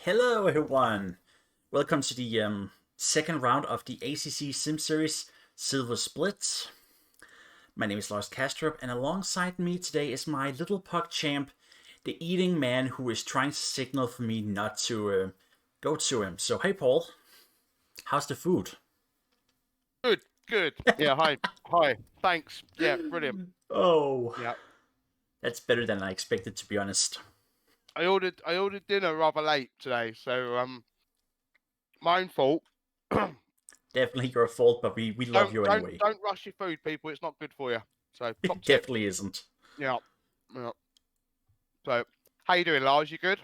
Hello, everyone. Welcome to the second round of the ACC Sim Series Silver Split. My name is Lars Kastrup, and alongside me today is my little puck champ, the eating man who is trying to signal for me not to go to him. So, hey, Paul, how's the food? Good. Yeah, hi. Thanks. Yeah, brilliant. Oh, Yeah, that's better than I expected, to be honest. I ordered dinner rather late today, so my own fault. don't Definitely your fault, but we love you don't anyway. don't rush your food, people. It's not good for you. So top It tip. definitely isn't. Yeah, yeah. So how you doing, Lars? You good?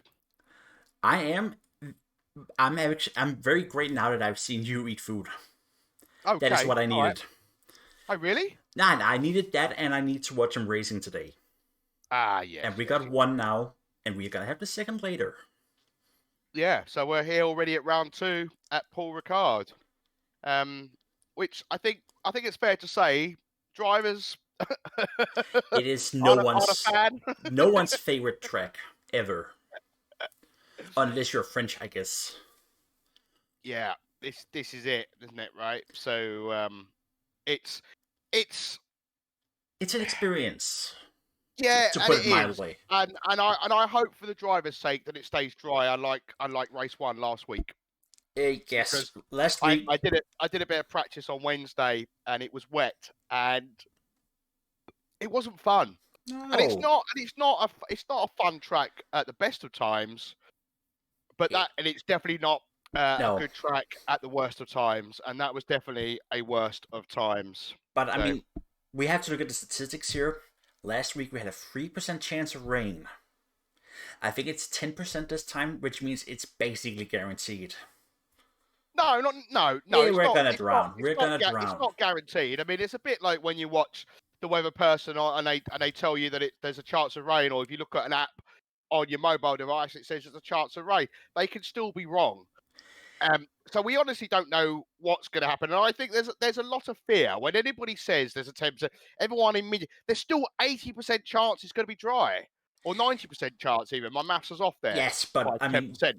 I am. I'm very great now that I've seen you eat food. That is Okay. what I All right. needed. Oh, really? Nah, I needed that, and I need to watch him racing today. Ah, yes, And we yes. got one now, and we're gonna have the second later. Yeah. So we're here already at round 2 at Paul Ricard. Which I think it's fair to say drivers It is aren't a fan. no one's favorite track ever, unless you're French, I guess. Yeah, this is it, isn't it? Right. So it's it's It's an experience, yeah, to and put it it is, mildly. and I hope for the driver's sake that it stays dry. Unlike race 1 last week, Yes, because last I week. I did it. I did a bit of practice on Wednesday, and it was wet, and it wasn't fun. And it's No, not and it's not a fun track at the best of times, but it, it's definitely not a no. good track at the worst of times, and that was definitely a worst of times. But I So. mean, we have to look at the statistics here. Last week we had a 3% chance of rain. I think it's 10% this time, which means it's basically guaranteed. No, no. Yeah, It's we're not. gonna It's not. drown. It's We're not. gonna It's drown. not guaranteed. I mean, it's a bit like when you watch the weather person and they tell you that there's a chance of rain, or if you look at an app on your mobile device, it says there's a chance of rain. They can still be wrong. So we honestly don't know what's going to happen, and I think there's a lot of fear when anybody says there's a 10%. Everyone in mid, there's still 80% chance it's going to be dry, or 90% chance even. My maths is off there Yes, but by I mean, 10%.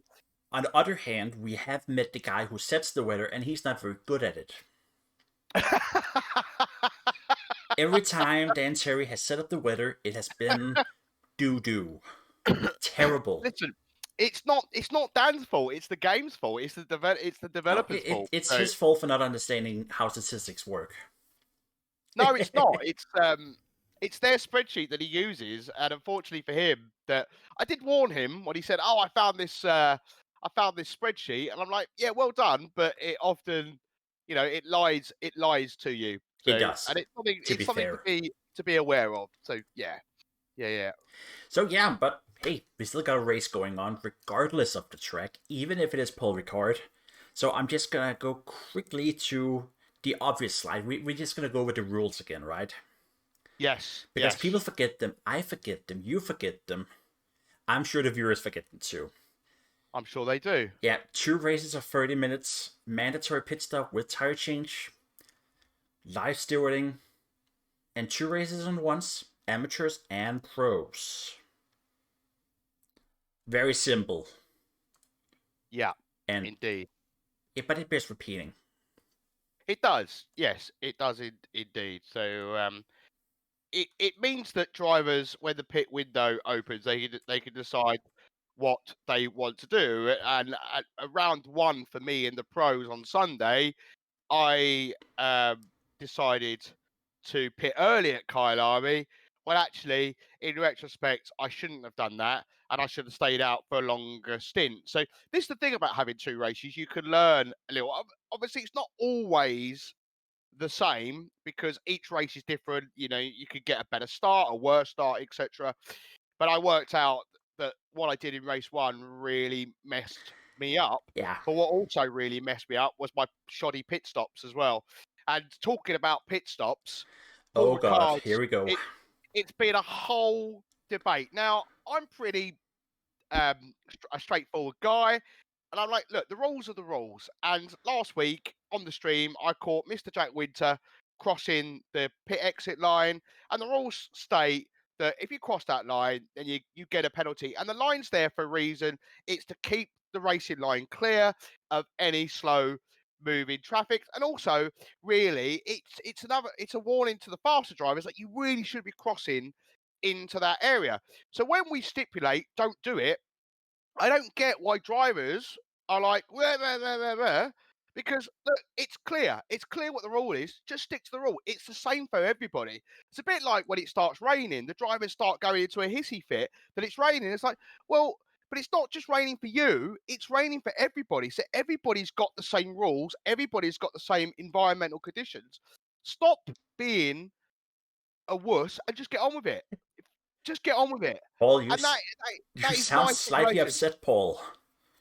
on the other hand, we have met the guy who sets the weather, and he's not very good at it. Every time Dan Terry has set up the weather, it has been doo doo. Terrible. Listen, it's not Dan's fault. It's the game's fault. It's the No, developer's fault. it's So his fault for not understanding how statistics work. no, it's not. It's their spreadsheet that he uses, and unfortunately for him, that I did warn him when he said, "Oh, I found this spreadsheet," and I'm like, "Yeah, well done," but it often, it lies to you. It So, does, and to be it's something fair. to be aware of. So yeah, yeah. So yeah, but hey, we still got a race going on, regardless of the track, even if it is Paul Ricard. So I'm just gonna go quickly to the obvious slide. We're just gonna go with the rules again, right? Yes, Because yes. people forget them, I forget them, you forget them. I'm sure the viewers forget them too. I'm sure they do. Yeah, 2 races of 30 minutes, mandatory pit stop with tire change, live stewarding, and 2 races on once, amateurs and pros. Very simple, Yeah, and indeed. but it bears repeating. It does. Yes, it does indeed. So it means that drivers, when the pit window opens, they can decide what they want to do. And at round 1 for me in the pros on Sunday, I decided to pit early at Kyle Army. Well, actually, in retrospect, I shouldn't have done that, and I should have stayed out for a longer stint. So this is the thing about having 2 races: you can learn a little. Obviously, it's not always the same because each race is different. You could get a better start, a worse start, etc. But I worked out that what I did in race 1 really messed me up. Yeah. But what also really messed me up was my shoddy pit stops as well. And talking about pit stops, Paul Oh god, Ricard's here we go. it's been a whole debate. Now I'm pretty a straightforward guy. And I'm like, look, the rules are the rules. And last week on the stream, I caught Mr. Jack Winter crossing the pit exit line. And the rules state that if you cross that line, then you get a penalty. And the line's there for a reason. It's to keep the racing line clear of any slow moving traffic. And also, really, it's a warning to the faster drivers that you really should be crossing into that area. So when we stipulate don't do it, I don't get why drivers are like, "Wah, because look, it's clear. It's clear what the rule is. Just stick to the rule. It's the same for everybody. It's a bit like when it starts raining, the drivers start going into a hissy fit that it's raining. It's like, well, but it's not just raining for you, it's raining for everybody. So everybody's got the same rules, everybody's got the same environmental conditions. Stop being a wuss and just get on with it. Just get on with it. Paul, And you that is sound my slightly stipulation. upset, Paul.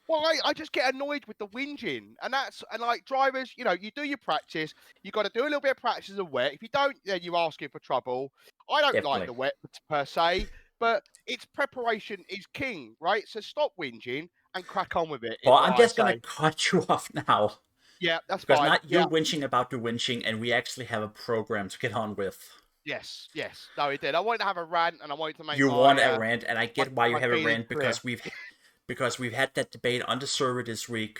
Well, I just get annoyed with the whinging, and like drivers, you know, you do your practice. You got to do a little bit of practice of wet. If you don't, then you're asking for trouble. I don't like Definitely. the wet per se, but it's preparation is king, right? So stop whinging and crack on with it. Is Paul, what I'm I just gonna say. cut you off now. Yeah, that's Because fine. now Yeah, you're winching about the winching, and we actually have a program to get on with. yes. No, he did. I wanted to have a rant, and I wanted to make You want a rant, and I get why you my have a feelings rant clear. because we've had that debate on the server this week.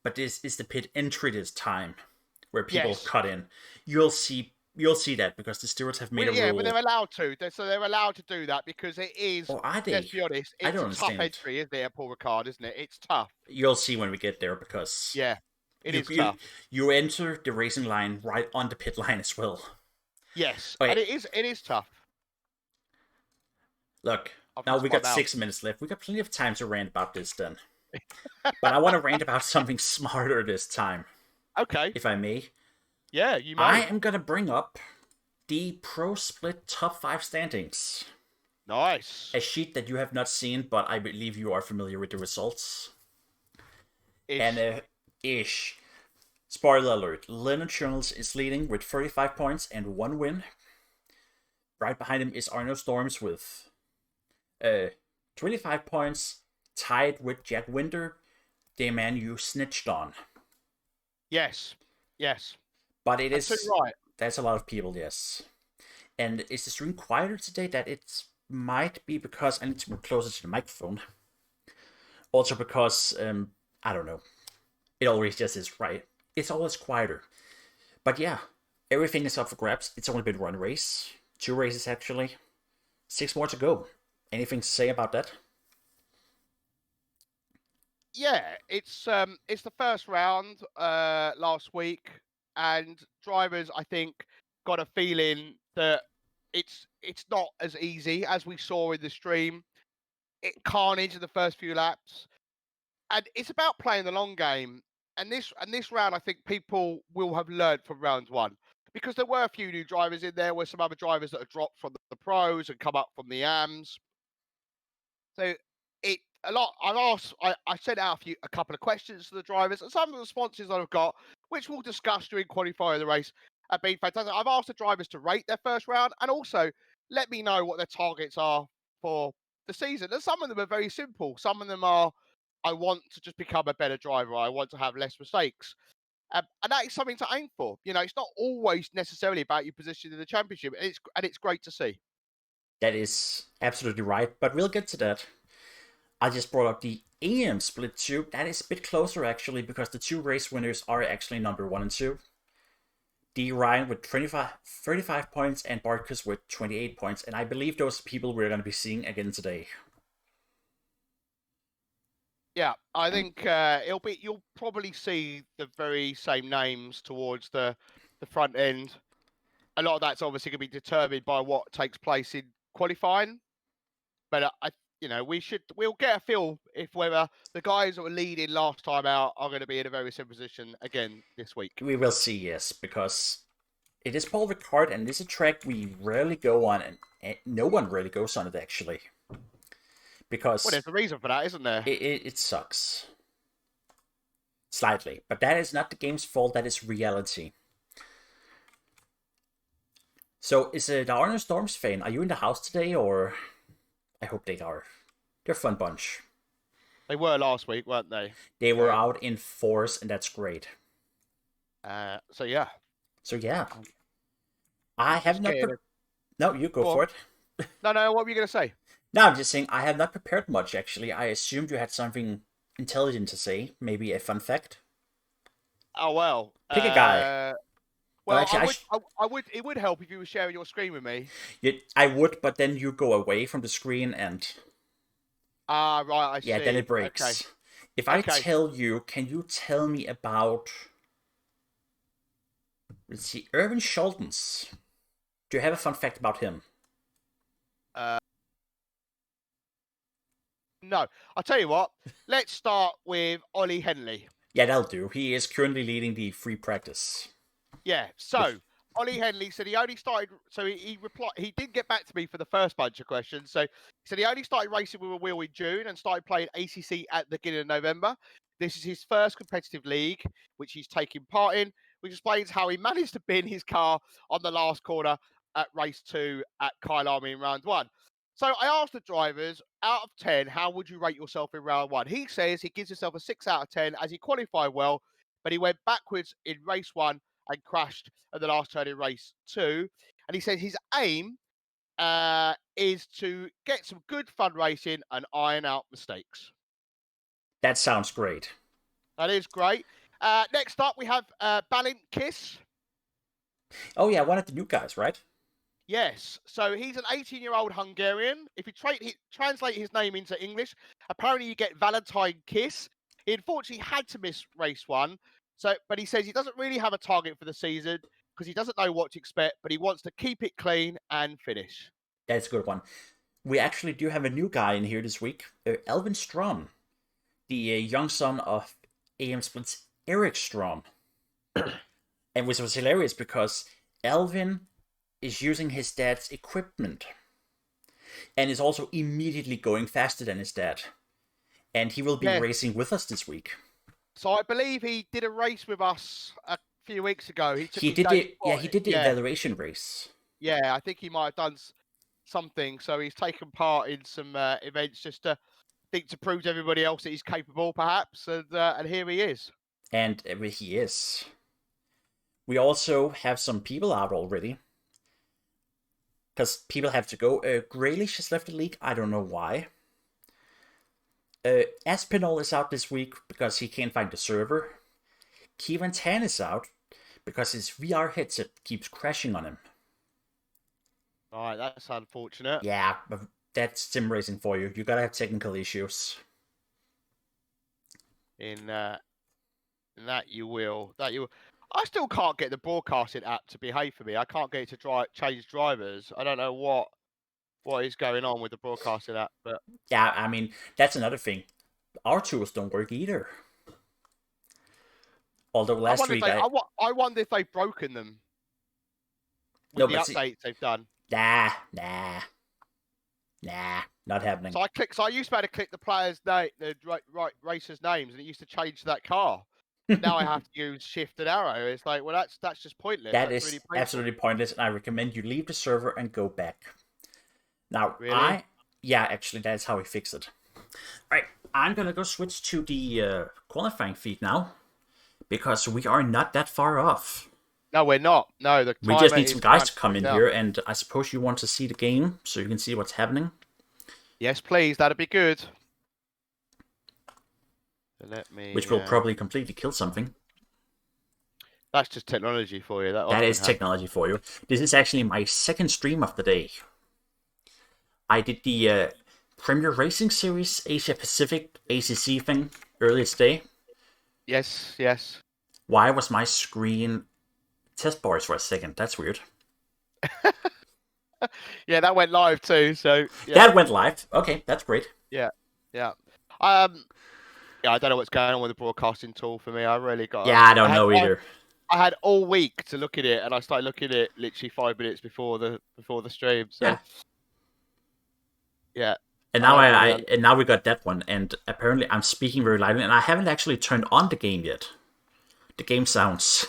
But this is the pit entry this time, where people Yes. cut in. You'll see that because the stewards have made a rule. But they're allowed to. So they're allowed to do that because it is. Or are they? Let's be honest. I It's don't a tough understand it. entry, isn't it, at Paul Ricard, isn't it? It's tough. You'll see when we get there because Yeah, it is tough. You enter the racing line right on the pit line as well. Yes, Okay. and it is tough. Look, now we got 6 minutes left. We got plenty of time to rant about this then. But I want to rant about something smarter this time. Okay. If I may. Yeah, you may. I am going to bring up the Pro Split Top 5 standings. Nice. A sheet that you have not seen, but I believe you are familiar with the results. Ish. And ish. Spoiler alert, Leonard Journals is leading with 35 points and 1 win. Right behind him is Arno Storms with 25 points, tied with Jack Winter, the man you snitched on. Yes. But it That's is right. That's a lot of people, yes. And is the stream quieter today? That it might be because I need to move closer to the microphone. Also because I don't know. It always just is, right? It's always quieter. But yeah, everything is up for grabs. It's only been one race. 2 races actually. 6 more to go. Anything to say about that? Yeah, it's the first round last week, and drivers I think got a feeling that it's not as easy as we saw in the stream. It carnage in the first few laps, and it's about playing the long game. And this round, I think people will have learned from round one, because there were a few new drivers in there. Were some other drivers that have dropped from the pros and come up from the AMs. So I sent out a couple of questions to the drivers, and some of the responses that I've got, which we'll discuss during qualifying the race, have been fantastic. I've asked the drivers to rate their first round and also let me know what their targets are for the season. And some of them are very simple. Some of them are, I want to just become a better driver. I want to have less mistakes. And that is something to aim for. You know, it's not always necessarily about your position in the championship. And it's great to see. That is absolutely right, but we'll get to that. I just brought up the AM split 2. That is a bit closer actually, because the 2 race winners are actually number 1 and 2. D. Ryan with 35 points and Bartkus with 28 points, and I believe those people we're going to be seeing again today. Yeah, I think you'll probably see the very same names towards the front end. A lot of that's obviously going to be determined by what takes place in qualifying, but we'll get a feel if whether the guys that were leading last time out are going to be in a very similar position again this week. We will see, yes, because it is Paul Ricard, and this is a track we rarely go on, and no one really goes on it actually. Because there's a reason for that, isn't there? It sucks. Slightly. But that is not the game's fault, that is reality. So, is the Arno Storms fan, are you in the house today, or... I hope they are. They're a fun bunch. They were last week, weren't they? They were out in force, and that's great. So yeah. I have not... No, you go for it. No, what were you going to say? No, I'm just saying, I have not prepared much, actually. I assumed you had something intelligent to say. Maybe a fun fact. Oh well. Pick a guy. Well, Well, actually, I would. It would help if you were sharing your screen with me. I would, but then you go away from the screen, and Ah, right. I yeah, then see. it Okay. breaks. If I Okay. tell you, can you tell me about? Let's see, Irvin Schultens. Do you have a fun fact about him? Uh, no. I'll tell you what. Let's start with Ollie Henley. Yeah, that'll do. He is currently leading the free practice. Yeah. With So Ollie Henley said he only started. So he replied. He did get back to me for the first bunch of questions. So he said he only started racing with a wheel in June and started playing ACC at the beginning of November. This is his first competitive league, which he's taking part in, which explains how he managed to bin his car on the last corner at race 2 at Kyalami in round 1. So I asked the drivers, out of 10, how would you rate yourself in round 1? He says he gives himself a 6 out of 10 as he qualified well, but he went backwards in race 1 and crashed at the last turn in race 2. And he says his aim is to get some good fun racing and iron out mistakes. that sounds great. That is great. Next up, we have Balint Kiss. Oh yeah, one of the new guys, right? Yes. So he's an 18-year-old Hungarian. If you translate his name into English, apparently you get Valentine Kiss. He unfortunately had to miss race 1. But he says he doesn't really have a target for the season because he doesn't know what to expect, but he wants to keep it clean and finish. That's a good one. We actually do have a new guy in here this week, Elvin Strom, the young son of AM Split's Eric Strom. And which was hilarious because Elvin is using his dad's equipment and is also immediately going faster than his dad. And he will be racing with us this week. So I believe he did a race with us a few weeks ago. He did the evaluation race. Yeah, I think he might have done something. So he's taken part in some events just to prove to everybody else that he's capable, perhaps. And here he is. And he is. We also have some people out already. Because people have to go. Graylish has left the league. I don't know why. Aspinall is out this week because he can't find the server. Kevin Tan is out because his VR headset keeps crashing on him. Alright, that's unfortunate. Yeah, but that's sim racing for you. You gotta have technical issues. In that you will. I still can't get the broadcasting app to behave for me. I can't get it to change drivers. I don't know what is going on with the broadcasting app, but yeah, I mean that's another thing. Our tools don't work either. Although last week I wonder if they've broken them with the updates they've done. Nah, not happening. So I used to be able to click the players' name, the racers' names, and it used to change that car. Now I have to use shift and arrow. It's like, well, that's just pointless. That's really absolutely pointless, and I recommend you leave the server and go back. Now, really? Actually, that's how we fix it. All right, I'm gonna go switch to the qualifying feed now because we are not that far off. No, we're not. No, we just need some guys to come in here, and I suppose you want to see the game so you can see what's happening. Yes, please. That'd be good. Which will probably completely kill something. That's just technology for you. That is technology for you. This is actually my second stream of the day. I did the Premier Racing Series Asia Pacific ACC thing earlier today. Yes. Why was my screen test bars for a second? That's weird. Yeah, that went live too. So yeah. That went live. Okay, that's great. Yeah. I don't know what's going on with the broadcasting tool for me. I really got. Yeah, I don't know either. I had all week to look at it, and I started looking at it literally 5 minutes before the stream. So yeah. And now we got that one, and apparently I'm speaking very loudly, and I haven't actually turned on the game yet. The game sounds.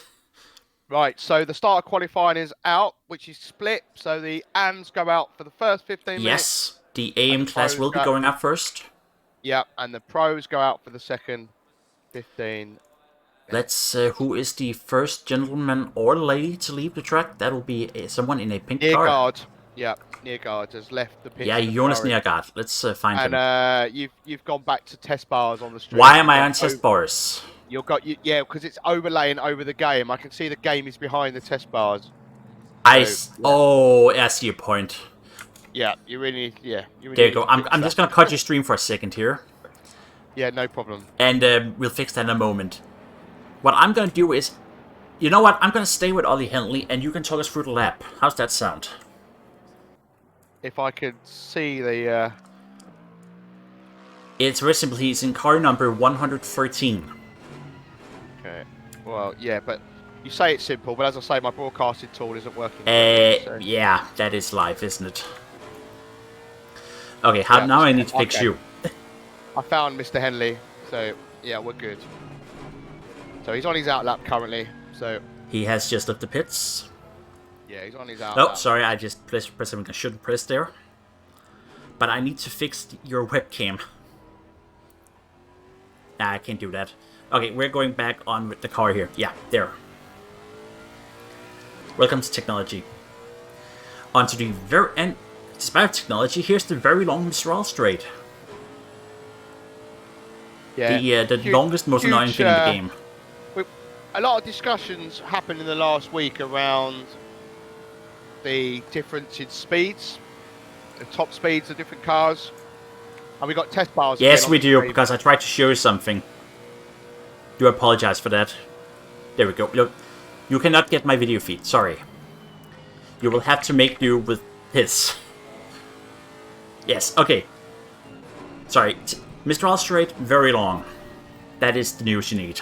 Right, so the start of qualifying is out, which is split. So the ANs go out for the first 15 minutes. Yes, the AM class will be going up first. Yeah, and the pros go out for the second 15. Let's who is the first gentleman or lady to leave the track? That'll be someone in a pink car. Ricard. Yeah, Ricard has left the pit. Yeah, Jonas Niergaard. Let's find him. And you've gone back to test bars on the stream. Why am I on test bars? Yeah, because it's overlaying over the game. I can see the game is behind the test bars. Oh, I see your point. Yeah, you really need. Yeah, you really There you need go. to I'm fix just that. gonna cut your stream for a second here. Yeah, no problem. And we'll fix that in a moment. What I'm gonna do is, you know what? I'm gonna stay with Ollie Henley, and you can talk us through the lap. How's that sound? If I could see the. It's very simple. He's in car number 113. Okay. Well, yeah, but you say it's simple, but as I say, my broadcasting tool isn't working. So. Yeah, that is live, isn't it? Okay, now I need to fix you. I found Mr. Henley, so yeah, we're good. So he's on his outlap currently. So he has just left the pits. Yeah, he's on his outlap. Oh, sorry, I just pressed something I shouldn't press there. But I need to fix your webcam. Nah, I can't do that. Okay, we're going back on with the car here. Yeah, there. Welcome to technology. On to the very end. Despite technology, here's the very long Mistral straight. Yeah, the longest, most annoying thing in the game. A lot of discussions happened in the last week around the difference in speeds, the top speeds of different cars, and we got test bars. Yes, we do, because I tried to show you something. Do apologize for that. There we go. Look, you cannot get my video feed. Sorry. You will have to make do with his. Yes. Okay. Sorry. Mr. Allstraight, very long. That is the news you need.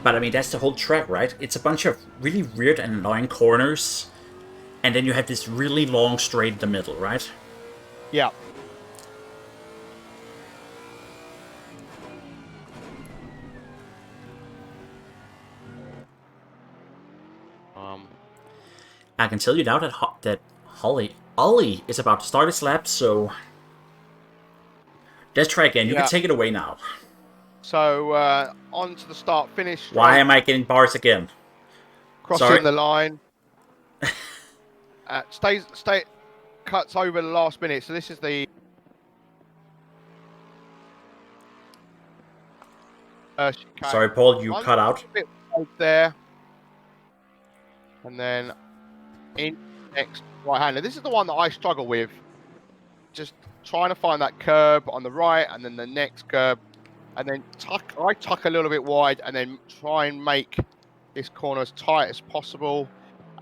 But I mean, that's the whole track, right? It's a bunch of really weird and annoying corners. And then you have this really long straight in the middle, right? Yeah. I can tell you now that Ollie is about to start his lap, so let's try again. You can take it away now. So on to the start-finish. Why am I getting bars again? Crossing the line. Cuts over the last minute. So this is the sorry, Paul, you cut out. A bit there, and then in next right-hander. This is the one that I struggle with. Just trying to find that curb on the right, and then the next curb, and then I tuck a little bit wide, and then try and make this corner as tight as possible.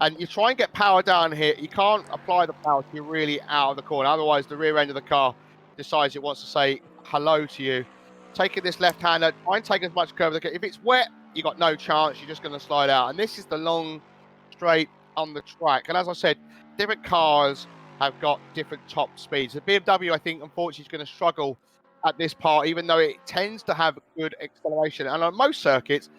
And you try and get power down here. You can't apply the power to you really out of the corner. Otherwise, the rear end of the car decides it wants to say hello to you. Taking this left-hander, try and take as much curve as you can. If it's wet, you got no chance. You're just going to slide out. And this is the long straight on the track. And as I said, different cars have got different top speeds. The BMW, I think, unfortunately, is going to struggle at this part, even though it tends to have good acceleration. And on most circuits,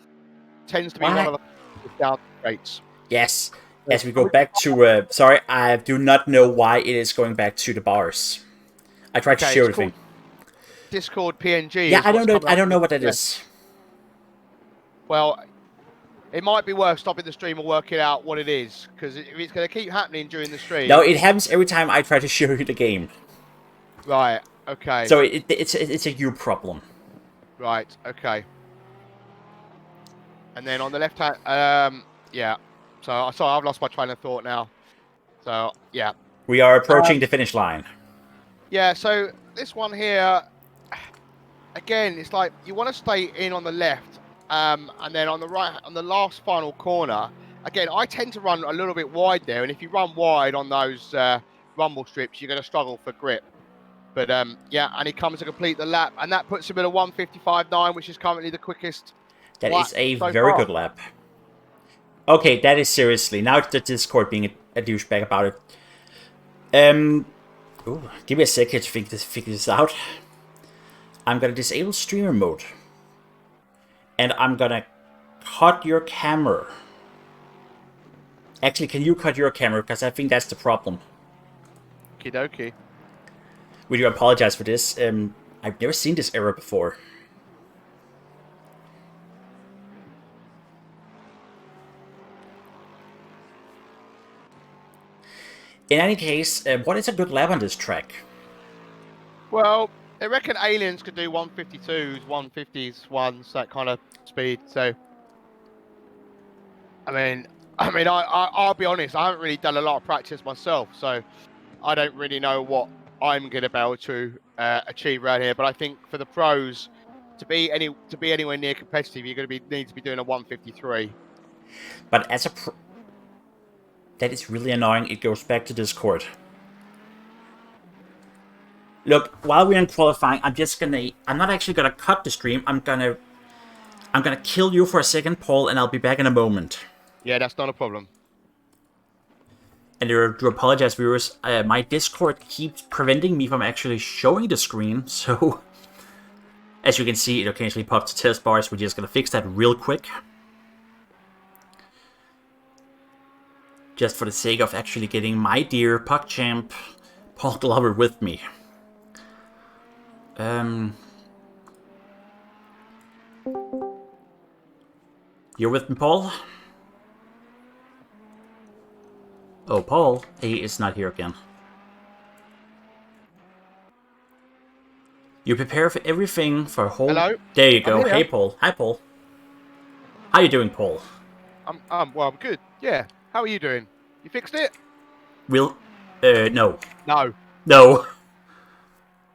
tends to be one of the down straights. Yes. As we go back to, sorry, I do not know why it is going back to the bars. I tried to show everything. Discord PNG. Yeah, I don't know what that is. Well, it might be worth stopping the stream and working out what it is, because if it's going to keep happening during the stream. No, it happens every time I try to show you the game. Right. Okay. So it's a you problem. Right. Okay. And then on the left hand, yeah. So sorry, I've lost my train of thought now. So yeah. We are approaching the finish line. Yeah. So this one here, again, it's like you want to stay in on the left, and then on the right, on the last final corner. Again, I tend to run a little bit wide there, and if you run wide on those rumble strips, you're going to struggle for grip. But yeah, and he comes to complete the lap, and that puts him at a 1:55.9, which is currently the quickest. That is a very good lap. Okay, that is seriously. Now it's the Discord being a douchebag about it. Ooh, give me a second to figure this out. I'm gonna disable streamer mode. And I'm gonna cut your camera. Actually, can you cut your camera? Because I think that's the problem. Okie dokie. We do apologize for this. I've never seen this error before. In any case, what is a good lap on this track? Well, I reckon aliens could do 152s, 150s, ones, that kind of speed. So, I'll be honest. I haven't really done a lot of practice myself, so I don't really know what I'm going to be able to achieve around here. But I think for the pros, to be anywhere near competitive, you're going to need to be doing a 153. But as a that is really annoying. It goes back to Discord. Look, while we're in qualifying, I'm not actually gonna cut the stream. I'm gonna kill you for a second, Paul, and I'll be back in a moment. Yeah, that's not a problem. And to apologize, viewers, my Discord keeps preventing me from actually showing the screen, so as you can see, it occasionally pops to test bars. We're just gonna fix that real quick. Just for the sake of actually getting my dear puck champ, Paul Glover, with me. You're with me, Paul? Oh, Paul, he is not here again. You prepare for everything for a whole... Hello? There you go. I'm here. Hey, Paul. Hi, Paul. How you doing, Paul? I'm good. Yeah. How are you doing? You fixed it? No. No. No.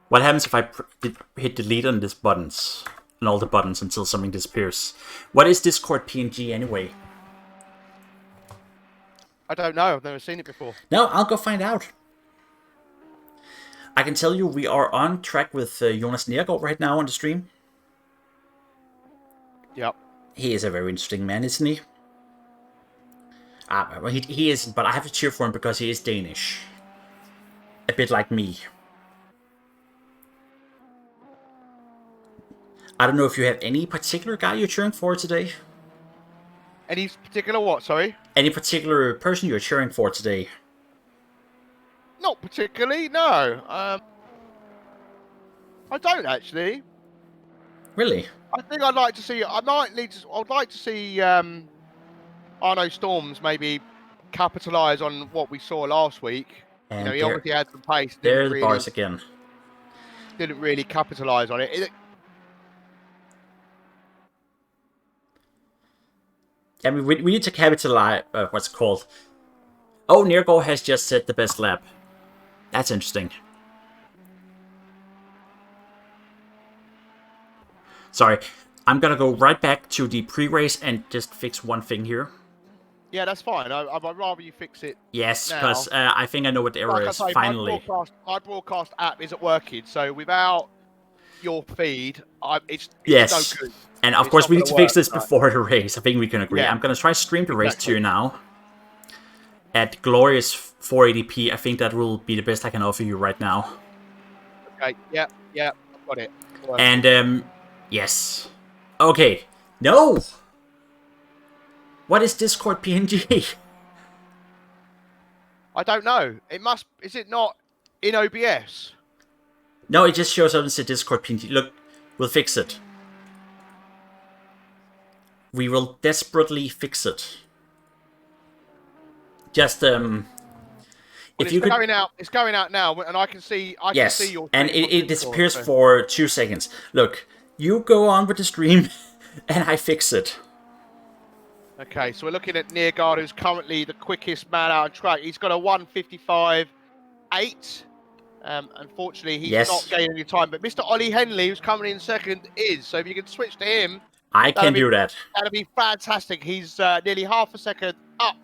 What happens if I hit delete on these buttons? On all the buttons until something disappears? What is Discord PNG anyway? I don't know. I've never seen it before. No, I'll go find out. I can tell you we are on track with Jonas Nergård right now on the stream. Yep. He is a very interesting man, isn't he? Well, he isn't, but I have to cheer for him because he is Danish. A bit like me. I don't know if you have any particular guy you're cheering for today? Any particular what, sorry? Any particular person you're cheering for today? Not particularly, no. I don't actually. Really? I think I'd like to see. I'd like to see Arno Storms maybe capitalise on what we saw last week. And he obviously had some pace. There are the bars again. Didn't really capitalise on it. I mean, we need to capitalize. What's it called? Oh, Nergård has just set the best lap. That's interesting. Sorry, I'm gonna go right back to the pre-race and just fix one thing here. Yeah, that's fine. I'd rather you fix it. Yes, because I think I know what the error is. Finally, my broadcast app isn't working, so without your feed, it's yes. no good. And of course, we need to fix this before the race. I think we can agree. Yeah. I'm gonna try to stream the race to you now at glorious 480p. I think that will be the best I can offer you right now. Okay. Yeah. I've got it. And yes. Okay. No. What is Discord PNG? I don't know. Is it not in OBS? No, it just shows up as a Discord PNG. Look, we'll fix it. We will desperately fix it. Just well, if you could... It's going out now, and I can see. I can see your. And it disappears for 2 seconds. Look, you go on with the stream, and I fix it. Okay, so we're looking at Nergård, who's currently the quickest man out on track. He's got a 1:55.8. Unfortunately, he's not gaining any time. But Mr. Ollie Henley, who's coming in second, is. So if you can switch to him, I can do that. That'd be fantastic. He's nearly half a second up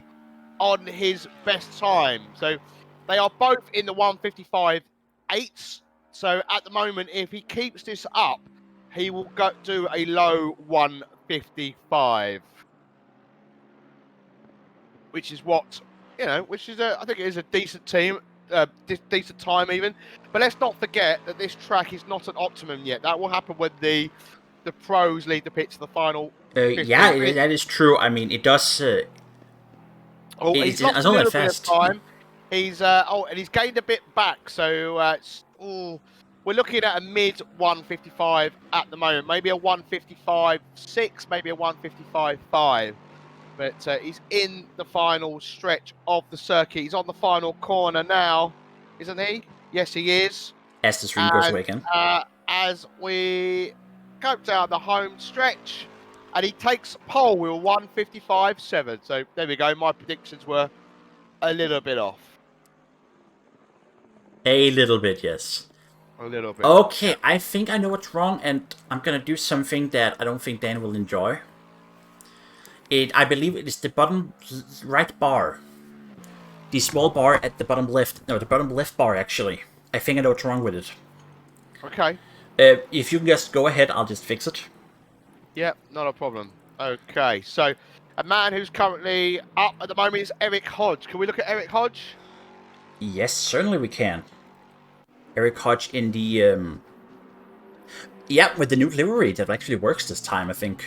on his best time. So they are both in the 1:55.8s. So at the moment, if he keeps this up, he will do a low 1:55. Which is what, I think it is a decent team, decent time even. But let's not forget that this track is not at optimum yet. That will happen when the pros lead the pit to the final. Yeah, that is true. I mean, it does. He's lost a little bit of time. And he's gained a bit back. So we're looking at a mid 1:55 at the moment. Maybe a 1:55.6, maybe a 1:55.5. But he's in the final stretch of the circuit. He's on the final corner now, isn't he? Yes, he is. As the stream goes away again. As we go down the home stretch, and he takes pole with a 1:55.7. So there we go. My predictions were a little bit off. A little bit, yes. A little bit. Okay, yeah. I think I know what's wrong, and I'm gonna do something that I don't think Dan will enjoy. I believe it is the bottom right bar. The small bar at the bottom left. No, the bottom left bar, actually. I think I know what's wrong with it. Okay. If you can just go ahead, I'll just fix it. Yeah, not a problem. Okay, so a man who's currently up at the moment is Eric Hodge. Can we look at Eric Hodge? Yes, certainly we can. Eric Hodge in the... Yeah, with the new livery that actually works this time, I think.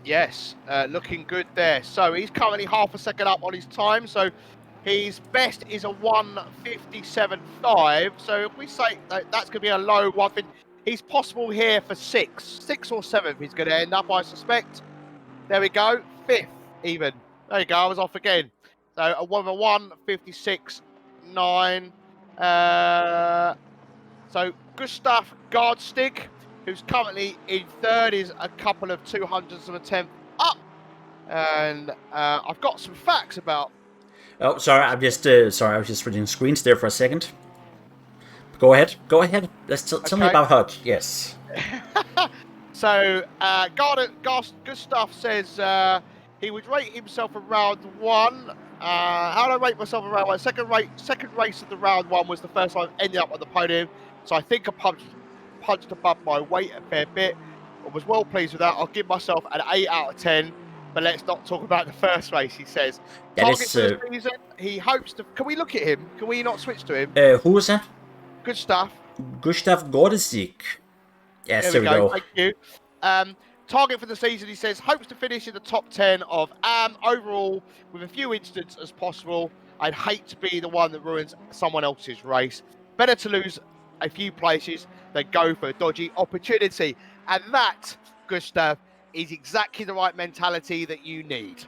Yes, looking good there. So he's currently half a second up on his time. So his best is a 1:57.5. So if we say that's going to be a low one, he's possible here for 6th or 7th. He's going to end up, I suspect. There we go, 5th even. There you go. I was off again. So a 1:56.9. So Gustav Gardstig, who's currently in 3rd, is a couple of 200ths of a tenth up. And I've got some facts about... Oh, sorry, I was just switching screens there for a second. Go ahead. Tell me about Hodge, yes. So, Gustav says he would rate himself around 1. How do I rate myself around 1? Second race of the round 1 was the first time I ended up on the podium. So I think I punched above my weight a fair bit. I was well pleased with that. I'll give myself an 8 out of 10. But let's not talk about the first race, he says. Target for the season, he hopes to... Can we look at him? Can we not switch to him? Who was that? Gustav Gordesik. Yes, there we go. Thank you. Target for the season, he says, hopes to finish in the top 10 of AM overall with a few incidents as possible. I'd hate to be the one that ruins someone else's race. Better to lose a few places than go for a dodgy opportunity. And that, Gustav, is exactly the right mentality that you need.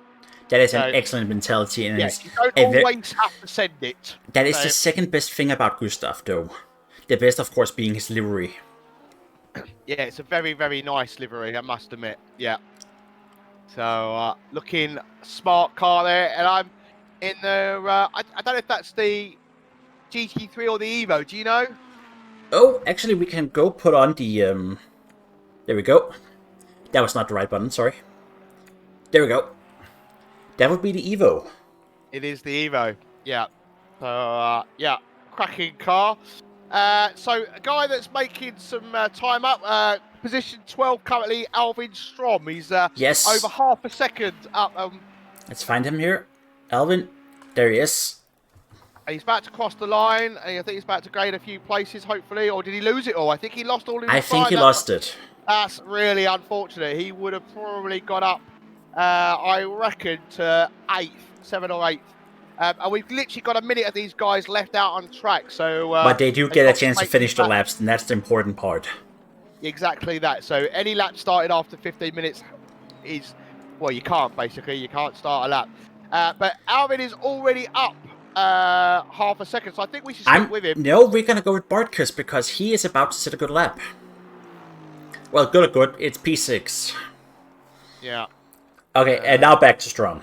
That is an excellent mentality. And yes, you don't always have to send it. That is the second best thing about Gustav, though. The best, of course, being his livery. Yeah, it's a very, very nice livery, I must admit. Yeah. So, looking smart car there. And I'm in the... I don't know if that's the GT3 or the Evo. Do you know? Oh, actually, we can go put on the... There we go. That was not the right button, sorry. There we go. That would be the Evo. It is the Evo, yeah. Yeah, cracking car. So, a guy that's making some time up, position 12 currently, Alvin Strom. He's yes. Over half a second up. Let's find him here. Alvin, there he is. He's about to cross the line, and I think he's about to gain a few places, hopefully. Or did he lose it all? I think he lost all his I think he lost it. That's really unfortunate. He would have probably got up, I reckon, to 8th, 7th or 8th. And we've literally got a minute of these guys left out on track. So, but they do get a chance to finish the laps, and that's the important part. Exactly that. So any lap started after 15 minutes is, well, you can't, basically. You can't start a lap. But Alvin is already up half a second, so I think we should stick with him. No, we're going to go with Bartkus, because he is about to set a good lap. Well, good. It's P6. Yeah. Okay, and now back to Strom.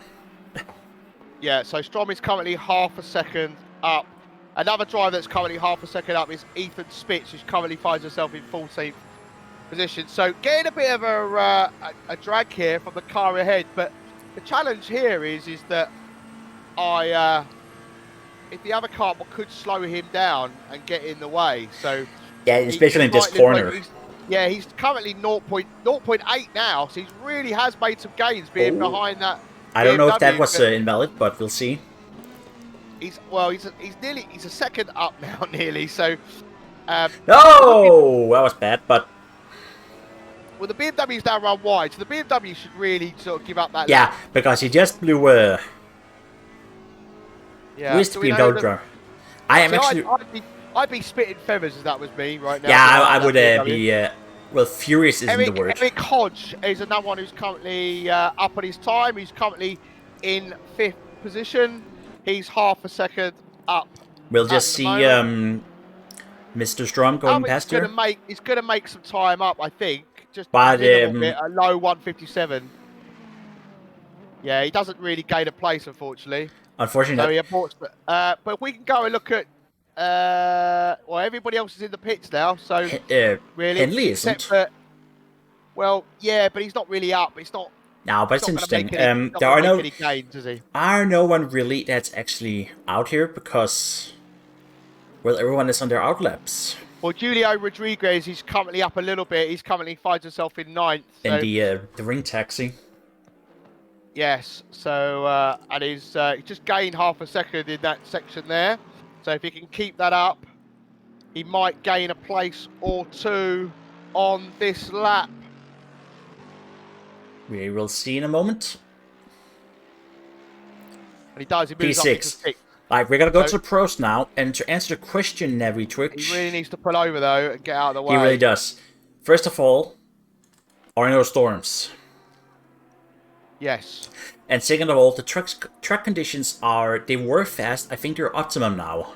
Yeah, so Strom is currently half a second up. Another driver that's currently half a second up is Ethan Spitz, who currently finds himself in 14th position. So getting a bit of a drag here from the car ahead, but the challenge here is that if the other car could slow him down and get in the way. So yeah, especially in this corner. He's currently 0.8 now, so he really has made some gains being behind that. I don't know if that was invalid, but we'll see. He's a second up now, nearly. So no, that was bad. But well, the BMW's now run wide, so the BMW should really sort of give up that. Yeah, because he just blew. Where's the BMW driver? I'd be spitting feathers if that was me right now. Yeah, I would be. Well, furious isn't the word. Eric Hodge is another one who's currently up on his time. He's currently in 5th position. He's half a second up. We'll just see Mr. Strom going past here. He's gonna make some time up, I think. Just But, a minimal bit, a low 157. Yeah, he doesn't really gain a place, unfortunately. Unfortunately. So he aborts. But we can go and look at. Well, everybody else is in the pits now, so really, Henley isn't. For, well, yeah, but he's not really up. It's not. No, but it's interesting. There are no gains, is he? Are no one really that's actually out here because, well, everyone is on their outlaps. Well, Julio Rodriguez is currently up a little bit. He's currently finds himself in 9th. So... In the ring taxi. Yes. So and he's just gained half a second in that section there. So if he can keep that up, he might gain a place or two on this lap. We will see in a moment. And he does. He moves P6. up to 6. Right, we're going to go to the pros now. And to answer the question, Navi Twitch... He really needs to pull over, though, and get out of the way. He really does. First of all, are no storms. Yes. And second of all, the track conditions they were fast. I think they're optimum now.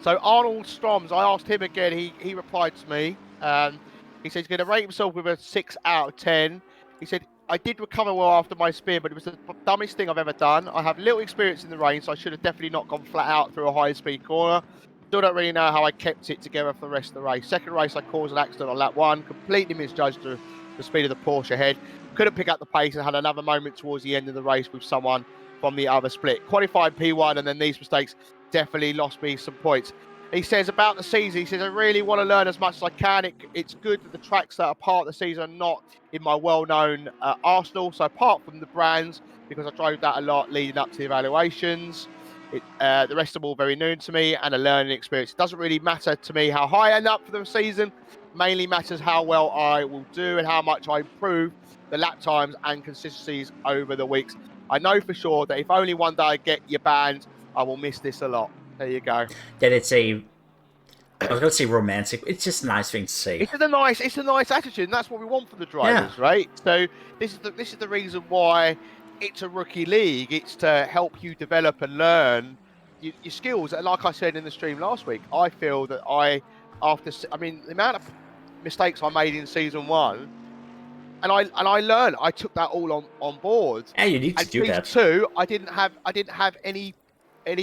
So Arnold Stroms, I asked him again. He replied to me. He said he's going to rate himself with a 6 out of 10. He said, I did recover well after my spin, but it was the dumbest thing I've ever done. I have little experience in the rain, so I should have definitely not gone flat out through a high-speed corner. Still don't really know how I kept it together for the rest of the race. Second race, I caused an accident on lap 1. Completely misjudged the speed of the Porsche ahead. Couldn't pick up the pace and had another moment towards the end of the race with someone from the other split. Qualified P1, and then these mistakes definitely lost me some points. He says about the season, he says, I really want to learn as much as I can. It's good that the tracks that are part of the season are not in my well-known arsenal. So apart from the brands, because I drove that a lot leading up to the evaluations, the rest of them all very new to me and a learning experience. It doesn't really matter to me how high I end up for the season. Mainly matters how well I will do and how much I improve the lap times and consistencies over the weeks. I know for sure that if only one day I get your band, I will miss this a lot. There you go. That it's I was going to say romantic. It's just a nice thing to say. It's a nice attitude, and that's what we want for the drivers, right? So this is the reason why it's a rookie league. It's to help you develop and learn your skills. And like I said in the stream last week, I feel that the amount of mistakes I made in season 1, and I learned. I took that all on board. Yeah, you need to do that. Season 2, I didn't have any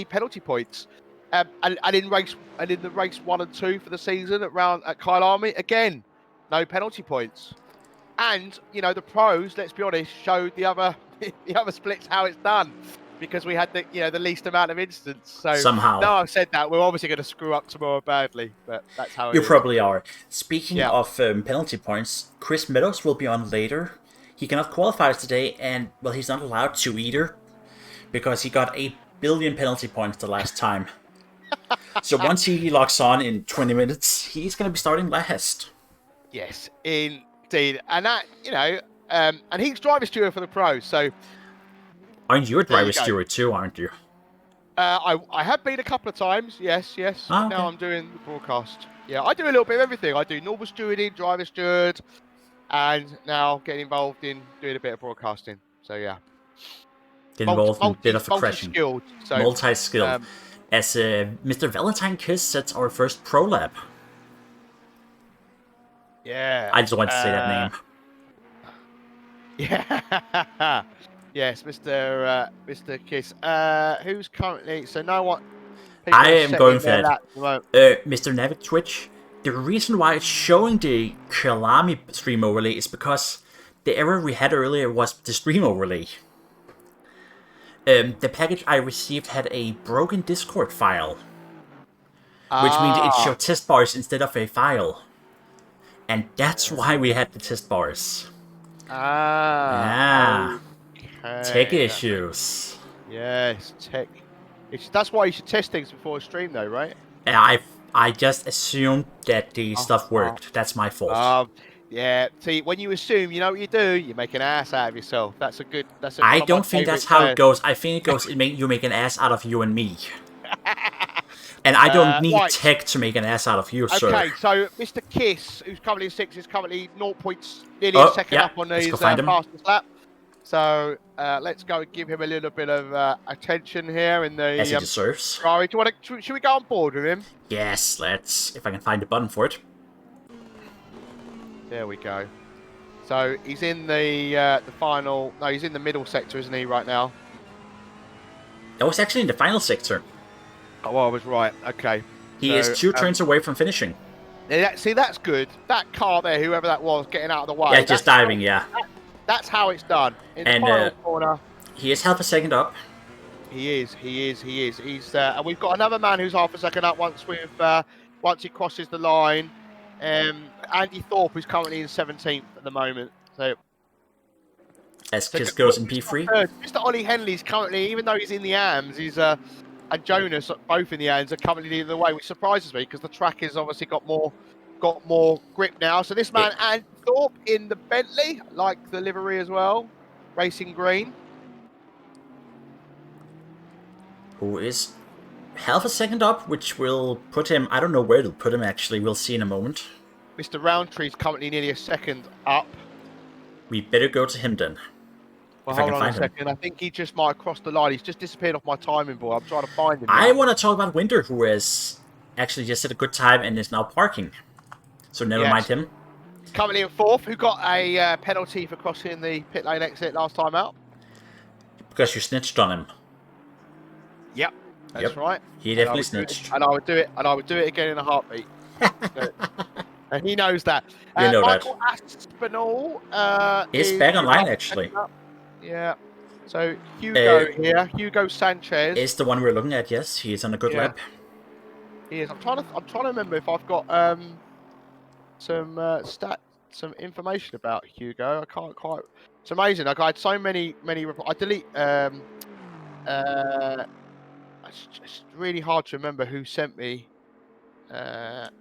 penalty points. And in the race 1 and 2 for the season at Kyle Army, again, no penalty points. And the pros, let's be honest, showed the other splits how it's done, because we had the least amount of incidents. So somehow, now I've said that, we're obviously going to screw up tomorrow badly, but that's how it you is. probably are. Speaking of penalty points, Chris Meadows will be on later. He cannot qualify today, and well, he's not allowed to either, because he got 8 billion penalty points the last time. So once he locks on in 20 minutes, he's going to be starting last. Yes, indeed. And that, and he's driver steward for the pros, so... Aren't you a driver steward too, aren't you? I have been a couple of times, yes. Oh, okay. Now I'm doing the broadcast. Yeah, I do a little bit of everything. I do normal stewarding, driver steward, and now getting involved in doing a bit of broadcasting. So, yeah. Get involved in a bit of a crashing. Multi-skilled. So, multi-skilled. As Mr. Valentine Kiss sets our first pro lap. Yeah. I just wanted to say that name. Yeah. Yes, Mr. Kiss. Who's currently... So no one... I am going for that. Mr. Navic Twitch, the reason why it's showing the Kalami stream overlay is because the error we had earlier was the stream overlay. The package I received had a broken Discord file, which means it showed test bars instead of a file. And that's why we had the test bars. Okay. Tech issues. Yes, tech. That's why you should test things before a stream, though, right? I just assumed that the stuff worked. That's my fault. Yeah. See, when you assume, you know what you do? You make an ass out of yourself. I don't think that's how it goes. I think it goes. You make an ass out of you and me. And I don't need tech to make an ass out of you, sir. Okay, so Mr. Kiss, who's currently in 6th, is currently 0 points, nearly a second up on his fastest lap. So let's go and give him a little bit of attention here in the As he deserves. Ferrari. Should we go on board with him? Yes, let's. If I can find the button for it. There we go. So he's in the final. No, he's in the middle sector, isn't he, right now? That was actually in the final sector. Oh, well, I was right. Okay. He is 2 turns away from finishing. See, that's good. That car there, whoever that was, getting out of the way. Yeah, just diving, yeah. That's how it's done. In the final corner. He is half a second up. He is. He's and we've got another man who's half a second up once he crosses the line. Andy Thorpe, who's currently in 17th at the moment. So just goes in P3. Mr. Ollie Henley's currently, even though he's in the AMs, he's and Jonas, both in the AMs, are currently leading the way, which surprises me because the track has obviously got more grip now. So this man, Andy Thorpe, in the Bentley, like the livery as well, racing green. Who is half a second up, which will put him... I don't know where to put him, actually. We'll see in a moment. Mr. Roundtree's currently nearly a second up. We better go to him then. Well, hold on a second. I think he just might have crossed the line. He's just disappeared off my timing board. I'm trying to find him. I want to talk about Winder, who has actually just had a good time and is now parking. So never mind him. Currently in 4th, who got a penalty for crossing the pit lane exit last time out. Because you snitched on him. Yep, that's right. He definitely snitched. And I would do it. And I would do it again in a heartbeat. And he knows that. You know Michael Aspinall is back online, actually. Yeah. So Hugo here, Hugo Sanchez is the one we're looking at. Yes, he is on a good lap. He is. I'm trying to remember if I've got some information about Hugo. I can't quite. It's amazing. Like I had so many. I delete. It's really hard to remember who sent me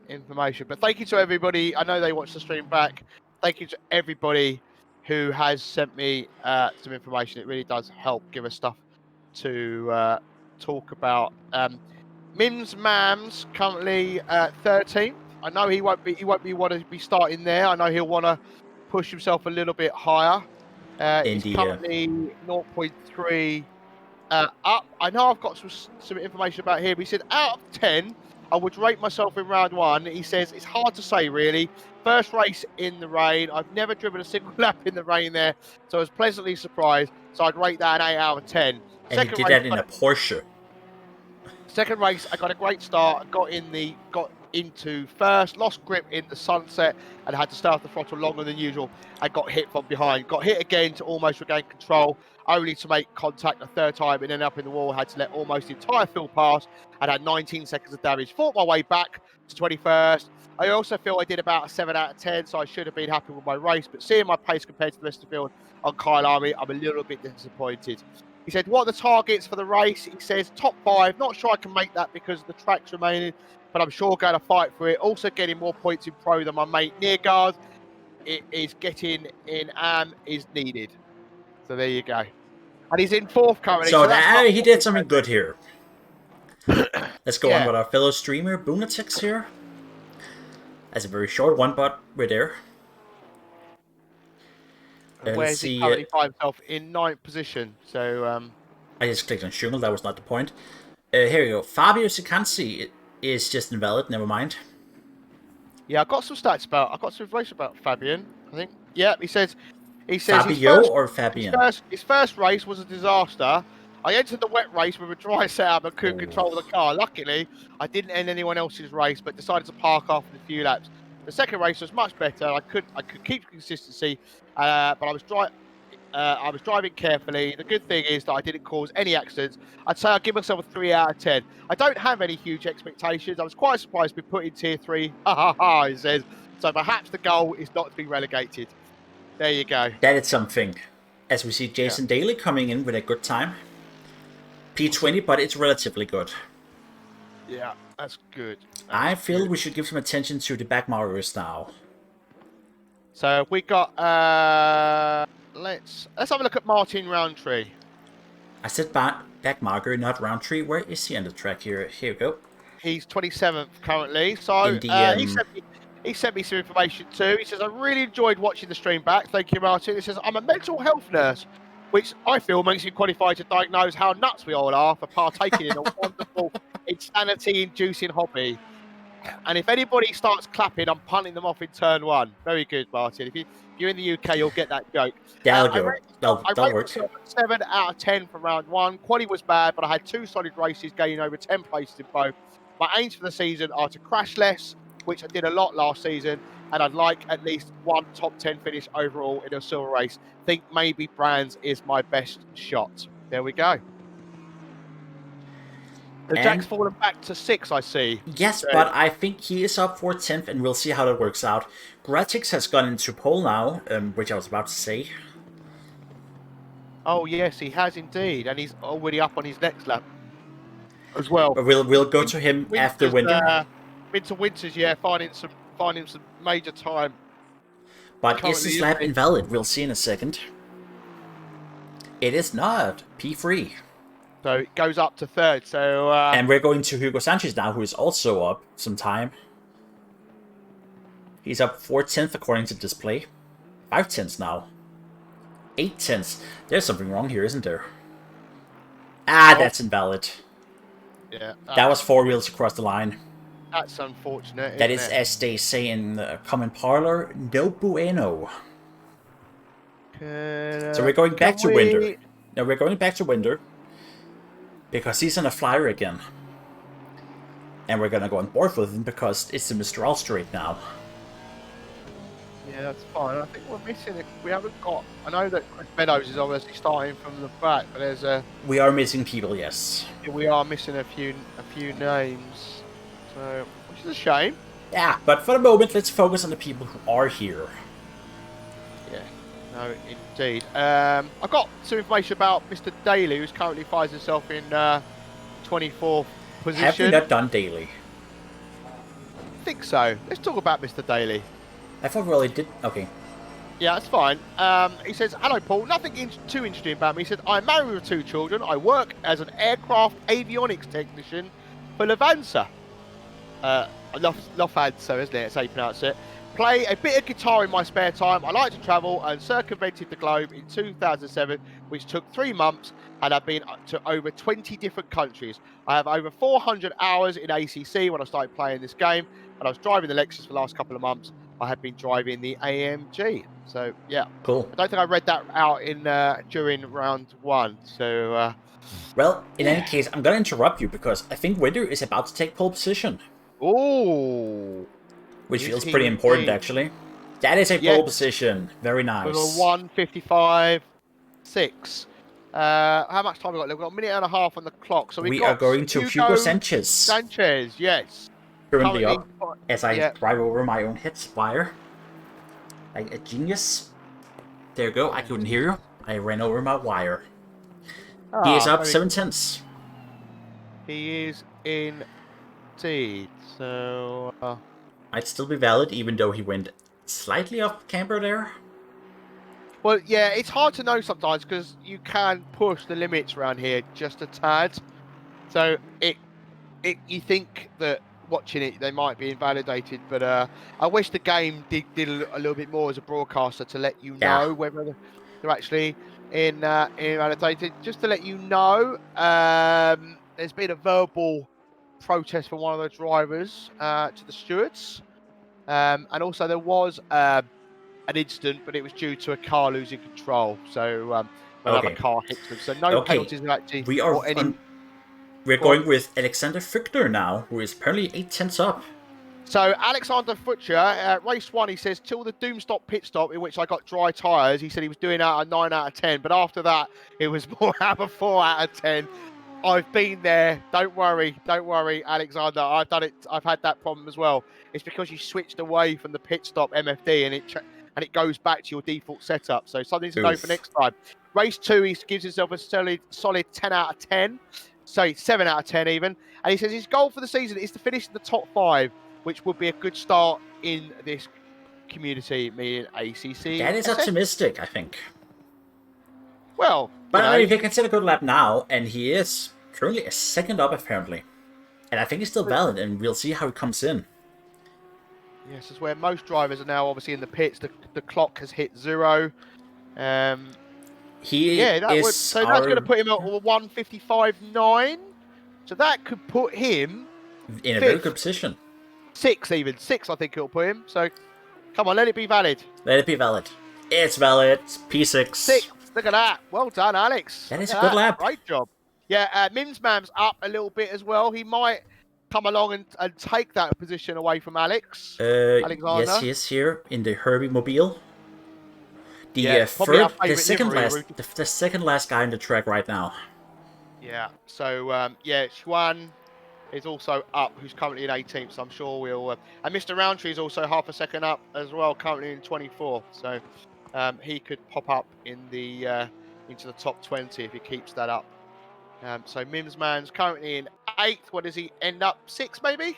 information. But thank you to everybody. I know they watched the stream back. Thank you to everybody who has sent me some information. It really does help give us stuff to talk about. Mims Mams currently 13th. I know he won't want to be starting there. I know he'll want to push himself a little bit higher. He's currently 0.3 up. I know I've got some information about him. He said out of 10, I would rate myself in round 1. He says it's hard to say really. First race in the rain. I've never driven a single lap in the rain there, so I was pleasantly surprised. So I'd rate that an 8 out of 10. And he did that in a Porsche. Second race, I got a great start. Got into first, lost grip in the sunset, and had to stay off the throttle longer than usual. And got hit from behind. Got hit again to almost regain control, only to make contact a third time and end up in the wall. Had to let almost the entire field pass and had 19 seconds of damage. Fought my way back to 21st. I also feel I did about a 7 out of 10, so I should have been happy with my race. But seeing my pace compared to the rest of the field on Kyle Army, I'm a little bit disappointed. He said, what are the targets for the race? He says, top 5. Not sure I can make that because the track's remaining, but I'm sure going to fight for it. Also getting more points in pro than my mate Neargard. It is getting in is needed. So there you go. And he's in 4th currently. So he did something good here. Let's go on with our fellow streamer, Boonatix here. That's a very short one, but we're there. Where he currently finds himself in 9th position. So I just clicked on Schungel, that was not the point. Here we go. Fabio Sicanzi is just invalid, never mind. Yeah, I've got some stats about. I've got some information about Fabian, I think. Yeah, he says Fabio or Fabian? His first race was a disaster. I entered the wet race with a dry setup and couldn't control the car. Luckily, I didn't end anyone else's race, but decided to park after a few laps. The second race was much better. I could keep consistency, but I was driving carefully. The good thing is that I didn't cause any accidents. I'd say I'd give myself a 3 out of 10. I don't have any huge expectations. I was quite surprised to be put in tier 3. He says. So perhaps the goal is not to be relegated. There you go. That is something. As we see Jason Daly coming in with a good time. P20, but it's relatively good. Yeah, that's good. I feel we should give some attention to the back markers now. So we got let's have a look at Martin Roundtree. I said back marker, not Roundtree. Where is he on the track here? Here we go. He's 27th currently. So he sent me some information too. He says, I really enjoyed watching the stream back. Thank you, Martin. He says, I'm a mental health nurse which I feel makes you qualified to diagnose how nuts we all are for partaking in a wonderful, insanity-inducing hobby. And if anybody starts clapping, I'm punting them off in turn 1. Very good, Martin. If you're in the UK, you'll get that joke. That'll I go. I That'll rated work. myself at 7 out of 10 for round 1. Quali was bad, but I had 2 solid races, gaining over 10 places in both. My aims for the season are to crash less, which I did a lot last season, and I'd like at least 1 top 10 finish overall in a silver race. Think maybe Brands is my best shot. There we go. The Jack's fallen back to 6, I see. Yes, So, but I think he is up for 10th, and we'll see how that works out. Gratix has gone into pole now, which I was about to say. oh yes, he has indeed, and he's already up on his next lap as well. But we'll go to him after winter. Winters, yeah, finding some major time. But is Currently, this lap invalid? We'll see in a second. It is not. P3. So it goes up to 3rd. So and we're going to Hugo Sanchez now, who is also up some time. He's up 4/10th according to display. 5/10ths now. 8/10ths. There's something wrong here, isn't there? Ah, that's invalid. Yeah. That was 4 wheels across the line. That's unfortunate. That is, as they say in the common parlor, no bueno. So we're going back to Winder. No, we're going back to Winder. Because he's on a flyer again. And we're gonna go on board with him because it's the Mistral Straight now. Yeah, that's fine. I think we're missing it. We haven't got. I know that Chris Meadows is obviously starting from the back, but there's a. We are missing people, yes. We are missing a few names, so which is a shame. Yeah, but for the moment, let's focus on the people who are here. Yeah, no, indeed. I got some information about Mr. Daly, who's currently finds himself in 24th position. Have we not done Daly? I think so. Let's talk about Mr. Daly. I thought we already did. Okay. Yeah, that's fine. He says, hello, Paul. Nothing too interesting about me. He said, I'm married with 2 children. I work as an aircraft avionics technician for Lufthansa. Lufthansa, isn't it? That's how you pronounce it. Play a bit of guitar in my spare time. I like to travel and circumvented the globe in 2007, which took 3 months, and I've been to over 20 different countries. I have over 400 hours in ACC when I started playing this game, and I was driving the Lexus for the last couple of months. I have been driving the AMG. So, yeah. Cool. I don't think I read that out in during round 1. So, well, in any case, I'm going to interrupt you because I think Winder is about to take pole position. Ooh. Which feels pretty important, actually. That is a pole position. Very nice. With a 1:55.6. How much time have we got? We've got a minute and a half on the clock. So we are going to Hugo Sanchez. Sanchez, yes. Currently up, as I drive over my own head wire. Like a genius. There you go. I couldn't hear you. I ran over my wire. He is up 7/10ths. He is indeed. So... I'd still be valid, even though he went slightly off camber there. Well, yeah, it's hard to know sometimes because you can push the limits around here just a tad. So you think that watching it they might be invalidated, but I wish the game did a little bit more as a broadcaster to let you know whether they're actually invalidated. Just to let you know, there's been a verbal protest from one of the drivers to the stewards, and also there was an incident, but it was due to a car losing control. So another car hits them. So no penalties are actually. We're going with Alexander Fichtner now, who is apparently 8/10ths up. So Alexander Futcher, race 1, he says, till the doom stop pit stop in which I got dry tyres, he said he was doing out of 9 out of 10, but after that it was more out of 4 out of 10. I've been there. Don't worry, Alexander. I've done it. I've had that problem as well. It's because you switched away from the pit stop MFD and it goes back to your default setup. So something to know for next time. Race 2, he gives himself a solid 10 out of 10. So 7 out of 10 even. And he says his goal for the season is to finish in the top 5, which would be a good start in this community, meaning ACC. That is optimistic, I think. Well, but I mean, if he can set a good lap now, and he is currently a 2nd up apparently, and I think he's still valid, and we'll see how he comes in. Yes, it's where most drivers are now obviously in the pits. The clock has hit 0. He Yeah, that would. is So that's going to our put him at 155.9. So that could put him in a very good fifth, position. sixth even. Sixth, I think it'll put him. So come on, let it be valid. Let it be valid. It's valid. P6. Sixth. Look at that. Well done, Alex. That Look is at a good that. lap. Great job. Yeah, Mimsmam's up a little bit as well. He might come along and take that position away from Alex. Yes, Alexander. he is here in the Herbie Mobile. The Yeah, probably our the favourite second livery. last, the second last guy on the track right now. Yeah. So yeah, Xuan is also up, who's currently in 18th. So I'm sure we'll. And Mr. Roundtree is also half a second up as well, currently in 24th. So he could pop up in the into the top 20 if he keeps that up. So Mimsman's currently in 8th. What does he end up? 6th maybe?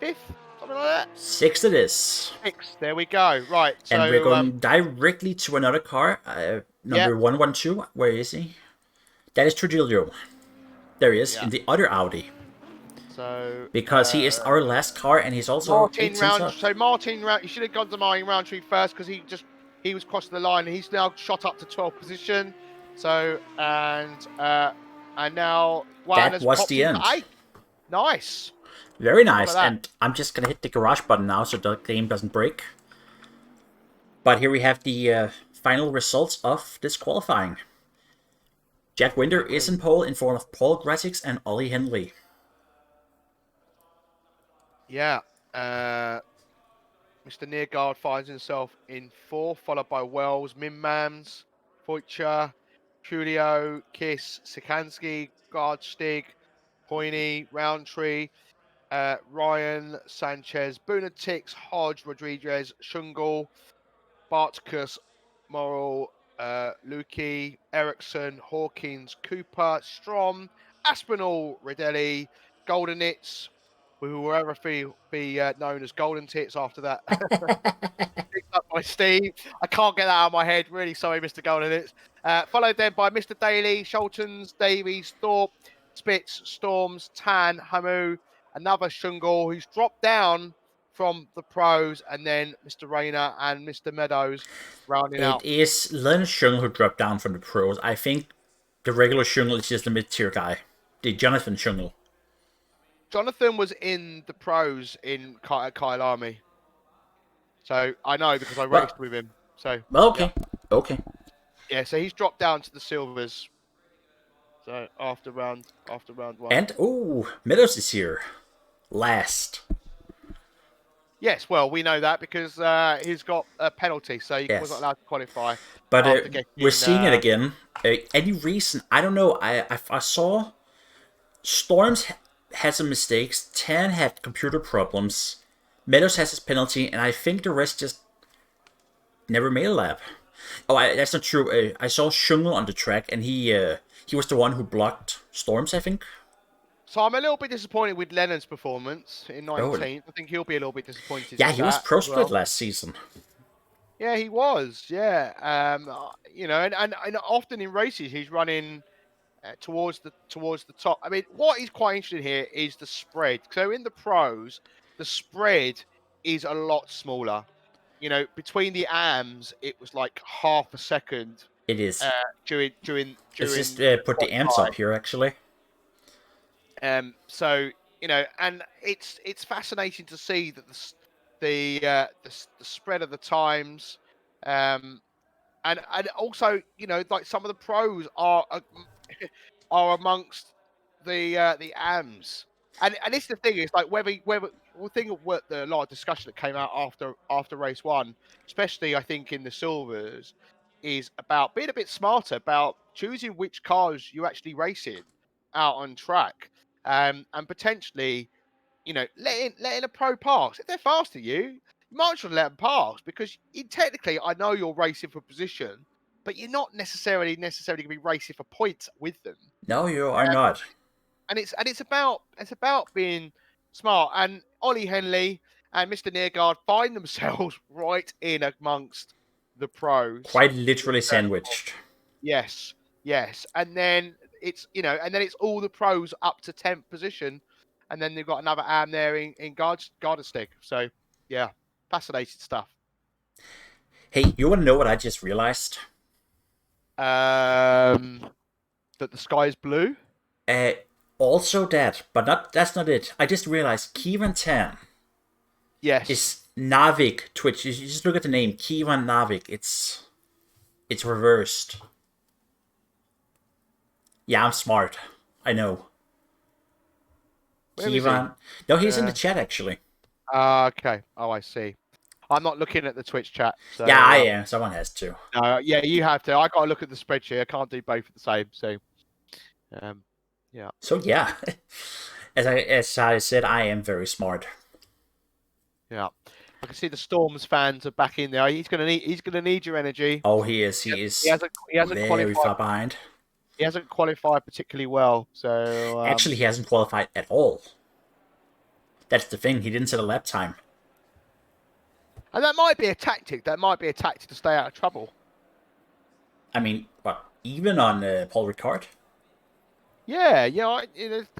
5th? Something like that? 6th it is. 6th. There we go. Right. And we're So going directly to another car. yeah. Number 112. Where is he? That is Trujillo. There he is, Yeah. in the other Audi. So Because he is our last car, and he's also Martin 18th up. So Martin Round, you should have gone to Martin Roundtree first because he was crossing the line. He's now shot up to 12th position. So and now Juan That has was popped the into end. 8th. Nice. Very Look nice. at that. And I'm just gonna hit the garage button now so the game doesn't break. But here we have the final results of this qualifying. Jack Winter is in pole in front of Paul Gratix and Ollie Henley. Yeah. Mr. Nearguard finds himself in 4th, followed by Wells, Mimmams, Voicha, Julio, Kiss, Sikansky, Guardstig, Poiney, Roundtree, Ryan, Sanchez, Bunatix, Hodge, Rodriguez, Shungle, Bartkus, Morrill, Lukey, Ericsson, Hawkins, Cooper, Strom, Aspinall, Ridelli, Goldenitz, who will ever be known as Golden Tits after that. Picked up by Steve. I can't get that out of my head. Really sorry, Mr. Goldenitz. Followed then by Mr. Daly, Shultons, Davies, Thorpe, Spitz, Storms, Tan, Hamu, another Shungle who's dropped down from the pros, and then Mr. Rayner and Mr. Meadows rounding It out. is Leonard Schungel who dropped down from the pros. I think the regular Schungel is just the mid-tier guy. The Jonathan Schungel. Jonathan was in the pros in Kyle Army. So I know because I raced with him. So okay. Yeah. Okay. Yeah, so he's dropped down to the silvers. So after round 1. And Meadows is here. Last. Yes, well, we know that because he's got a penalty, so he wasn't allowed to qualify. But we're seeing it again. Any reason? I don't know. I saw Storms had some mistakes. Tan had computer problems. Meadows has his penalty, and I think the rest just never made a lap. Oh, that's not true. I saw Schungel on the track, and he was the one who blocked Storms, I think. So I'm a little bit disappointed with Lennon's performance in 19th. I think he'll be a little bit disappointed. Yeah, he was pro split last season. Yeah, he was. Yeah, and often in races he's running towards the top. I mean, what is quite interesting here is the spread. So in the pros, the spread is a lot smaller. You know, between the AMs, it was like half a second. It is. During. Let's just put the amps up here, actually. So and it's fascinating to see that the spread of the times, and also like some of the pros are amongst the AMs, and this is the thing. It's like whether the thing of what a lot of discussion that came out after race 1, especially I think in the silvers, is about being a bit smarter about choosing which cars you actually race in out on track. And potentially, letting a pro pass. If they're faster than you, you might as well let them pass because technically, I know you're racing for position, but you're not necessarily going to be racing for points with them. No, you are not. And it's about being smart. And Ollie Henley and Mr. Nearguard find themselves right in amongst the pros, quite literally sandwiched. Yes. And then it's all the pros up to 10th position, and then they've got another AM there in Gardenstick. So yeah, fascinating stuff. Hey, you want to know what I just realized? That the sky is blue. Uh, Also that, but that's not it. I just realized Kievan Tan Yes. is Navik Twitch. You just look at the name, Kievan Navik. It's reversed. Yeah, I'm smart. I know. Where is he? Kievan. No, he's in the chat actually. Okay. Oh, I see. I'm not looking at the Twitch chat. So Yeah, I am. Someone has to. no, yeah, you have to. I got to look at the spreadsheet. I can't do both at the same. So, yeah. So yeah, as I said, I am very smart. Yeah. I can see the Storms fans are back in there. He's gonna need your energy. Oh, he is. He hasn't very qualified. far behind. He hasn't qualified particularly well. So Actually, he hasn't qualified at all. That's the thing. He didn't set a lap time. and that might be a tactic. That might be a tactic to stay out of trouble. I mean, what? Even on Paul Ricard? Yeah,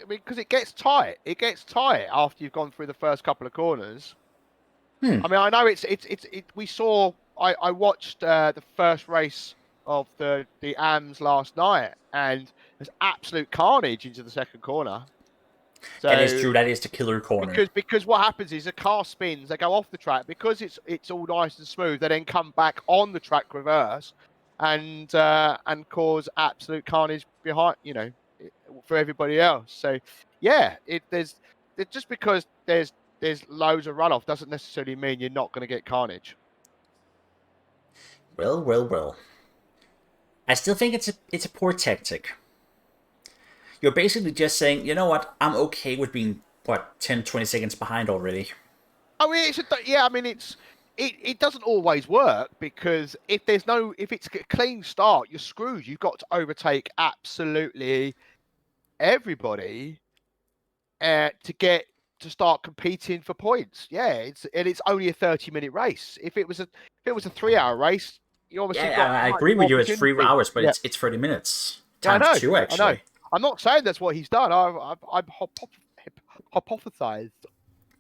because it gets tight. It gets tight after you've gone through the first couple of corners. I mean, I know it's. We saw. I watched the first race of the AMs last night, and there's absolute carnage into the second corner. So, that is true. That is the killer corner. Because what happens is the car spins. They go off the track because it's all nice and smooth. They then come back on the track reverse, and cause absolute carnage behind. For everybody else. So, yeah, there's just because there's loads of runoff doesn't necessarily mean you're not going to get carnage. Well. I still think it's a poor tactic. You're basically just saying, you know what, I'm okay with being, 10, 20 seconds behind already. I mean, it doesn't always work because if it's a clean start, you're screwed. You've got to overtake absolutely everybody to start competing for points. Yeah, it's only a 30-minute race. If it was a 3-hour race, you obviously got. I agree with you. It's 3 hours, but it's 30 minutes. Times 2 actually. I know. I'm not saying that's what he's done. I've hypothesized.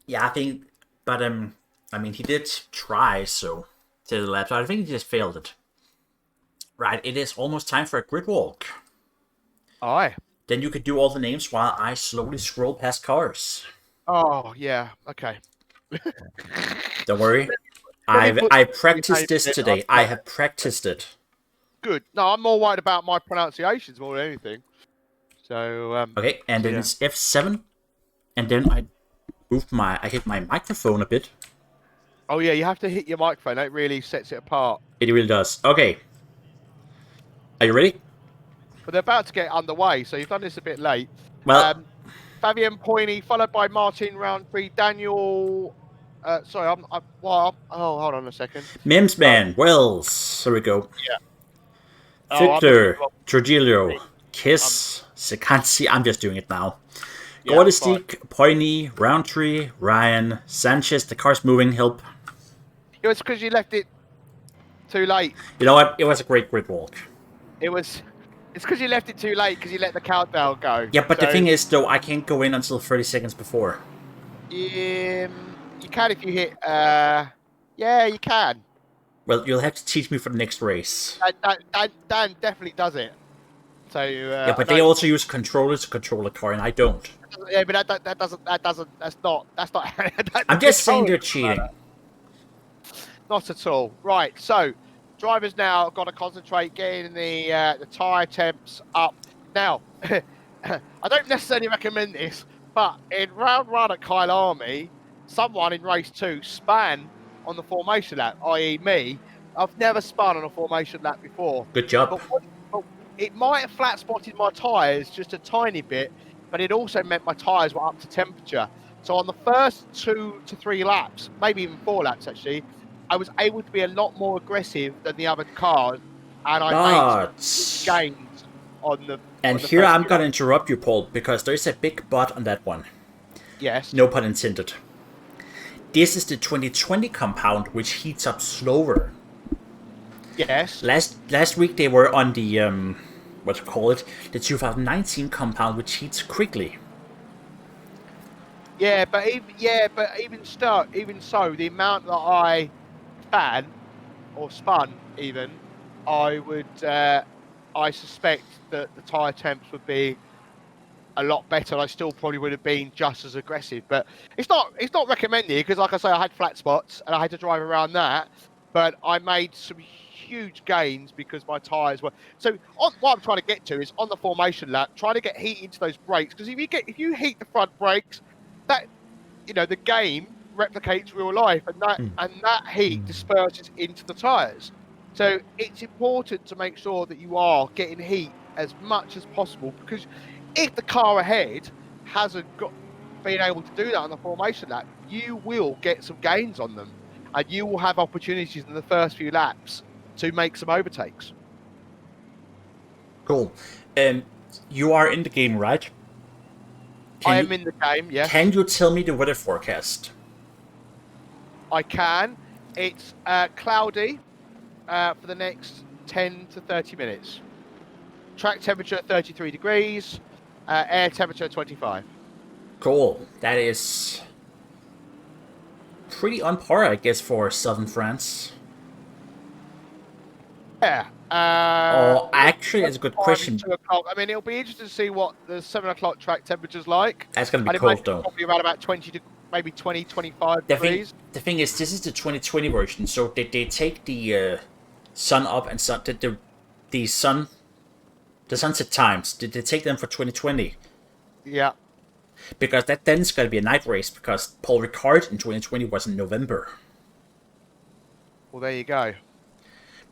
Yeah, I think, but I mean, he did try to the lap, so I think he just failed it. Right, it is almost time for a grid walk. Aye. Then you could do all the names while I slowly scroll past cars. Oh yeah, okay. Don't worry. I practiced this today. I have practiced it. Good. No, I'm more worried about my pronunciations more than anything. So okay, and then it's F7, and then I hit my microphone a bit. Oh yeah, you have to hit your microphone. That really sets it apart. It really does. Okay. Are you ready? But they're about to get underway, so you've done this a bit late. Well, Fabian Poini, followed by Martin Roundtree, Daniel. Sorry, hold on a second. Mimsman, Wells. Here we go. Yeah. Victor, Trujillo, Kiss, Sekansi. I'm just doing it now. Yeah, Gordistik, Poini, Roundtree, Ryan, Sanchez. The car's moving. Help. It was because you left it too late. You know what? It was a great grid walk. It's because you left it too late because you let the countdown go. Yeah, but the thing is, though, I can't go in until 30 seconds before. You can if you hit. Yeah, you can. Well, you'll have to teach me for the next race. Dan definitely does it. So yeah, but they also use controllers to control a car, and I don't. Yeah, but that's not. I'm just saying they're cheating. Not at all. Right, so drivers now got to concentrate getting the tyre temps up. Now, I don't necessarily recommend this, but in round one at Kyle Army, someone in race 2 span on the formation lap, i.e. me. I've never spun on a formation lap before. Good job. But it might have flat spotted my tyres just a tiny bit, but it also meant my tyres were up to temperature. So on the first 2 to 3 laps, maybe even 4 laps actually, I was able to be a lot more aggressive than the other cars, and I made gains on the. And here I'm going to interrupt you, Paul, because there's a big but on that one. Yes. No pun intended. This is the 2020 compound, which heats up slower. Yes. Last week they were on the what you call it, the 2019 compound, which heats quickly. Yeah, but even so, the amount that I spun, I would I suspect that the tyre temps would be a lot better. I still probably would have been just as aggressive, but it's not recommended because, like I say, I had flat spots and I had to drive around that. But I made some huge gains because my tyres were. So what I'm trying to get to is on the formation lap, trying to get heat into those brakes, because if you heat the front brakes, that the game replicates real life, and that heat disperses into the tyres. So it's important to make sure that you are getting heat as much as possible, because if the car ahead hasn't been able to do that on the formation lap, you will get some gains on them, and you will have opportunities in the first few laps to make some overtakes. Cool. You are in the game, right? I am in the game, yes. Can you tell me the weather forecast? I can. It's cloudy for the next 10 to 30 minutes. Track temperature 33 degrees, air temperature 25. Cool. That is pretty on par, I guess, for southern France. Yeah. Actually, it's a good question. 2 o'clock. I mean, it'll be interesting to see what the 7 o'clock track temperature's like. That's going to be cold, though. Probably around about 25 degrees. The thing is, this is the 2020 version, so did they take the sun up and the sunset times, did they take them for 2020? Yeah. Because then it's going to be a night race, because Paul Ricard in 2020 was in November. Well, there you go.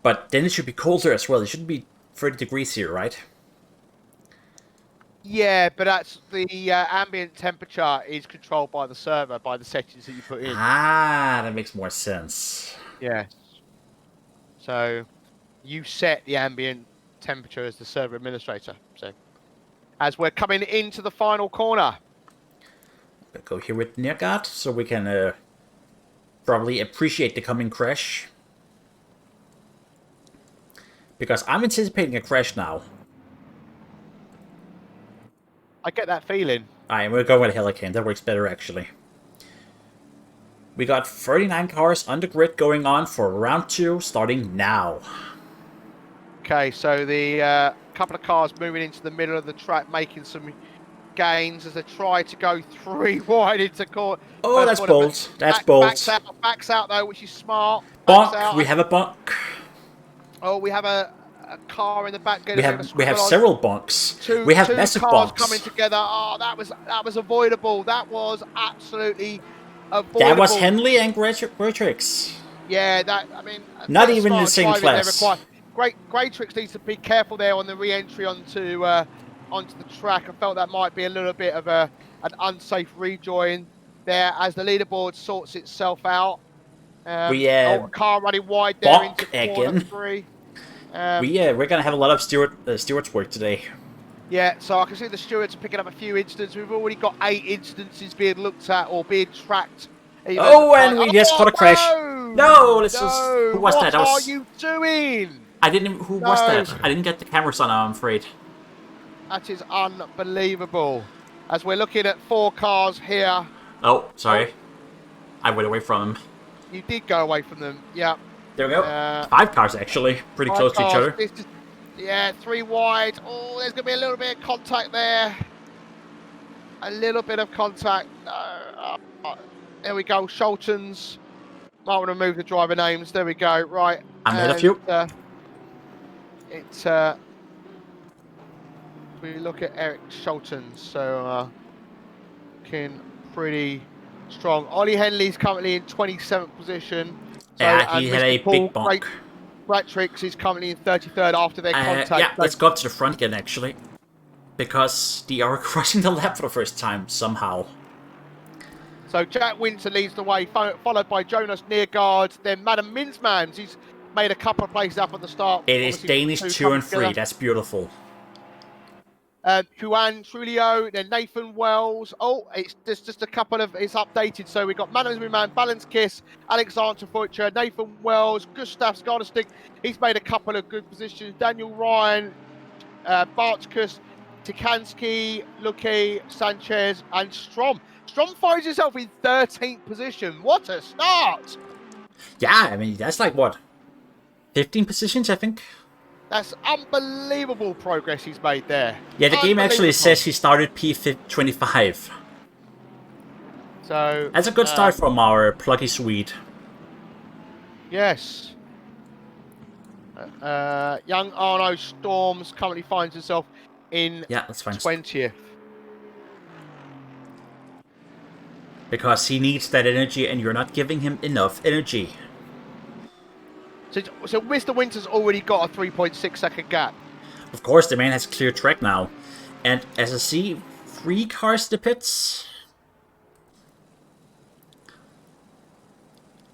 But then it should be colder as well. It shouldn't be 30 degrees here, right? Yeah, but that's the ambient temperature is controlled by the server, by the settings that you put in. Ah, that makes more sense. Yes. So you set the ambient temperature as the server administrator. So as we're coming into the final corner. We'll go here with Ricard so we can probably appreciate the coming crash. Because I'm anticipating a crash now. I get that feeling. Alright, we're going with Helican. That works better, actually. We got 39 cars on the grid going on for round 2, starting now. Okay, so the couple of cars moving into the middle of the track, making some gains as they try to go 3 wide into court. Oh, that's bold. That's bold. Backs out, though, which is smart. Bonk. We have a bonk. Oh, we have a car in the back. We have several bonks. We have massive cars bonks coming together. Oh, that was avoidable. That was absolutely avoidable. That was Henley and Graytrix. Yeah, not even in the same class. Graytrix needs to be careful there on the re-entry onto the track. I felt that might be a little bit of an unsafe rejoin there as the leaderboard sorts itself out. A car running wide there into corner 3. We're gonna have a lot of stewards work today. Yeah, so I can see the stewards are picking up a few incidents. We've already got 8 instances being looked at or being tracked. And we just caught a crash. No, who was that? What are you doing? Who was that? I didn't get the cameras on, I'm afraid. That is unbelievable. As we're looking at 4 cars here. Oh, sorry. I went away from them. You did go away from them, yeah. There we go. 5 cars, actually. Pretty close to each other. 3 wide. Oh, there's going to be a little bit of contact there. A little bit of contact. There we go. Schultens. Might want to move the driver names. There we go. Right. I'm ahead of you. We look at Eric Schultens. So, looking pretty strong. Ollie Henley's currently in 27th position. So, yeah, he had a big bonk. Graytrix is currently in 33rd after their contact. Yeah, let's go up to the front again, actually. Because they are crossing the lap for the first time, somehow. So Jack Winter leads the way, followed by Jonas Neergaard. Then Madam Minsmans, he's made a couple of places up at the start. It is Danish 2 and 3, that's beautiful. Juan Trulio, then Nathan Wells. Oh, it's just a couple of, it's updated. So we've got Management Man, Balance Kiss, Alexander Futcher, Nathan Wells, Gustav Skardestig. He's made a couple of good positions. Daniel Ryan, Bartkus, Tikansky, Luque, Sanchez, and Strom. Strom finds himself in 13th position. What a start! Yeah, I mean, that's like, what, 15 positions, I think? That's unbelievable progress he's made there. Yeah, the game actually says he started P25. So That's a good start from our plucky Swede. Yes. Young Arno Storms currently finds himself in that's fine. 20th. Because he needs that energy and you're not giving him enough energy. So Mr. Winter's already got a 3.6 second gap. Of course, the man has a clear track now. And as I see, 3 cars in the pits.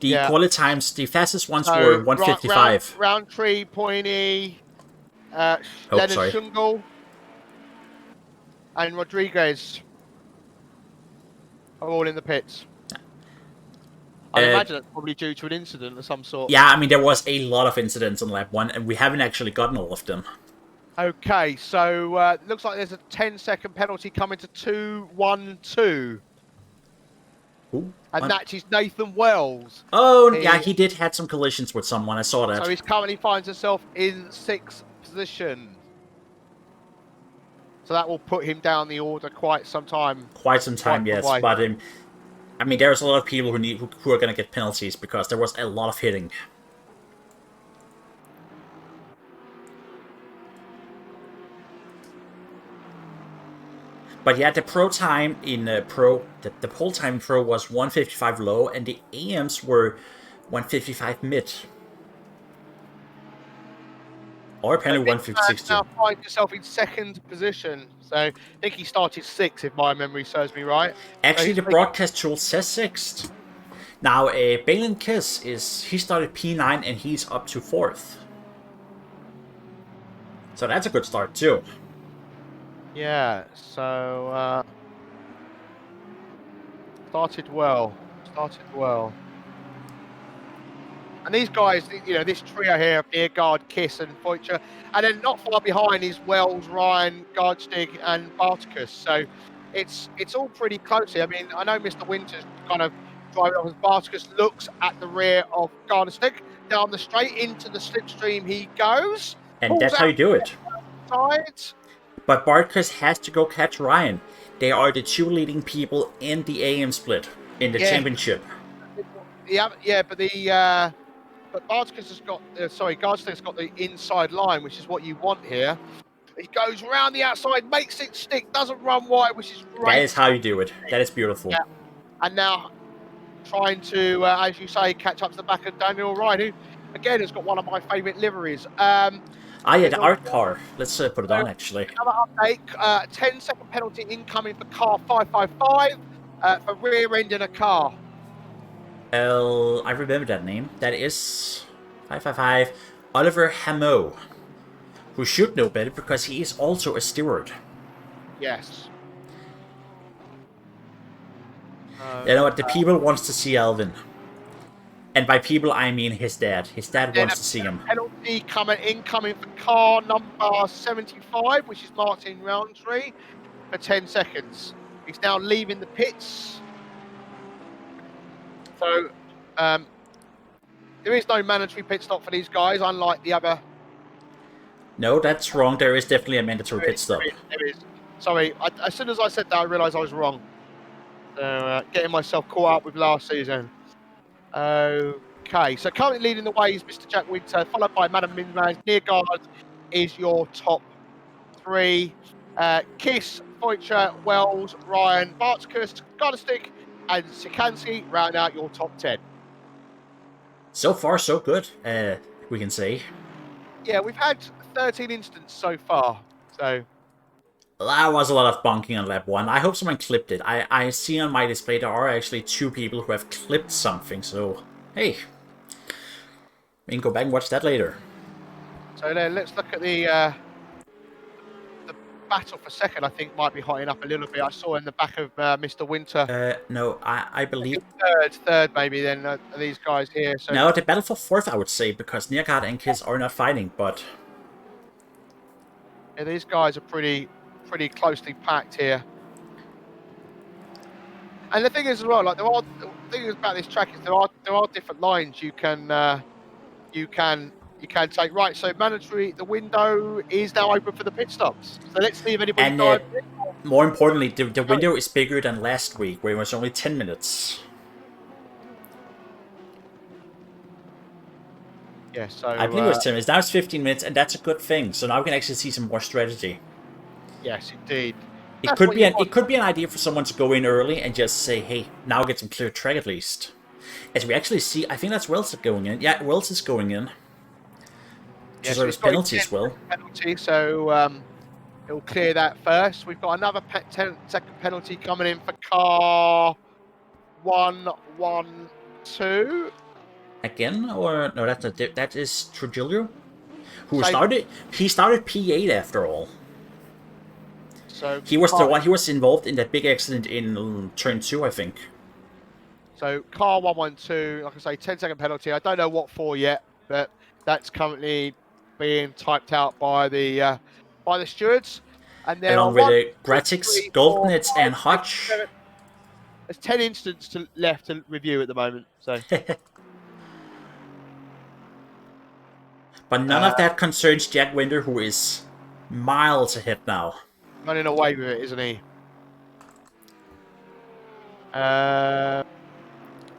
The quality times, the fastest ones were 1:55. Roundtree, Pointy, Leonard Shungle, and Rodriguez are all in the pits. I imagine that's probably due to an incident of some sort. Yeah, I mean, there was a lot of incidents on lap 1, and we haven't actually gotten all of them. Okay, so looks like there's a 10-second penalty coming to 2-1-2. Ooh, and that is Nathan Wells. Oh, yeah, he did had some collisions with someone. I saw that. So he currently finds himself in 6th position. So that will put him down the order quite some time. Yes. But I mean, there's a lot of people who are going to get penalties because there was a lot of hitting. But yeah, the pro time in the pole time in pro was 1:55 low, and the AMs were 1:55 mid. Or apparently 1:56. Now find yourself in 2nd position. So I think he started 6th, if my memory serves me right. Actually, the broadcast tool says 6th. Now, Balin Kiss he started P9 and he's up to 4th. So that's a good start too. Yeah, so started well. And these guys, you know, this trio here, Ricard, Kiss and Voitcher, and then not far behind is Wells, Ryan, Gardstig and Barticus. So it's all pretty close here. I mean, I know Mr. Winter's kind of driving off as Barticus looks at the rear of Gardstig. Down the straight into the slipstream he goes. And that's how you do it. But Barticus has to go catch Ryan. They are the 2 leading people in the AM split, in the championship. Yeah, but Barticus has got, Gardstig's got the inside line, which is what you want here. He goes around the outside, makes it stick, doesn't run wide, which is great. That is how you do it. That is beautiful. Yeah. And now trying to, as you say, catch up to the back of Daniel Ryan, who, again, has got one of my favourite liveries. The art car. Let's put it on, actually. Another update, 10-second penalty incoming for car 555 for rear-ending a car. I remember that name. That is 555 Oliver Hameau, who should know better because he is also a steward. Yes. You know what? The people wants to see Alvin. And by people, I mean his dad. His dad wants to see him. Penalty incoming for car number 75, which is Martin Roundtree, for 10 seconds. He's now leaving the pits. So, there is no mandatory pit stop for these guys, unlike the other. No, that's wrong. There is definitely a mandatory pit stop. There is. Sorry, as soon as I said that, I realised I was wrong. So, getting myself caught up with last season. Okay, so currently leading the way is Mr. Jack Winter, followed by Madam Minmans. Nearguard is your top 3. Kiss, Voitcher, Wells, Ryan, Barticus, Gardastick, and Sikansky round out your top 10. So far, so good, we can say. Yeah, we've had 13 incidents so far, so... That was a lot of bonking on lap 1. I hope someone clipped it. I see on my display there are actually 2 people who have clipped something, so hey. We can go back and watch that later. So then let's look at the battle for second. I think might be hotting up a little bit. I saw in the back of Mr. Winter. No, I believe... Third maybe then, these guys here. So... No, the battle for 4th I would say, because Nearguard and Kiss are not fighting, but... Yeah, these guys are pretty closely packed here. And the thing is as well, like the thing about this track is there are different lines you can You can take right. So mandatory. The window is now open for the pit stops. So let's see if anybody And dives. more importantly, the window is bigger than last week, where it was only 10 minutes. Yeah, so I believe it was 10 minutes. Now it's 15 minutes, and that's a good thing. So now we can actually see some more strategy. yes, indeed. It could be an idea for someone to go in early and just say, hey, now get some clear track at least. As we actually see, I think that's Wells going in. Yeah, Wells is going in. Yeah, So his penalty as well. Penalty, so he'll clear that first. We've got another 10-second penalty coming in for car 112. Again, or no? That is Trujillo, who Same. started. He started P8 after all. So he was the one. He was involved in that big accident in turn 2, I think. So car 112, like I say, 10-second penalty. I don't know what for yet, but that's currently being typed out by the stewards. And there Along are with Gratix, Goldnitz, and Hodge. There's 10 incidents left to review at the moment. So. But none of that concerns Jack Winder, who is miles ahead now. Running away with it, isn't he?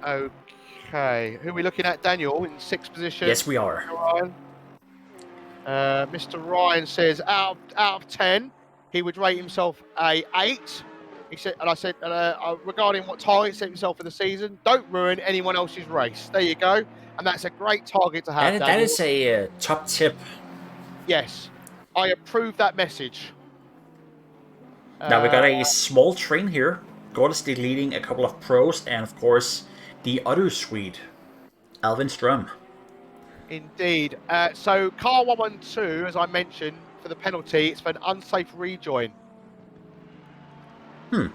Okay. Who are we looking at, Daniel, in 6th position? Yes, we are. Mr. Ryan says out of 10, he would rate himself a 8. He said, and I said, regarding what target he set himself for the season, don't ruin anyone else's race. There you go. And that's a great target to have. That is a top tip. Yes, I approve that message. Now we got a small train here. Gorgeously leading a couple of pros, and of course, the other Swede, Alvin Strum. Indeed. So car 112, as I mentioned, for the penalty, it's for an unsafe rejoin. There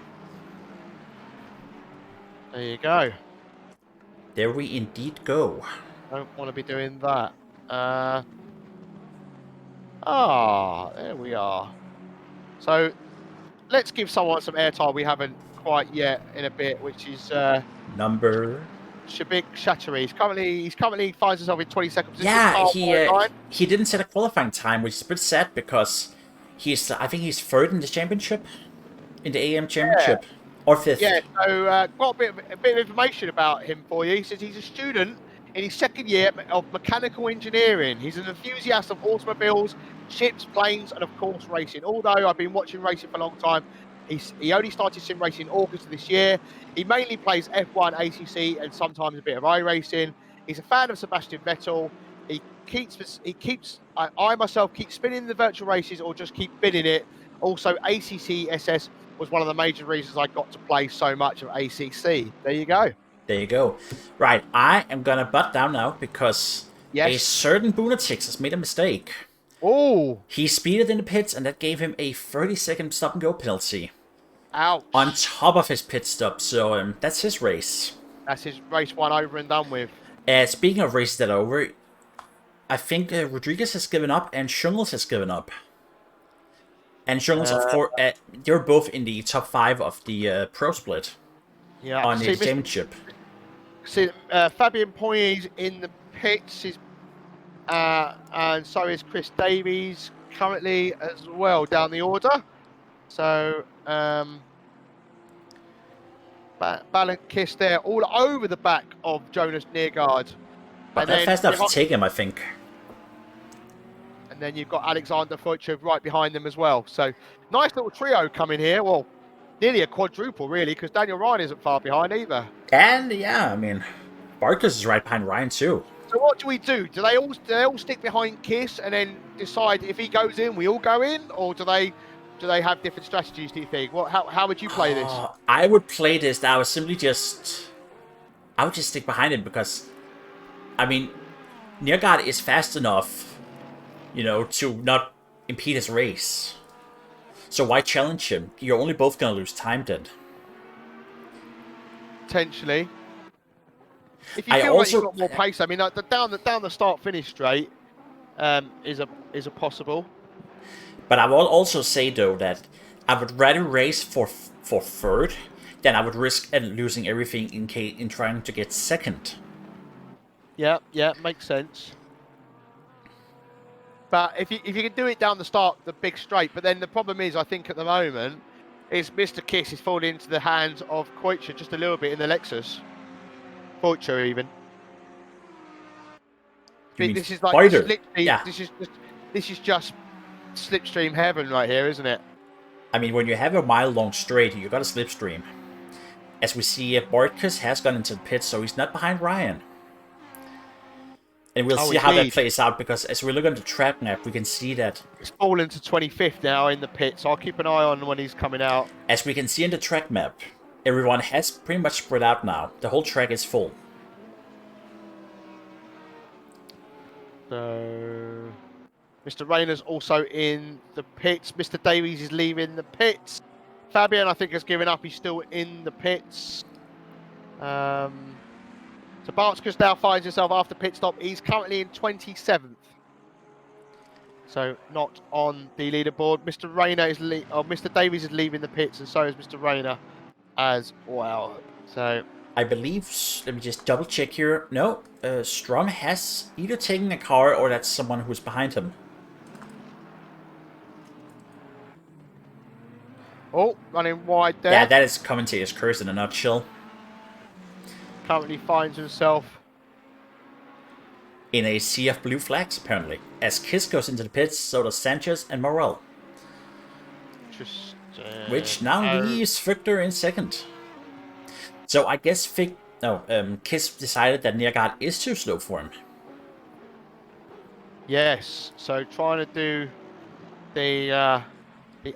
you go. There we indeed go. Don't want to be doing that. There we are. So let's give someone some airtime we haven't quite yet in a bit, which is number Shabik Shattery. He currently finds himself in 22nd position. Yeah, he didn't set a qualifying time, which is a bit sad because I think he's 3rd in the championship, in the AM championship, or 5th. Yeah, so got a bit of information about him for you. He says he's a student in his 2nd year of mechanical engineering. He's an enthusiast of automobiles, ships, planes, and of course racing. Although I've been watching racing for a long time, he only started sim racing in August of this year. He mainly plays F1, ACC, and sometimes a bit of iRacing. He's a fan of Sebastian Vettel. I myself keep spinning the virtual races or just keep bidding it. Also, ACCSS was one of the major reasons I got to play so much of ACC. There you go. There you go. Right, I am gonna butt down now because a certain Boonatix has made a mistake. Oh! He speeded in the pits, and that gave him a 30-second stop-and-go penalty. Ouch. On top of his pit stop, so that's his race. That's his race 1 over and done with. Speaking of races that are over, I think Rodriguez has given up and Schungels has given up. And Schungels, of course, they're both in the top 5 of the Pro Split. Yeah. On the championship. See, Fabian Poyes in the pits, and so is Chris Davies currently as well down the order. So, Ballant Kiss there all over the back of Jonas Neergaard. But that's fast enough to take him, I think. And then you've got Alexander Futchev right behind them as well. So, nice little trio coming here. Well, nearly a quadruple, really, because Daniel Ryan isn't far behind either. And, yeah, I mean, Barkus is right behind Ryan, too. So what do we do? Do they all stick behind Kiss and then decide if he goes in, we all go in? Or do they have different strategies, do you think? How would you play this? I would play this. I would just stick behind him because, I mean, Neergaard is fast enough, to not impede his race. So why challenge him? You're only both going to lose time then. Potentially. If you feel like you've got more pace, I mean, down the start-finish straight is a possible. But I will also say, though, that I would rather race for 3rd than I would risk losing everything in trying to get 2nd. Yeah, makes sense. But if you can do it down the start, the big straight, but then the problem is, I think at the moment, is Mr. Kiss is falling into the hands of Koicha just a little bit in the Lexus. Koicha even. This is like Spider? slipstream. Yeah. This is just slipstream heaven right here, isn't it? I mean, when you have a mile-long straight, you got a slipstream. As we see, Bortkus has gone into the pit, so he's not behind Ryan. And we'll see how that plays out, because as we look on the track map, we can see that... It's fallen to 25th now in the pit, so I'll keep an eye on when he's coming out. As we can see in the track map, everyone has pretty much spread out now. The whole track is full. So... Mr. Rayner's also in the pits. Mr. Davies is leaving the pits. Fabian, I think, has given up. He's still in the pits. So Bartkus now finds himself after pit stop. He's currently in 27th. So not on the leaderboard. Mr. Rayner is Mr. Davies is leaving the pits, and so is Mr. Rayner as well. So I believe, let me just double check here. No, Strom has either taken a car or that's someone who's behind him. Oh, running wide there. Yeah, that is commentator's curse in a nutshell. Currently finds himself in a sea of blue flags, apparently. As Kiss goes into the pits, so does Sanchez and Morel. Which now leaves Victor in second. So I guess Kiss decided that Ricard is too slow for him. Yes, so trying to do the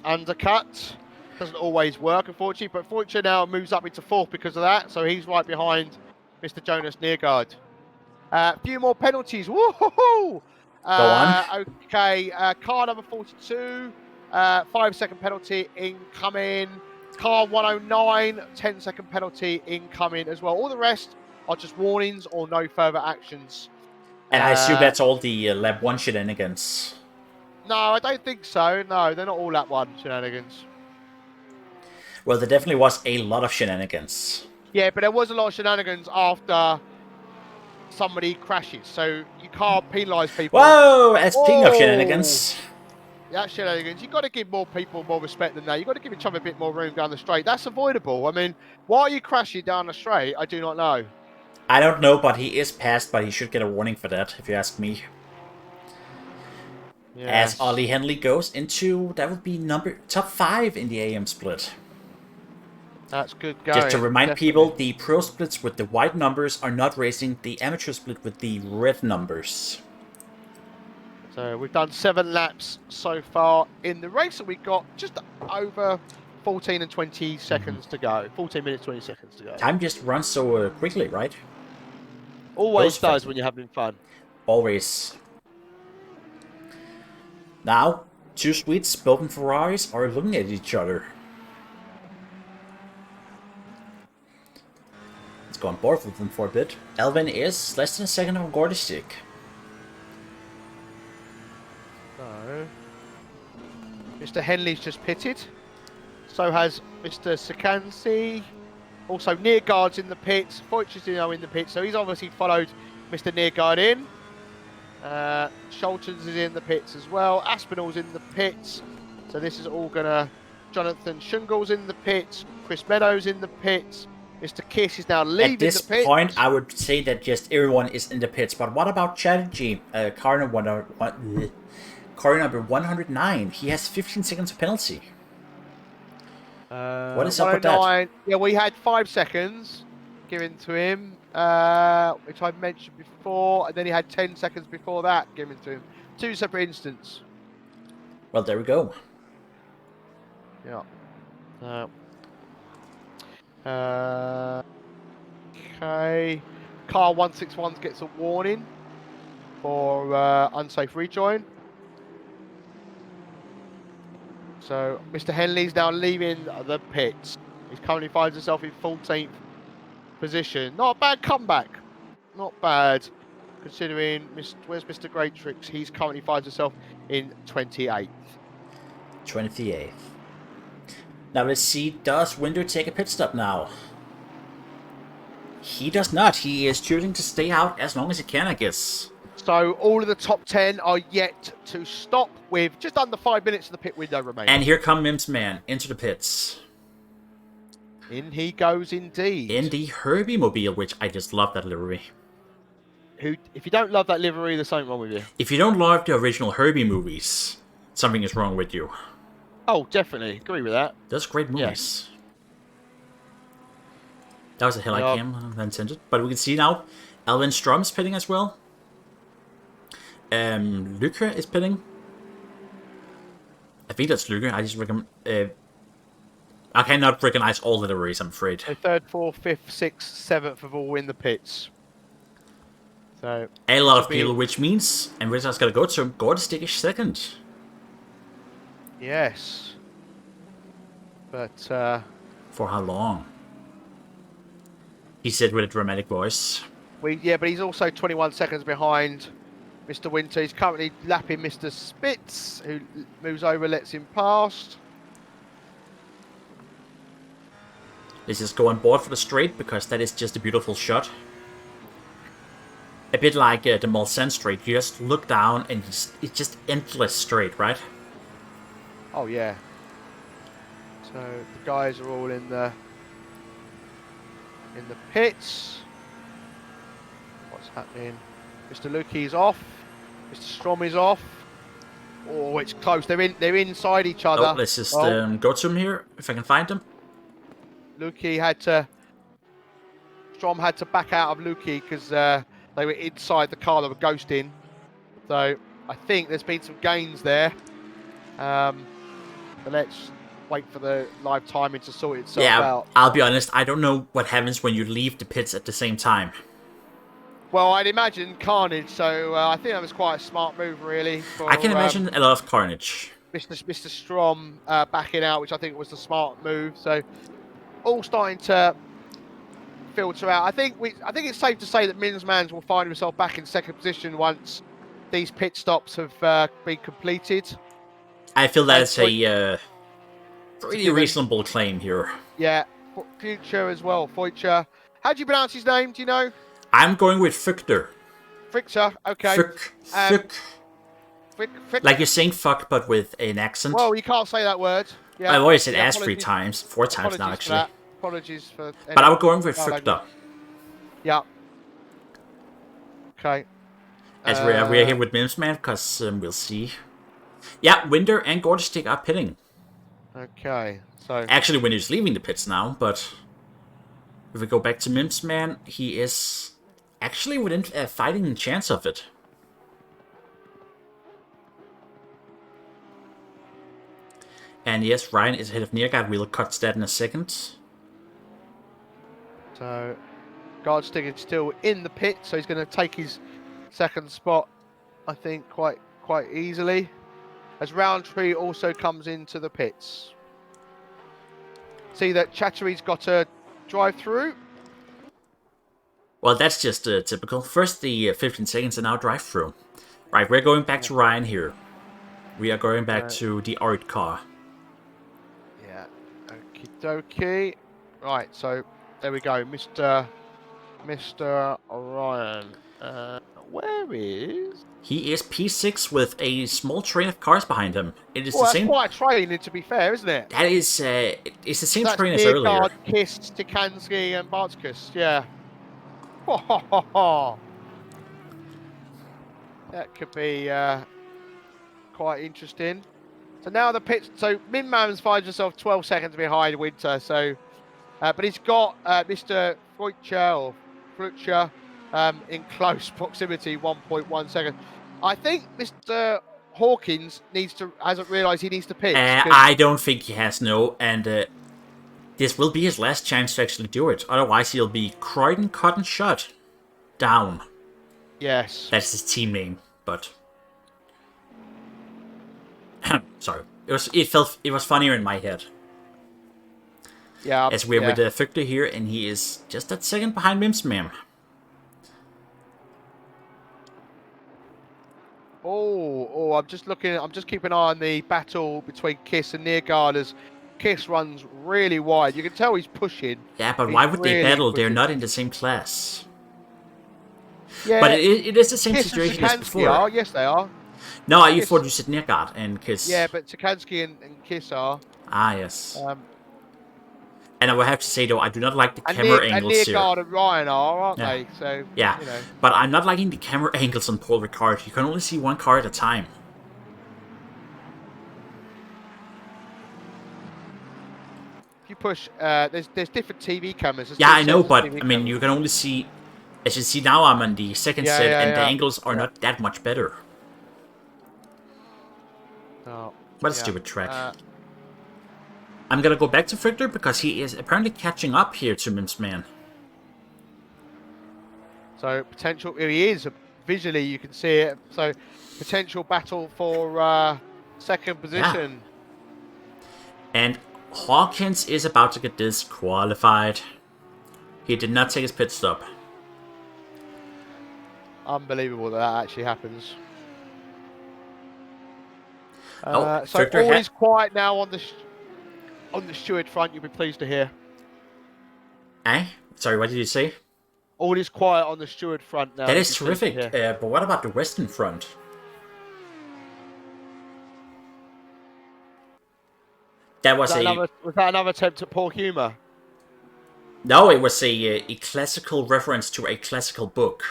undercut doesn't always work, unfortunately, but Fortune now moves up into fourth because of that, so he's right behind Mr. Jonas Ricard. A few more penalties. Woohoo! Go on. Okay, car number 42, 5-second penalty incoming. Car 109, 10-second penalty incoming as well. All the rest are just warnings or no further actions. And I assume that's all the lap 1 shenanigans. No, I don't think so. No, they're not all lap 1 shenanigans. Well, there definitely was a lot of shenanigans. Yeah, but there was a lot of shenanigans after somebody crashes, so you can't penalise people. Whoa! Speaking of shenanigans. That's shenanigans. You've got to give more people more respect than that. You've got to give each other a bit more room down the straight. That's avoidable. I mean, why are you crashing down the straight? I do not know. I don't know, but he is passed, but he should get a warning for that, if you ask me. Yes. As Ollie Henley goes into, that would be top 5 in the AM split. That's good going. Just to remind people, the pro splits with the white numbers are not racing the amateur split with the red numbers. So we've done 7 laps so far in the race, and we've got just over 14 and 20 seconds to go. 14 minutes, 20 seconds to go. Time just runs so quickly, right? Always does when you're having fun. Always. Now, 2 sweet-spoken Ferraris are looking at each other. Let's go on board with them for a bit. Elvin is less than a second on Gordy Stick. So, Mr. Henley's just pitted. So has Mr. Sakansi. Also, Ricard's in the pits. Voigt is now in the pits, so he's obviously followed Mr. Ricard in. Scholtens is in the pits as well. Aspinall's in the pits. So this is all gonna... Jonathan Shungle's in the pits. Chris Meadows in the pits. Mr. Kiss is now leaving the pits. At this point, I would say that just everyone is in the pits. But what about Chatterjee? Car number 109. He has 15 seconds of penalty. What is up with that? Yeah, we had 5 seconds given to him, which I mentioned before, and then he had 10 seconds before that given to him. 2 separate instances. Well, there we go. Yeah. Okay. Car 161 gets a warning for unsafe rejoin. So Mr. Henley's now leaving the pits. He currently finds himself in 14th position. Not a bad comeback. Not bad, considering where's Mr. Greatrix? He's currently finds himself in 28th. 28th. Now let's see, does Winder take a pit stop now? He does not. He is choosing to stay out as long as he can, I guess. So all of the top 10 are yet to stop with just under 5 minutes of the pit window remaining. And here come Mims Man into the pits. In he goes indeed. In the Herbie Mobile, which I just love that livery. If you don't love that livery, there's something wrong with you. If you don't love the original Herbie movies, something is wrong with you. Oh, definitely. Agree with that. Those great movies. Yeah. That was a hill I cam intended. But we can see now, Alvin Strom's pitting as well. Ricard is pitting. I think that's Ricard. I just I cannot recognize all the liveries, I'm afraid. So 3rd, 4th, 5th, 6th, 7th have all in the pits. So a lot of people, which means, and Ricard's got to go to him, Gordistick is second. Yes. But, for how long? He said with a dramatic voice. Yeah, but he's also 21 seconds behind Mr. Winter. He's currently lapping Mr. Spitz, who moves over, lets him past. Let's just go on board for the straight, because that is just a beautiful shot. A bit like the Mulsanne straight. You just look down and it's just endless straight, right? Oh, yeah. So the guys are all in the pits. What's happening? Mr. Lukey's off. Mr. Strom is off. Oh, it's close. They're inside each other. Oh, let's just go to him here if I can find him. Strom had to back out of Lukey because they were inside the car that were ghosting. So I think there's been some gains there. But let's wait for the live timing to sort itself out. Yeah, I'll be honest, I don't know what happens when you leave the pits at the same time. Well, I'd imagine carnage, so I think that was quite a smart move, really. I can imagine a lot of carnage. Mr. Strom backing out, which I think was the smart move. So all starting to filter out. I think it's safe to say that Minsmans will find himself back in second position once these pit stops have been completed. I feel that's a pretty reasonable claim here. Yeah, Future as well. Future. How do you pronounce his name? Do you know? I'm going with Frictor. Frictor, okay. Frick. Like you're saying fuck, but with an accent. Well, you can't say that word. Yeah. I've always said ass 4 times now, actually. Apologies for. But I would go in with Frictor. Yeah. Okay. As we're here with Mimsman, because we'll see. Yeah, Winder and Gordistick are pitting. Okay, so... Actually, Winder's leaving the pits now, but... If we go back to Mimsman, he is actually within a fighting chance of it. And yes, Ryan is ahead of Niergaard. We'll cut that in a second. So, Gordistick is still in the pit, so he's going to take his second spot, I think, quite easily. As Roundtree also comes into the pits. See that Chattery's got a drive-through. Well, that's just typical. First the 15 seconds and now drive-through. Right, we're going back to Ryan here. We are going back to the art car. Yeah, okie dokie. Right, so there we go, Mr. Ryan. Where is... He is P6 with a small train of cars behind him. It is the same. That's quite a train, to be fair, isn't it? That is, it's the same train as earlier. Kiss, Tikansky, and Bartkus, yeah. That could be quite interesting. So now the pits. So Minmans finds himself 12 seconds behind Winter. So, but he's got Mr. Fletcher in close proximity, 1.1 seconds. I think Mr. Hawkins hasn't realised he needs to pitch. I don't think he has, no, and this will be his last chance to actually do it. Otherwise, he'll be Croydon Cotton Shot down. Yes. That's his team name, but sorry, it was funnier in my head. Yeah. As we're with Victor here, and he is just that second behind Mimsman. Oh, I'm just keeping an eye on the battle between Kiss and Niergaard as Kiss runs really wide. You can tell he's pushing. Yeah, but why would they battle? They're not in the same class. But Yeah, it is the same Kiss and situation as Sikansky before. are. Yes, they are. No, you Kiss. thought you said Ricard and Kiss. Yeah, but Sikansky and Kiss are. Ah, yes. Um, And I will have to say, though, I do not like the and camera angles here. Ricard and Ryan are, aren't Yeah. they? So, Yeah. you know. But I'm not liking the camera angles on Paul Ricard. You can only see one car at a time. If you push, there's different TV cameras. There's Yeah, two I know, sets of but TV I mean, cameras. you can only see. As you see now, I'm on the second Yeah, set, yeah, and the yeah. angles are Yeah. not that much better. Oh, What a yeah. stupid track. I'm gonna go back to Frictor because he is apparently catching up here to Mims Man. So potential, here he is. Visually, you can see it. So potential battle for second position. And Hawkins is about to get disqualified. He did not take his pit stop. Unbelievable that actually happens. Oh, so Frictor all is quiet now on the steward front. You'll be pleased to hear. Eh? Sorry, what did you say? All is quiet on the steward front now. That is terrific. But what about the western front? That was was that another attempt at poor humour? No, it was a classical reference to a classical book.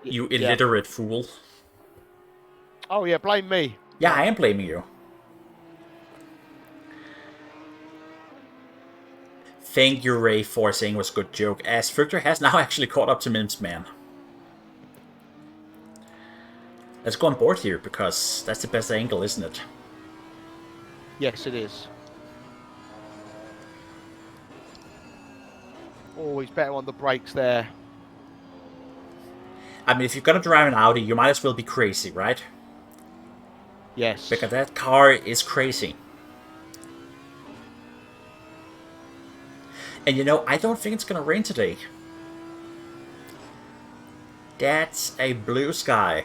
You illiterate fool. Oh yeah, blame me. Yeah, I am blaming you. Thank you, Ray, for saying it was a good joke, as Frictor has now actually caught up to Mims Man. Let's go on board here, because that's the best angle, isn't it? Yes, it is. Oh, he's better on the brakes there. I mean, if you're gonna drive an Audi, you might as well be crazy, right? Yes. Because that car is crazy. And you know, I don't think it's gonna rain today. That's a blue sky.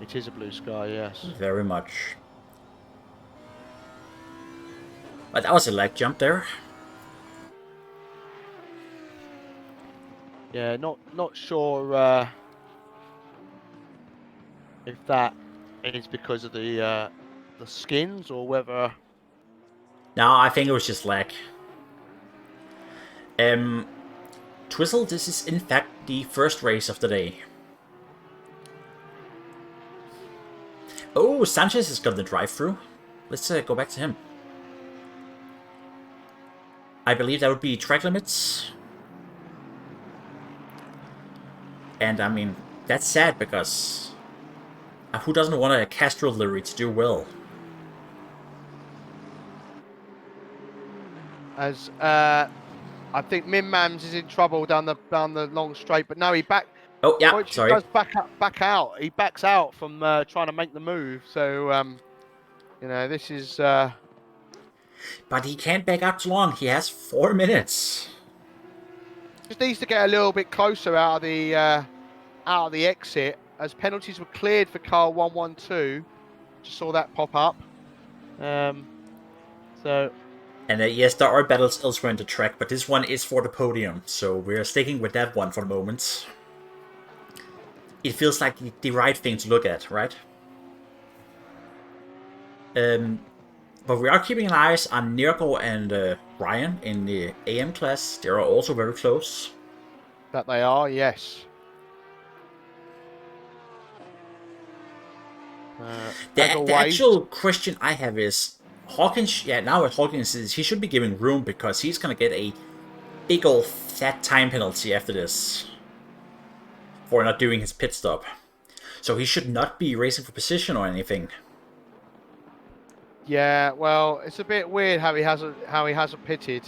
It is a blue sky, yes. Very much. But that was a leg jump there. Yeah, not sure if that is because of the skins or whether. No, I think it was just lag. Twizzle, this is in fact the first race of the day. Oh, Sanchez has got the drive-through. Let's go back to him. I believe that would be track limits. And I mean, that's sad because who doesn't want a Castro livery to do well? As I think Min Mams is in trouble down the long straight, but no, he back. Oh yeah, sorry. He does back out. He backs out from trying to make the move. So you know, this is. But he can't back out too long. He has 4 minutes. Just needs to get a little bit closer out of the exit, as penalties were cleared for car 112. Just saw that pop up. So. And yes, there are battles elsewhere in the track, but this one is for the podium, so we're sticking with that one for the moment. It feels like the right thing to look at, right? But we are keeping an eye on Nirko and Ryan in the AM class. They are also very close. That they are, yes. The actual question I have is, Hawkins, yeah, now what Hawkins is, he should be given room because he's going to get a big old fat time penalty after this for not doing his pit stop. So he should not be racing for position or anything. Yeah, well, it's a bit weird how he hasn't pitted.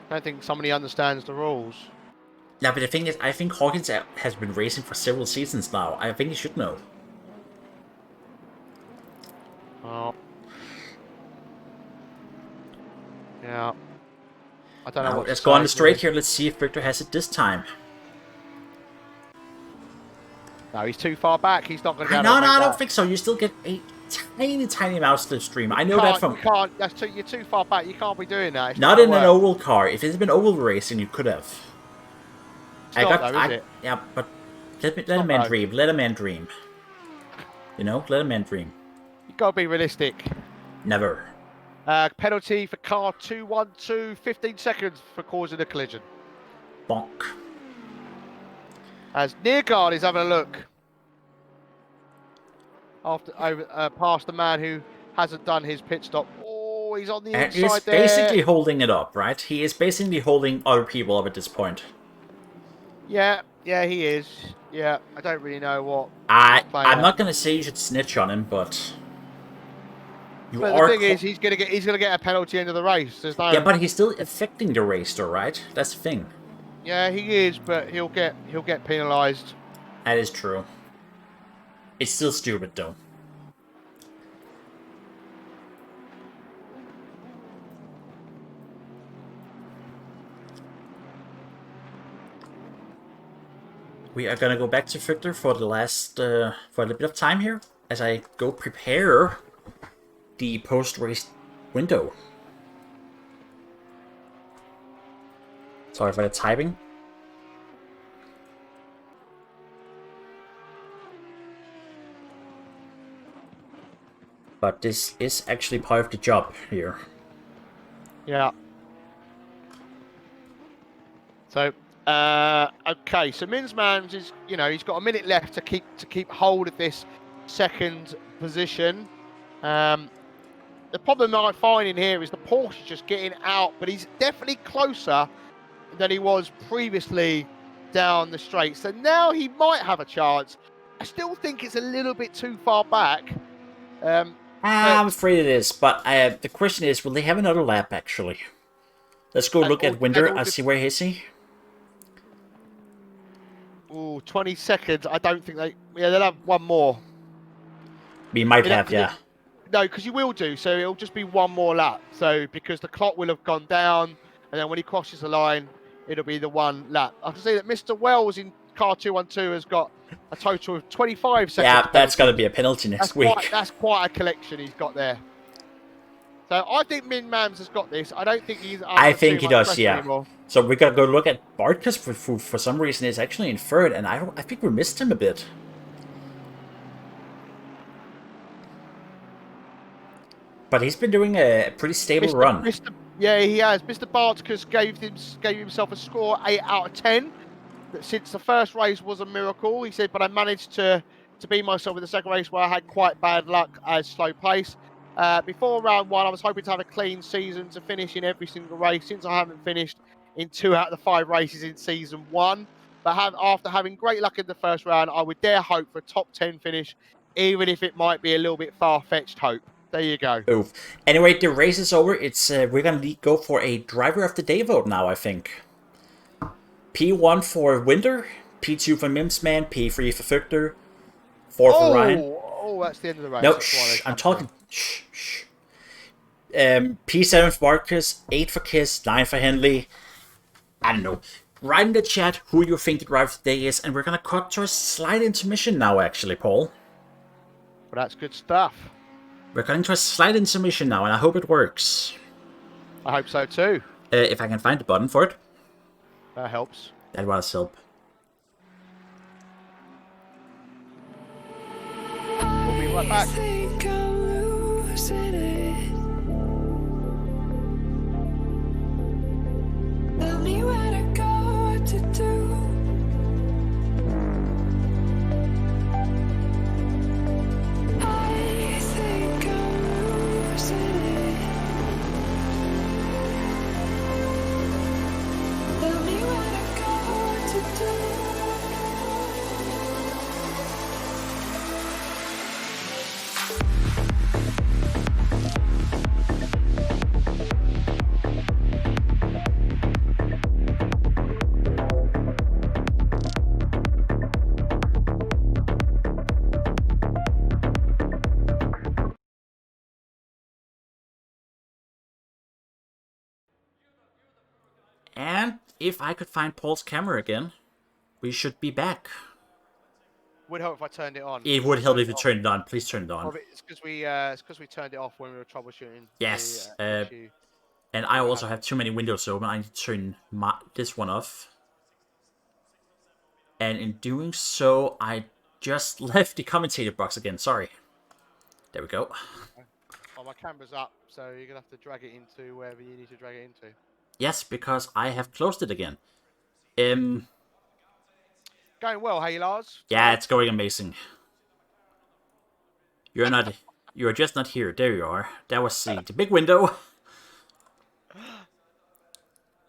I don't think somebody understands the rules. Yeah, but the thing is, I think Hawkins has been racing for several seasons now. I think he should know. Oh. Yeah. I don't know what let's to go on the say, straight really. here. Let's see if Victor has it this time. No, he's too far back. He's not going to get No, I don't think so. You still get tiny mouse slipstream. I know that from... You can't. You're too far back. You can't be doing that. It's Not not in gonna an work. oval car. If it had been oval racing, you could have. It's not though, is it? Yeah, but let a not, man though. dream. Let a man dream. You know, let a man dream. You gotta be realistic. Never. Penalty for car 212, 15 seconds for causing a collision. Bonk. As Ricard is having a look after past the man who hasn't done his pit stop. Oh, he's on the And inside he's there. basically holding it up, right? He is basically holding other people up at this point. Yeah, he is. Yeah, I don't really know what. I'm not gonna say you should snitch on him, but the thing is, he's gonna get a penalty end of the race. There's no. Yeah, but he's still affecting the race, though, right? That's the thing. Yeah, he is, but he'll get penalised. That is true. It's still stupid, though. We are gonna go back to Victor for the last, for a little bit of time here, as I go prepare the post-race window. Sorry for the typing. But this is actually part of the job here. Yeah. So, okay. So Minsmans is, he's got a minute left to keep hold of this second position. The problem I'm finding here is the Porsche just getting out, but he's definitely closer than he was previously down the straight. So now he might have a chance. I still think it's a little bit too far back. I'm afraid it is, but the question is, will they have another lap, actually? Let's go look at Winter and see where is he. Oh, 20 seconds. I don't think they... Yeah, they'll have one more. We might have, yeah. No, because you will do, so it'll just be one more lap. So, because the clock will have gone down, and then when he crosses the line, it'll be the one lap. I can see that Mr. Wells in car 212 has got a total of 25 seconds. Yeah, that's got to be a penalty next week. That's quite a collection he's got there. So I think Min Mams has got this. I don't think he's... I think he does, yeah. Anymore. So we gotta go look at Bartkus for some reason is actually in third, and I think we missed him a bit. But he's been doing a pretty stable run. Yeah, he has. Mr. Bartkus gave himself a score 8 out of 10. Since the first race was a miracle, he said, but I managed to be myself in the second race where I had quite bad luck as slow pace. Before round one, I was hoping to have a clean season to finish in every single race, since I haven't finished in 2 out of the 5 races in season 1. But after having great luck in the first round, I would dare hope for a top 10 finish, even if it might be a little bit far-fetched hope. There you go. Oof. Anyway, the race is over. It's we're gonna go for a driver of the day vote now, I think. P1 for Winter, P2 for Mimsman, P3 for Victor, 4 for Ryan. Oh, that's the end of the race. No, shh, I'm talking. Shh, shh. P7 for Bartkus, 8 for Kiss, 9 for Henley. I don't know. Write in the chat who you think the driver of the day is, and we're gonna cut to a slight intermission now, actually, Paul. Well, that's good stuff. We're cutting to a slight intermission now, and I hope it works. I hope so too. If I can find the button for it. That helps. That was help. We'll be right back. Tell me where to go, what to do. I think I'm losing it. Tell me where to go, what to do. And if I could find Paul's camera again, we should be back. Would help if I turned it on. It would help if you turned it on. Please turn it on. Well, it's because we turned it off when we were troubleshooting. Yes. The issue. And I also have too many windows open. I need to turn this one off. And in doing so, I just left the commentator box again. Sorry. There we go. Well, my camera's up, so you're gonna have to drag it into wherever you need to drag it into. Yes, because I have closed it again. Going well, hey Lars? Yeah, it's going amazing. You're just not here. There you are. That was the big window.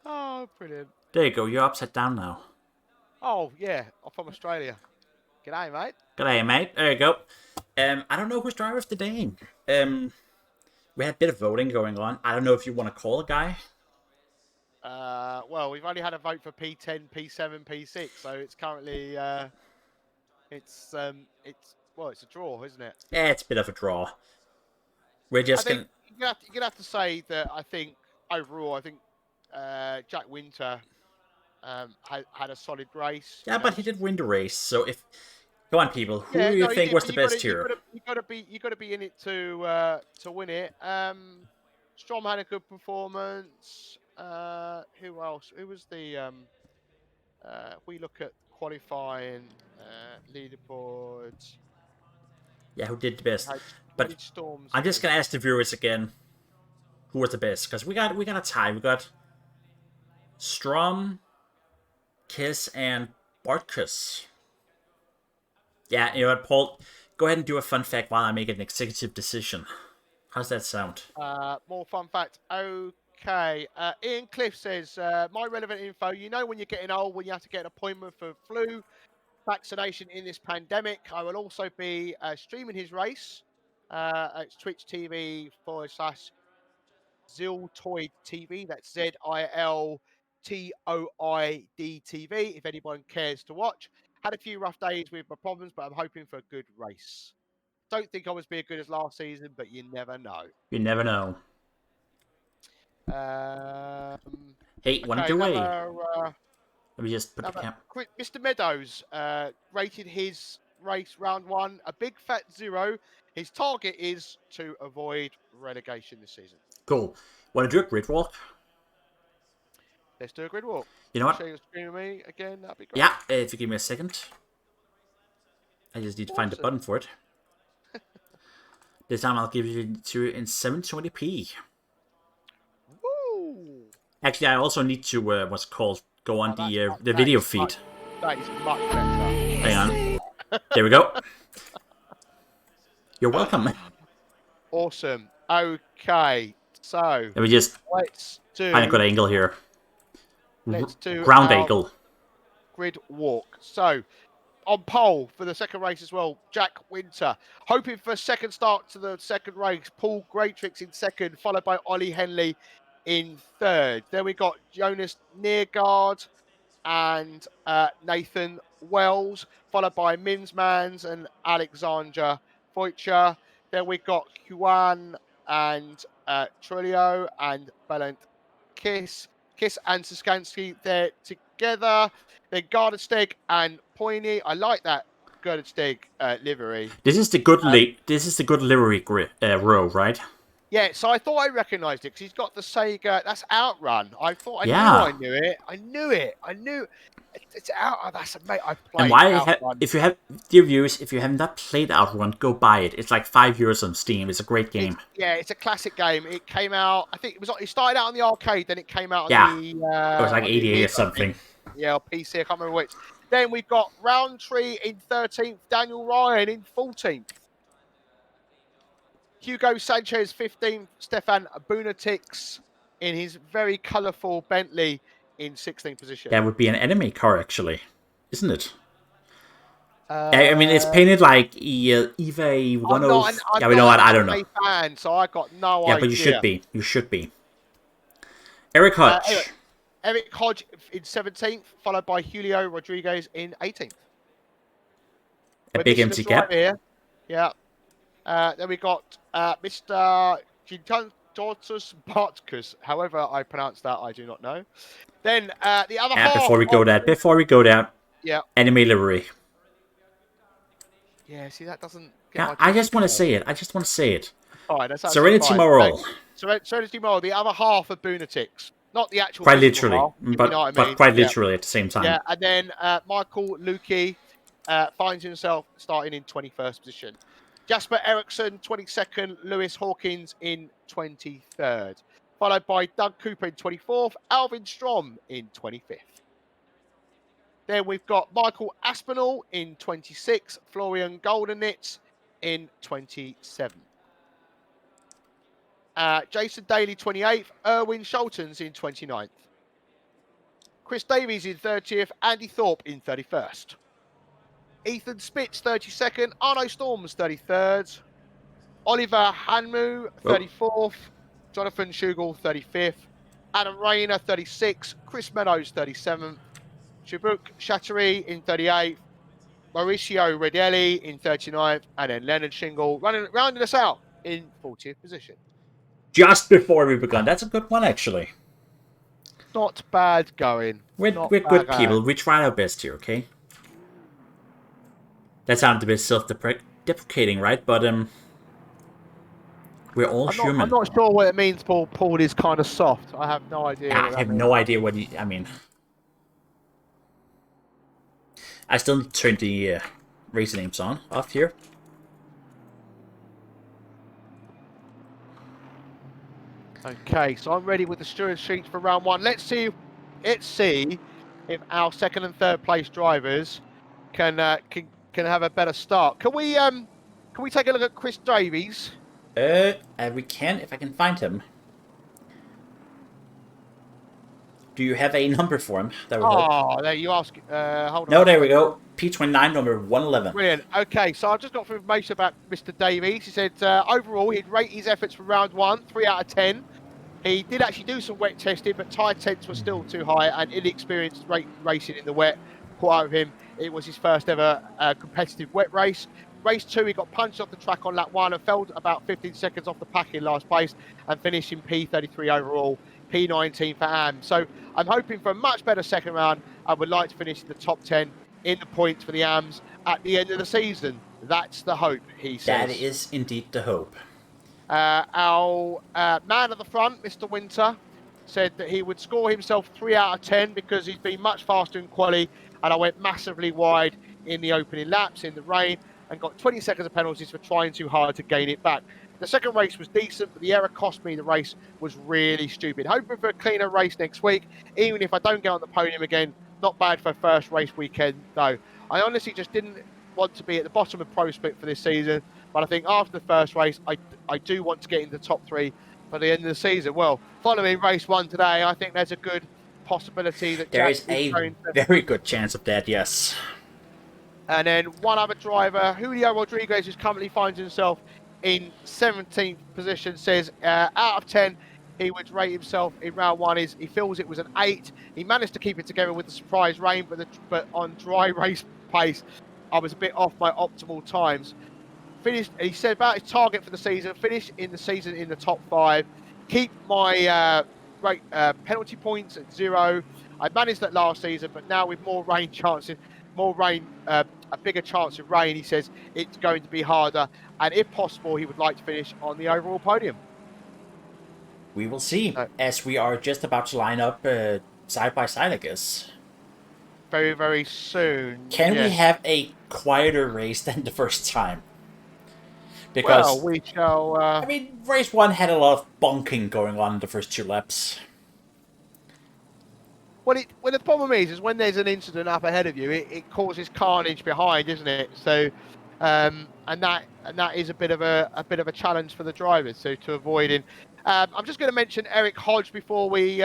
Oh, brilliant. There you go. You're upside down now. Oh, yeah. I'm from Australia. G'day, mate. G'day, mate. There you go. I don't know who's driver of the day. We had a bit of voting going on. I don't know if you want to call a guy. Well, we've only had a vote for P10, P7, P6, so it's currently it's a draw, isn't it? Yeah, it's a bit of a draw. We're just gonna. You're gonna have to say that. I think overall, Jack Winter had a solid race. Yeah, but he did win the race. So if, come on, people, who do you he think did, was but the best here? You gotta be in it to win it. Strom had a good performance. Who else? Who was the we look at qualifying leaderboards. Yeah, who did the best? But Storms I'm just gonna ask the viewers again, who was the best? Because we got a tie. We got Strom, Kiss, and Bartkus. Yeah, you know what, Paul? Go ahead and do a fun fact while I make an executive decision. How's that sound? More fun fact. Okay. Ian Cliff says, my relevant info, you know when you're getting old, when you have to get an appointment for flu vaccination in this pandemic. I will also be streaming his race at Twitch TV /Ziltoid TV. That's ZILTOID TV, if anyone cares to watch. Had a few rough days with my problems, but I'm hoping for a good race. Don't think I was be as good as last season, but you never know. You never know. Hey, one of the way. Let me just put the camera. Mr. Meadows rated his race round 1 a big fat 0. His target is to avoid relegation this season. Cool. Want to do a grid walk? Let's do a grid walk. You know what? Share your screen with me again. That'd be great. Yeah, if you give me a second. I just need to find the button for it. This time I'll give you to in 720p. Woo! Actually, I also need to go on the video feed. That is much better. Hang on. There we go. You're welcome. Awesome. Okay, so Let me just find a good angle here. Let's do ground angle. Grid walk. So on pole for the second race as well, Jack Winter. Hoping for a second start to the second race. Paul Greatrix in second, followed by Ollie Henley in third. Then we got Jonas Neergaard and Nathan Wells, followed by Minsmans and Alexandra Voitcher. Then we got Juan and Trulio and Balint Kiss and Suskansky there together. Then Gardesteg and Poiney. I like that Gardesteg livery. This is the good livery row, right? Yeah, so I thought I recognised it because he's got the Sega. That's Outrun. I thought I knew it. I knew it. It's out. Oh, that's mate. I played. And why? If you have, dear viewers, if you have not played Outrun, go buy it. It's like €5 on Steam. It's a great game. It's a classic game. It came out. I think it started out on the arcade, then it came out on the. It was like 88 or something. Yeah, PC. I can't remember which. Then we've got Roundtree in 13th, Daniel Ryan in 14th. Hugo Sanchez, 15th. Stefan Bunatix in his very colourful Bentley in 16th position. That would be an enemy car, actually, isn't it? I mean, it's painted like EVA 105. Yeah, we know what. I don't know. Fan, so I got no idea. Yeah, but you should be. You should be. Eric Hodge. Eric Hodge in 17th, followed by Julio Rodriguez in 18th. A big empty gap. Here. Yeah. Then we got Mr. Gintantotus Bartkus. However I pronounce that, I do not know. Then the other half. Before we go down. Yeah. Enemy livery. Yeah, see, that doesn't get Yeah, my I juices just want to flowing. say it. I just want to say it. Fine, that's absolutely Serenity fine. Moral. Serenity Moral, the other half of Boonatics. Not the actual Quite physical literally. half, if you know what I But mean. quite Yeah, literally at the same time. yeah. And then Michael Lukey finds himself starting in 21st position. Jasper Eriksson, 22nd. Lewis Hawkins in 23rd. Followed by Doug Cooper in 24th. Alvin Strom in 25th. Then we've got Michael Aspinall in 26th. Florian Goldenitz in 27th. Jason Daly, 28th. Erwin Schultens in 29th. Chris Davies in 30th. Andy Thorpe in 31st. Ethan Spitz, 32nd. Arno Storms, 33rd. Oliver Hanmu, 34th. Jonathan Schugel, 35th. Adam Rayner, 36th. Chris Meadows, 37th. Shabuk Shattery in 38th. Mauricio Redelli in 39th. And then Leonard Shingle rounding us out in 40th position. Just before we begun. That's a good one, actually. Not bad going. We're good people. We try our best here, okay? That sounded a bit self-deprecating, right? But we're all human. I'm not sure what it means. Paul is kind of soft. I have no idea. Yeah, I have no idea what I mean. I still need to turn the race names on off here. Okay, so I'm ready with the steward sheets for round one. Let's see if our second and third place drivers can have a better start. Can we take a look at Chris Davies? We can if I can find him. Do you have a number for him? That would help. Oh, there you ask. Hold on. No, there we go. P29, number 111. Brilliant. Okay, so I've just got some information about Mr. Davies. He said overall he'd rate his efforts for round one 3 out of 10. He did actually do some wet testing, but tyre temps were still too high, and inexperienced racing in the wet caught up with him. It was his first ever competitive wet race. Race 2, he got punched off the track on lap 1 and fell about 15 seconds off the pack in last place and finished in P33 overall, P19 for Am. So I'm hoping for a much better second round. I would like to finish in the top 10 in the points for the Ams at the end of the season. That's the hope, he says. That is indeed the hope. Our man at the front, Mr. Winter, said that he would score himself 3 out of 10 because he's been much faster in quali, and I went massively wide in the opening laps in the rain and got 20 seconds of penalties for trying too hard to gain it back. The second race was decent, but the error cost me. The race was really stupid. Hoping for a cleaner race next week, even if I don't get on the podium again. Not bad for first race weekend, though. I honestly just didn't want to be at the bottom of Pro Split for this season, but I think after the first race, I do want to get in the top 3 for the end of the season. Well, following race 1 today, I think there's a good possibility that there Jack is a very good chance of that, yes. And then one other driver, Julio Rodriguez, who currently finds himself in 17th position, says out of 10, he would rate himself in round 1 is he feels it was an 8. He managed to keep it together with the surprise rain, but on dry race pace, I was a bit off my optimal times. Finished. He said about his target for the season: finish in the season in the top 5, keep my penalty points at 0. I managed that last season, but now with more rain chances, a bigger chance of rain, he says it's going to be harder, and if possible, he would like to finish on the overall podium. We will see, as we are just about to line up side by side, I guess. Very, very soon. Can we have a quieter race than the first time? Because, well, we shall... I mean, race 1 had a lot of bonking going on in the first 2 laps. Well, the problem is when there's an incident up ahead of you, it causes carnage behind, isn't it? So, and that is a bit of a challenge for the drivers to avoid in. I'm just going to mention Eric Hodge before we.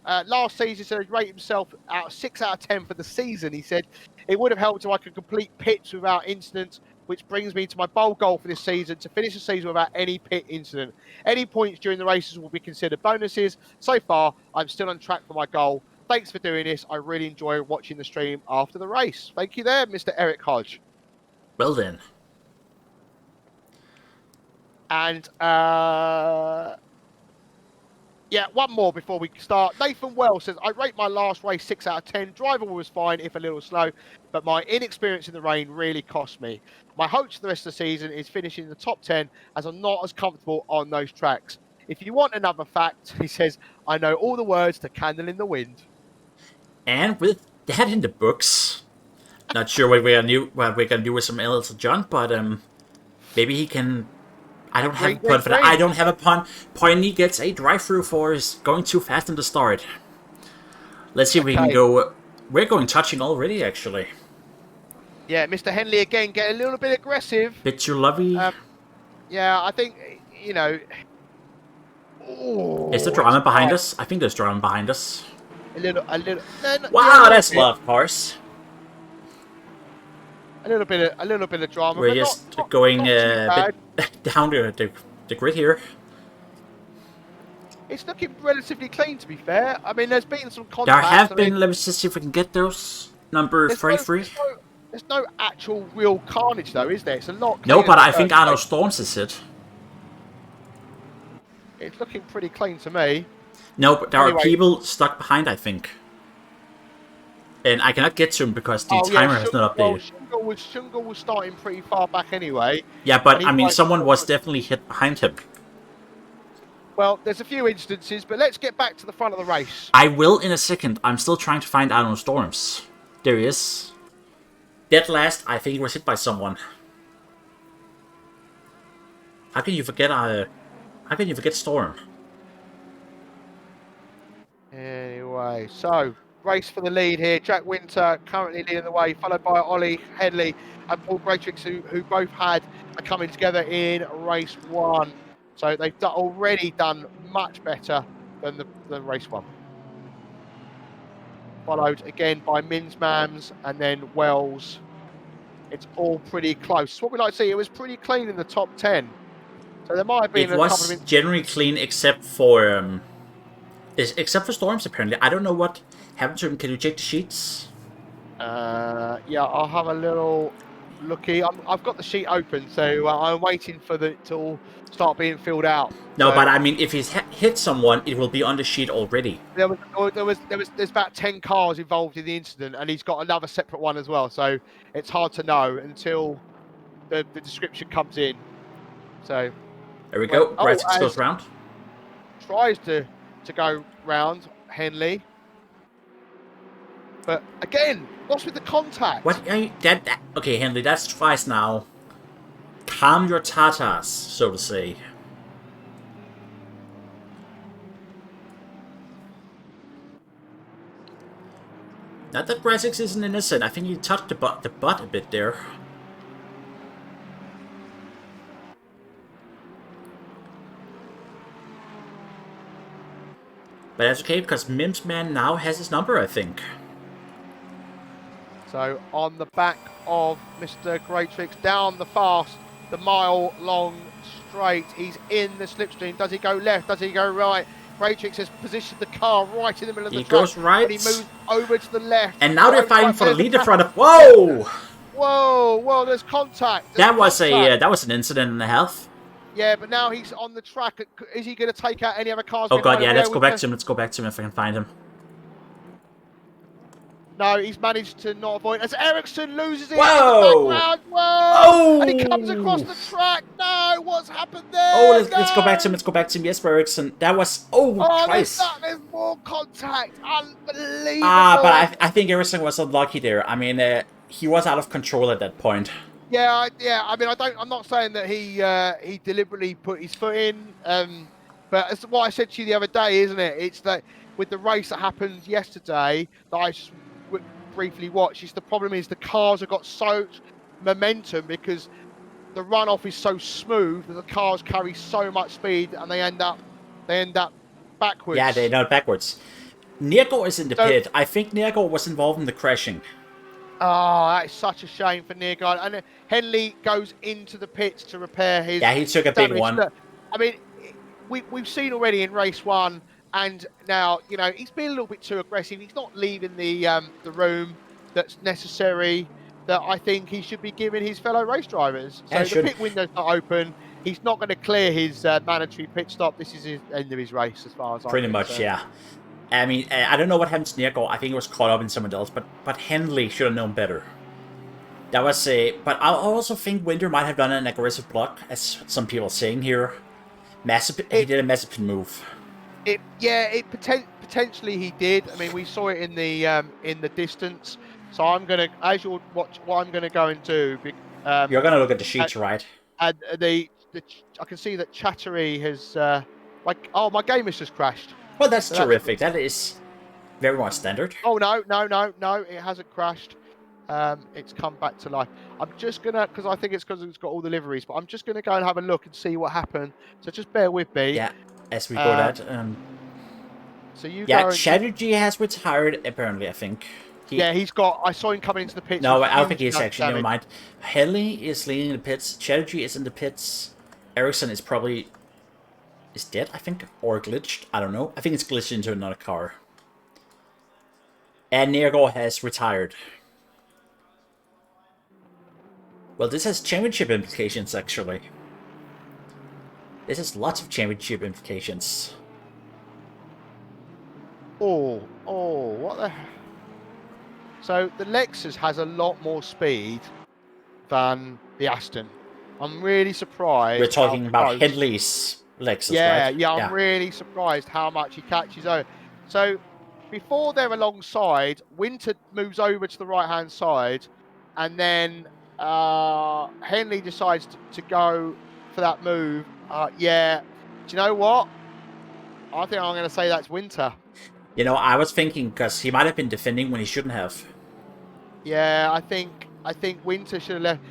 Last season, so he rated himself 6 out of 10 for the season. He said it would have helped if I could complete pits without incidents, which brings me to my bold goal for this season: to finish the season without any pit incident. Any points during the races will be considered bonuses. So far, I'm still on track for my goal. Thanks for doing this. I really enjoy watching the stream after the race. Thank you there, Mr. Eric Hodge. Well then. And Yeah, one more before we start. Nathan Wells says, I rate my last race 6 out of 10. Driver was fine, if a little slow, but my inexperience in the rain really cost me. My hopes for the rest of the season is finishing in the top 10 as I'm not as comfortable on those tracks. If you want another fact, he says, I know all the words to Candle in the Wind. And with that in the books, not sure what we're gonna do with some Elton John, but maybe he can. I don't have a pun for that. I don't have a pun. Pointy gets a drive-through for is going too fast in the start. Let's see if we can go. We're going touching already, actually. Yeah, Mr. Henley again get a little bit aggressive. Bit too lovey. Yeah, I think, you know. Is there drama behind us? I think there's drama behind us. A little. Wow, that's a lot of cars. A little bit of drama. We're just going a bit down the grid here. It's looking relatively clean, to be fair. I mean, there's been some contact. There have been. Let me just see if we can get those. Number 33. There's no actual real carnage, though, is there? It's a lot. No, but I think Arno Storms is it. It's looking pretty clean to me. No, but there are people stuck behind, I think. And I cannot get to him because the timer has not updated. Shungle was starting pretty far back anyway. Yeah, but I mean, someone was definitely hit behind him. Well, there's a few instances, but let's get back to the front of the race. I will in a second. I'm still trying to find Arno Storms. There he is. Dead last, I think he was hit by someone. How can you forget Storm? Anyway, so race for the lead here. Jack Winter currently leading the way, followed by Ollie Headley and Paul Greatrix, who both had a coming together in race 1. So they've already done much better than the race 1. Followed again by Minsmams and then Wells. It's all pretty close. What we like to see, it was pretty clean in the top 10. So there might have been it was generally clean except for Storms, apparently. I don't know what happened to him. Can you check the sheets? Yeah, I'll have a little looky. I've got the sheet open, so I'm waiting for it to all start being filled out. No, so, but I mean, if he's hit someone, it will be on the sheet already. There's about 10 cars involved in the incident, and he's got another separate one as well. So it's hard to know until the description comes in. So there we go. Bradford goes round. Tries to go round Henley, but again, what's with the contact? What? Okay, Henley, that's twice now. Calm your tatas, so to say. Not that Brazix isn't innocent. I think he touched the butt a bit there. But that's okay, because Mims Man now has his number, I think. So, on the back of Mr. Greatrix, down the fast, the mile-long straight. He's in the slipstream. Does he go left? Does he go right? Greatrix has positioned the car right in the middle of the track. He goes right. And he moves over to the left. And now they're fighting for the lead in front of... Whoa! Whoa, there's contact. That was an incident and a half. Yeah, but now he's on the track. Is he going to take out any other cars? Oh god, yeah, let's go back to him. Let's go back to him if I can find him. No, he's managed to not avoid. As Ericsson loses it Whoa! in the background. Whoa! Oh! And he comes across the track. No, what's happened there? Oh, let's go back to him. Let's go back to him. Yes, Ericsson. That was... Oh, Christ. There's more contact. Unbelievable. But I think Ericsson was unlucky there. I mean, he was out of control at that point. Yeah. I mean, I'm not saying that he deliberately put his foot in. But it's what I said to you the other day, isn't it? It's that with the race that happened yesterday that I just briefly watched. The problem is the cars have got so momentum because the runoff is so smooth that the cars carry so much speed and they end up backwards. Yeah, they end up backwards. Nergård is in the pit. I think Nergård was involved in the crashing. Oh, that is such a shame for Nergård. And Henley goes into the pits to repair his... Yeah, he took a big one. I mean, we've seen already in race 1, and now, you know, he's been a little bit too aggressive. He's not leaving the room that's necessary, that I think he should be giving his fellow race drivers. So the pit window's not open. he's not going to clear his mandatory pit stop. This is his end of his race, as far as Pretty I'm much, concerned. yeah. I mean, I don't know what happened to Nergal. I think it was caught up in someone else, but Henley should have known better. That was a... But I also think Winter might have done an aggressive block, as some people are saying here. He did a Mazepin move. Potentially he did. I mean, we saw it in the distance. So I'm gonna, as you'll watch, what I'm gonna go and do. You're gonna look at the sheets, right? And I can see that Chattery has my game has just crashed. Well, that's terrific. That is very much standard. Oh no, it hasn't crashed. It's come back to life. I'm just gonna, because I think it's because it's got all the liveries, but I'm just gonna go and have a look and see what happened. So just bear with me. Yeah, as we go that. So you yeah, Chatterjee has retired apparently. I think. He's got. I saw him coming into the pits. No, I don't think he's actually. Never mind. Henley is leading the pits. Chatterjee is in the pits. Ericsson is probably dead, I think, or glitched. I don't know. I think it's glitched into another car. And Nergal has retired. Well, this has championship implications, actually. This has lots of championship implications. Oh, what the... So, the Lexus has a lot more speed than the Aston. I'm really surprised. We're talking about Henley's Lexus, right? Yeah, I'm really surprised how much he catches over. So, before they're alongside, Winter moves over to the right-hand side, and then Henley decides to go for that move. Do you know what? I think I'm going to say that's Winter. You know, I was thinking, because he might have been defending when he shouldn't have. Yeah, I think Winter should have left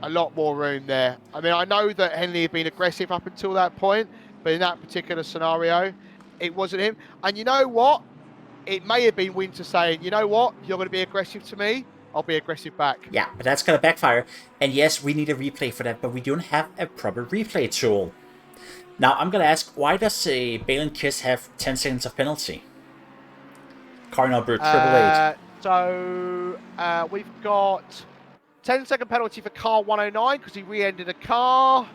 a lot more room there. I mean, I know that Henley had been aggressive up until that point, but in that particular scenario, it wasn't him. And you know what? It may have been Winter saying, you know what? You're going to be aggressive to me. I'll be aggressive back. Yeah, but that's going to backfire. And yes, we need a replay for that, but we don't have a proper replay tool. Now, I'm going to ask, why does Balin Kiss have 10 seconds of penalty? Car number 888. So, we've got 10-second penalty for car 109 because he re-ended a car.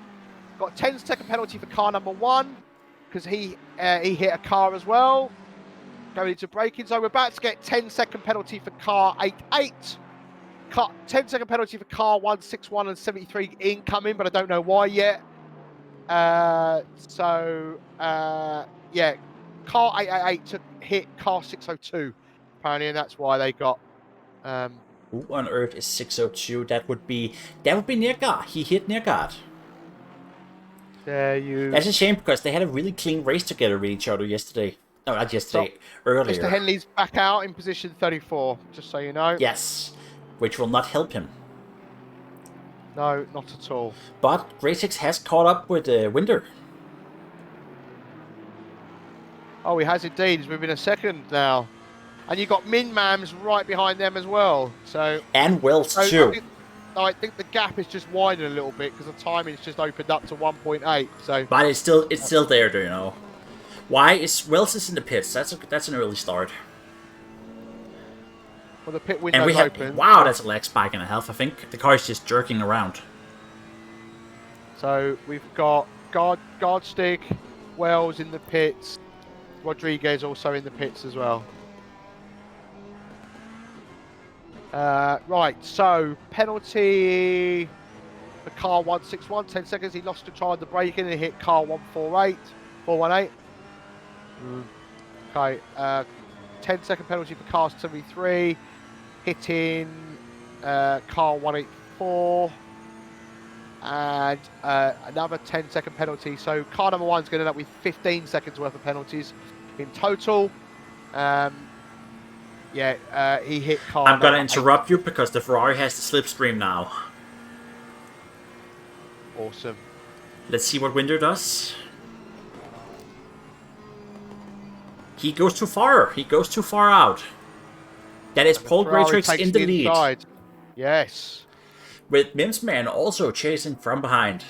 Got 10-second penalty for car number 1 because he hit a car as well. Going into braking. So we're about to get 10-second penalty for car 88. 10-second penalty for car 161 and 73 incoming, but I don't know why yet. Car 888 hit car 602 apparently, and that's why they got. Who on earth is 602? That would be Nergal. He hit Nergal. That's a shame because they had a really clean race together with each other yesterday. No, not yesterday. Earlier. Mr. Henley's back out in position 34, just so you know. Yes, which will not help him. No, not at all. But Grey6 has caught up with Winter. Oh, he has indeed. He's moving a second now. And you've got Min Mams right behind them as well. So and Wells too. I think the gap is just widened a little bit because the timing's just opened up to 1.8. So, but it's still there, do you know? Why is Wells is in the pits? That's an early start. Well, the pit window's open. Wow, that's a leg spike and a half. I think the car is just jerking around. So we've got Guardstick, Wells in the pits, Rodriguez also in the pits as well. Right, so penalty for car 161, 10 seconds. He lost control of the braking and hit car 418. Okay, 10-second penalty for car 73, hitting car 184, and another 10-second penalty. So car number 1's going to end up with 15 seconds worth of penalties in total. He hit car. I'm going to interrupt you because the Ferrari has the slipstream now. Awesome. Let's see what Winter does. He goes too far. He goes too far out. That is Paul Greytrix in the lead. Yes. With Mimsman also chasing from behind.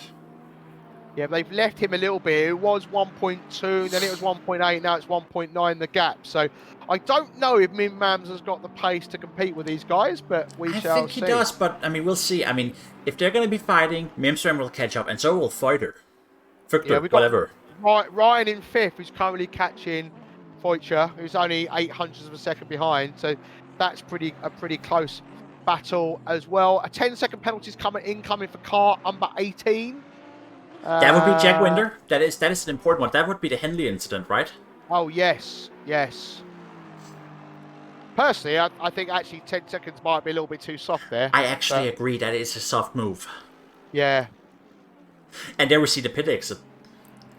Yeah, they've left him a little bit. It was 1.2, then it was 1.8, now it's 1.9, the gap. So I don't know if Min Mams has got the pace to compete with these guys, but we I shall think see. he does, but I mean, we'll see. I mean, if they're going to be fighting, Mimstram will catch up, and so will Feuchter. Yeah, Feuchter, we've got whatever. Ryan in 5th, who's currently catching Feuchter, who's only 800ths of a second behind. So that's a pretty close battle as well. A 10-second penalty is incoming for car number 18. That would be Jack Winder. That is an important one. That would be the Henley incident, right? Oh, yes. Personally, I think actually 10 seconds might be a little bit too soft there. I actually agree that it's a soft move. Yeah. And there we see the pit exit.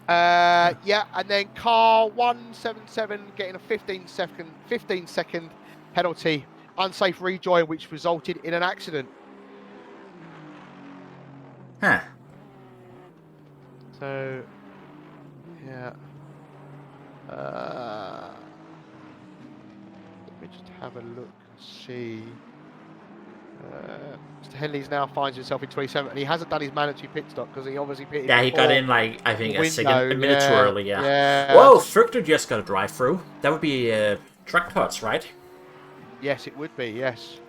Yeah, and then car 177 getting a 15-second penalty, unsafe rejoin, which resulted in an accident. Huh. So, yeah. Let me just have a look and see. Mr. Henley's now finds himself in 27th, and he hasn't done his mandatory pit stop because he obviously pitted. Yeah, he got in like I think a minute too early. Yeah. Whoa, Feuchter just got a drive through. That would be truck cuts, right? Yes, it would be. Yes.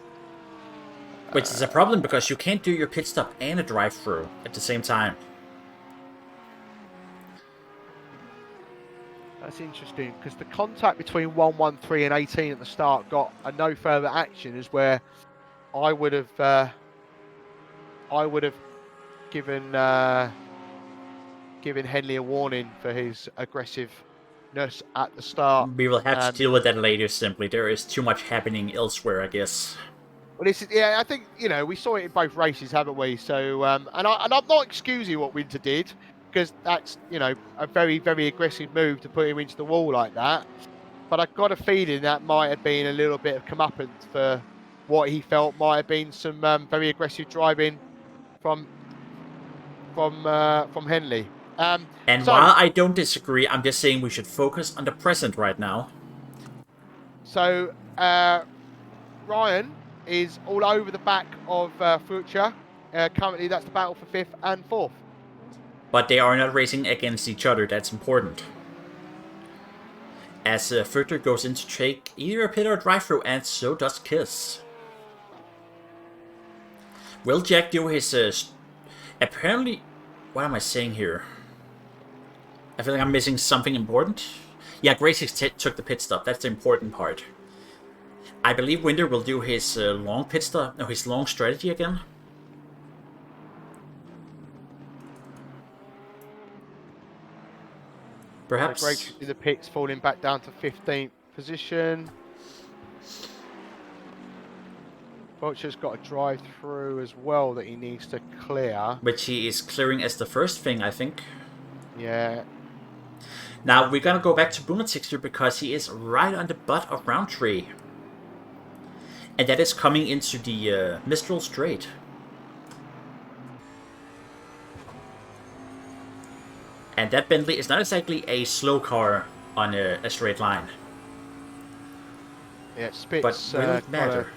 Which is a problem because you can't do your pit stop and a drive through at the same time. That's interesting because the contact between 113 and 18 at the start got a no further action, is where I would have given Henley a warning for his aggressiveness at the start. We will have to deal with that later. Simply, there is too much happening elsewhere, I guess. Well, this is, yeah, I think we saw it in both races, haven't we? So, and I'm not excusing what Winter did, because that's a very, very aggressive move to put him into the wall like that. But I've got a feeling that might have been a little bit of comeuppance for what he felt might have been some very aggressive driving from Henley. And while I don't disagree, I'm just saying we should focus on the present right now. So Ryan is all over the back of Feuchter. Currently, that's the battle for 5th and 4th. But they are not racing against each other. That's important. As Feuchter goes in to take either a pit or a drive-through, and so does Kiss. Will Jack do his... apparently... What am I saying here? I feel like I'm missing something important. Yeah, Gracix took the pit stop. That's the important part. I believe Winder will do his long pit stop... No, his long strategy again. Perhaps. Great in the pits, falling back down to 15th position. Vulture's got a drive through as well that he needs to clear. Which he is clearing as the first thing, I think. Yeah. Now we're gonna go back to Brunatix here because he is right on the butt of Roundtree. And that is coming into the Mistral Straight. And that Bentley is not exactly a slow car on a straight line. Yeah, Spitz. But will it matter?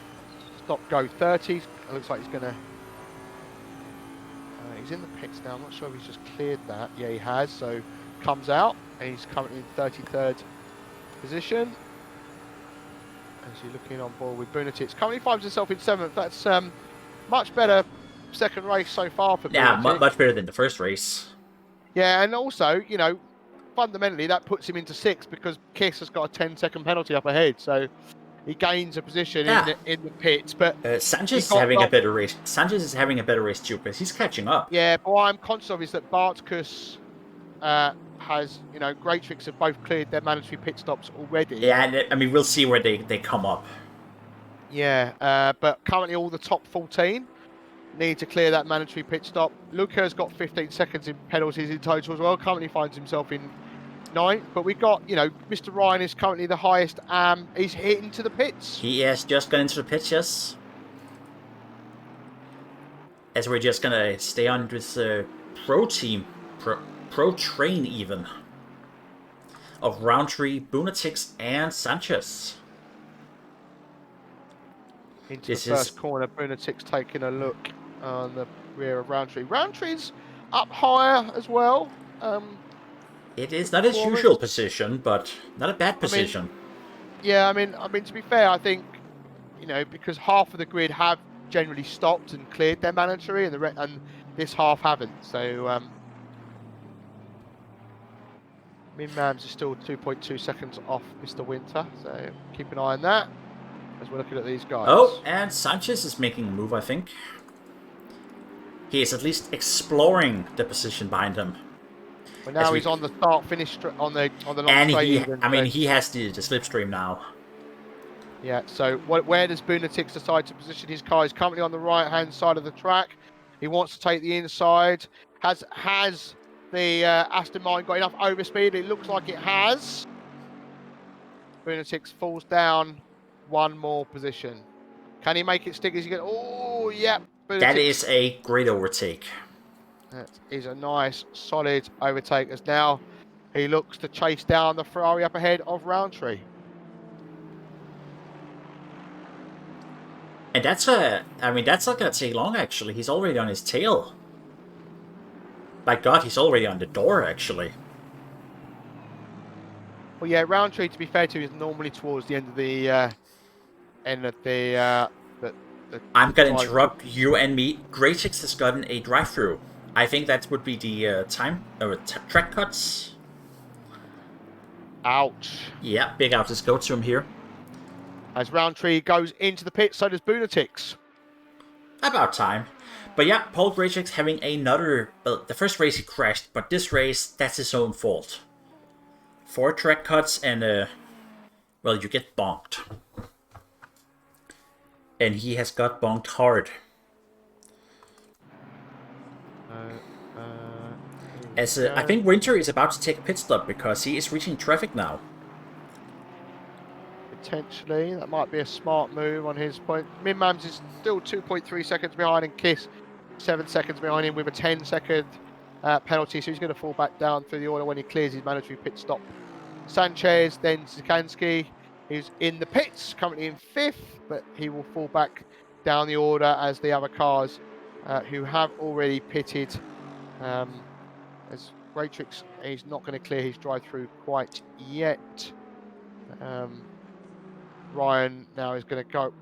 Stop go 30. It looks like he's going to... he's in the pits now. I'm not sure if he's just cleared that. Yeah, he has. So comes out and he's currently in 33rd position. As you're looking on board with Bunatitz. Currently finds himself in 7th. That's much better second race so far for Bunatitz. Yeah, much better than the first race. Yeah, and also, fundamentally that puts him into 6th because Kiss has got a 10-second penalty up ahead. So he gains a position in the pits. But Sanchez is having a better race. Sanchez is having a better race too because he's catching up. Yeah, but what I'm conscious of is that Bartkus has, Greatrix have both cleared their mandatory pit stops already. Yeah, and I mean, we'll see where they come up. Yeah, but currently all the top 14 need to clear that mandatory pit stop. Luca's got 15 seconds in penalties in total as well. Currently finds himself in 9th. But we've got, Mr. Ryan is currently the highest. He's hitting to the pits. He has just gone into the pits, yes. As we're just gonna stay on this pro team, pro train even, of Roundtree, Bunatix, and Sanchez. Into the first corner, Bunatix taking a look on the rear of Roundtree. Roundtree's up higher as well. It is not his performance. usual position, but not a bad position. Yeah, I mean, to be fair, I think, you know, because half of the grid have generally stopped and cleared their mandatory, and this half haven't. So Min-Mams is still 2.2 seconds off Mr. Winter. So keep an eye on that as we're looking at these guys. Oh, and Sanchez is making a move, I think. He is at least exploring the position behind him. Well, now he's on the start-finish on the long and straight. he has the slipstream now. Yeah, so where does Boonatix decide to position his car? He's currently on the right-hand side of the track. He wants to take the inside. Has the Aston Martin got enough overspeed? It looks like it has. Boonatix falls down one more position. Can he make it stick as he gets? Oh, yeah. That is a great overtake. That is a nice, solid overtake as now he looks to chase down the Ferrari up ahead of Roundtree. And that's not gonna take long actually. He's already on his tail. By God, he's already on the door actually. Well, yeah, Roundtree, to be fair to, is normally towards the end of the I'm gonna interrupt you and me. Graychicks has gotten a drive-through. I think that would be the track cuts. Ouch. Yeah, big out. Let's go to him here. As Roundtree goes into the pit, so does Boonatix. About time. But yeah, Paul Graychicks having another... Well, the first race he crashed, but this race, that's his own fault. 4 track cuts and, well, you get bonked. And he has got bonked hard. I think Winter is about to take a pit stop because he is reaching traffic now. Potentially, that might be a smart move on his point. Min-Mams is still 2.3 seconds behind, and Kiss 7 seconds behind him with a 10-second penalty, so he's going to fall back down through the order when he clears his mandatory pit stop. Sanchez, then Zikansky, who's in the pits, currently in 5th, but he will fall back down the order as the other cars who have already pitted. As Graychicks, he's not going to clear his drive-through quite yet. Ryan now is going to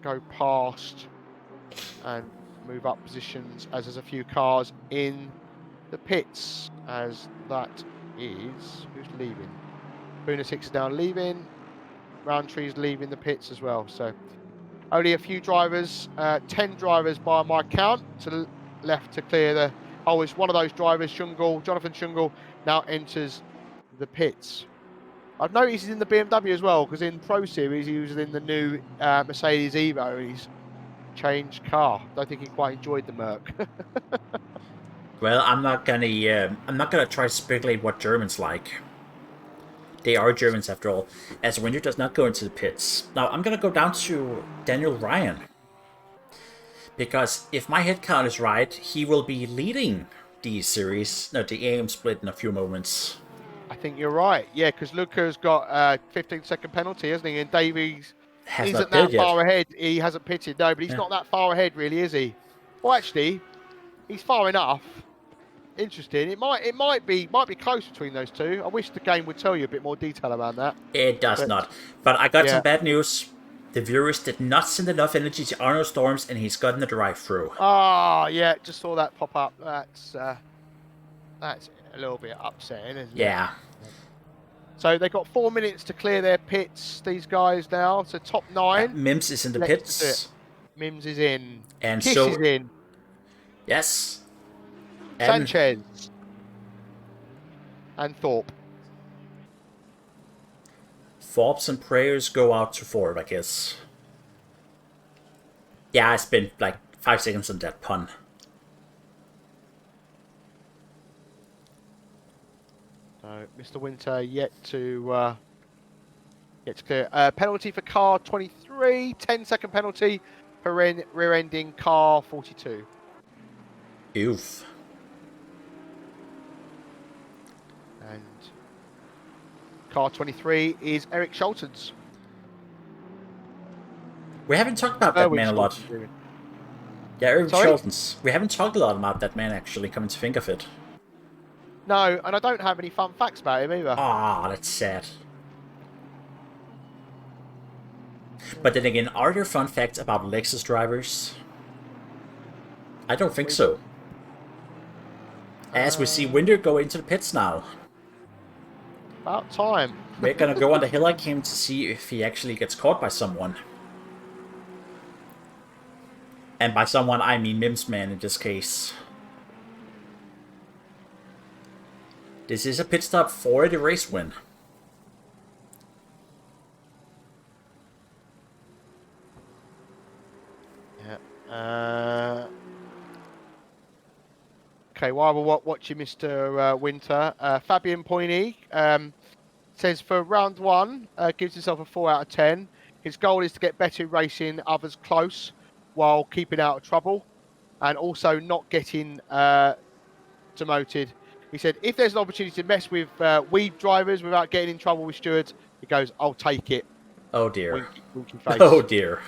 go past and move up positions as there's a few cars in the pits, as that is who's leaving. Boonatix is now leaving. Roundtree's leaving the pits as well. So only a few drivers, 10 drivers by my count, left to clear the. Oh, it's one of those drivers, Jonathan Shungle, now enters the pits. I've noticed he's in the BMW as well, because in Pro Series he was in the new Mercedes Evo. He's changed car. Don't think he quite enjoyed the Merc. Well, I'm not gonna try to speculate what Germans like. They are Germans after all. As Winter does not go into the pits. Now I'm gonna go down to Daniel Ryan. Because if my head count is right, he will be leading the series, no, the AM split in a few moments. I think you're right. Yeah, because Luca's got a 15-second penalty, hasn't he? And Davies isn't that far ahead. He hasn't pitted, no, but he's not that far ahead, really, is he? Well, actually, he's far enough. Interesting. It might be close between those two. I wish the game would tell you a bit more detail about that. It does not. But I got some bad news. The viewers did not send enough energy to Arno Storms, and he's gotten a drive-through. Ah, yeah, just saw that pop up. That's a little bit upsetting, isn't it? Yeah. So they've got 4 minutes to clear their pits, these guys now. So top 9. Mims is in the pits. Mims is in. And Kiss so is in. Yes. Sanchez. And Thorpe. Thoughts and prayers go out to Ford, I guess. Yeah, I spent like 5 seconds on that pun. So Mr. Winter yet to clear. Penalty for car 23, 10-second penalty for rear-ending car 42. Oof. And car 23 is Eric Schulten's. We haven't talked about that man a lot. Yeah, Irving Sorry? Schultens. We haven't talked a lot about that man, actually, coming to think of it. No, and I don't have any fun facts about him either. Ah, that's sad. But then again, are there fun facts about Lexus drivers? I don't think so. As we see Winder go into the pits now. About time. We're gonna go on the hill like him to see if he actually gets caught by someone. And by someone, I mean Mims Man in this case. This is a pit stop for the race win. Yeah. Okay, while we're watching Mr. Winter, Fabian Poigny says for round 1, gives himself a 4 out of 10. His goal is to get better racing others close while keeping out of trouble and also not getting demoted. He said, if there's an opportunity to mess with weed drivers without getting in trouble with stewards, he goes, I'll take it. Oh dear. Winky face. Oh dear.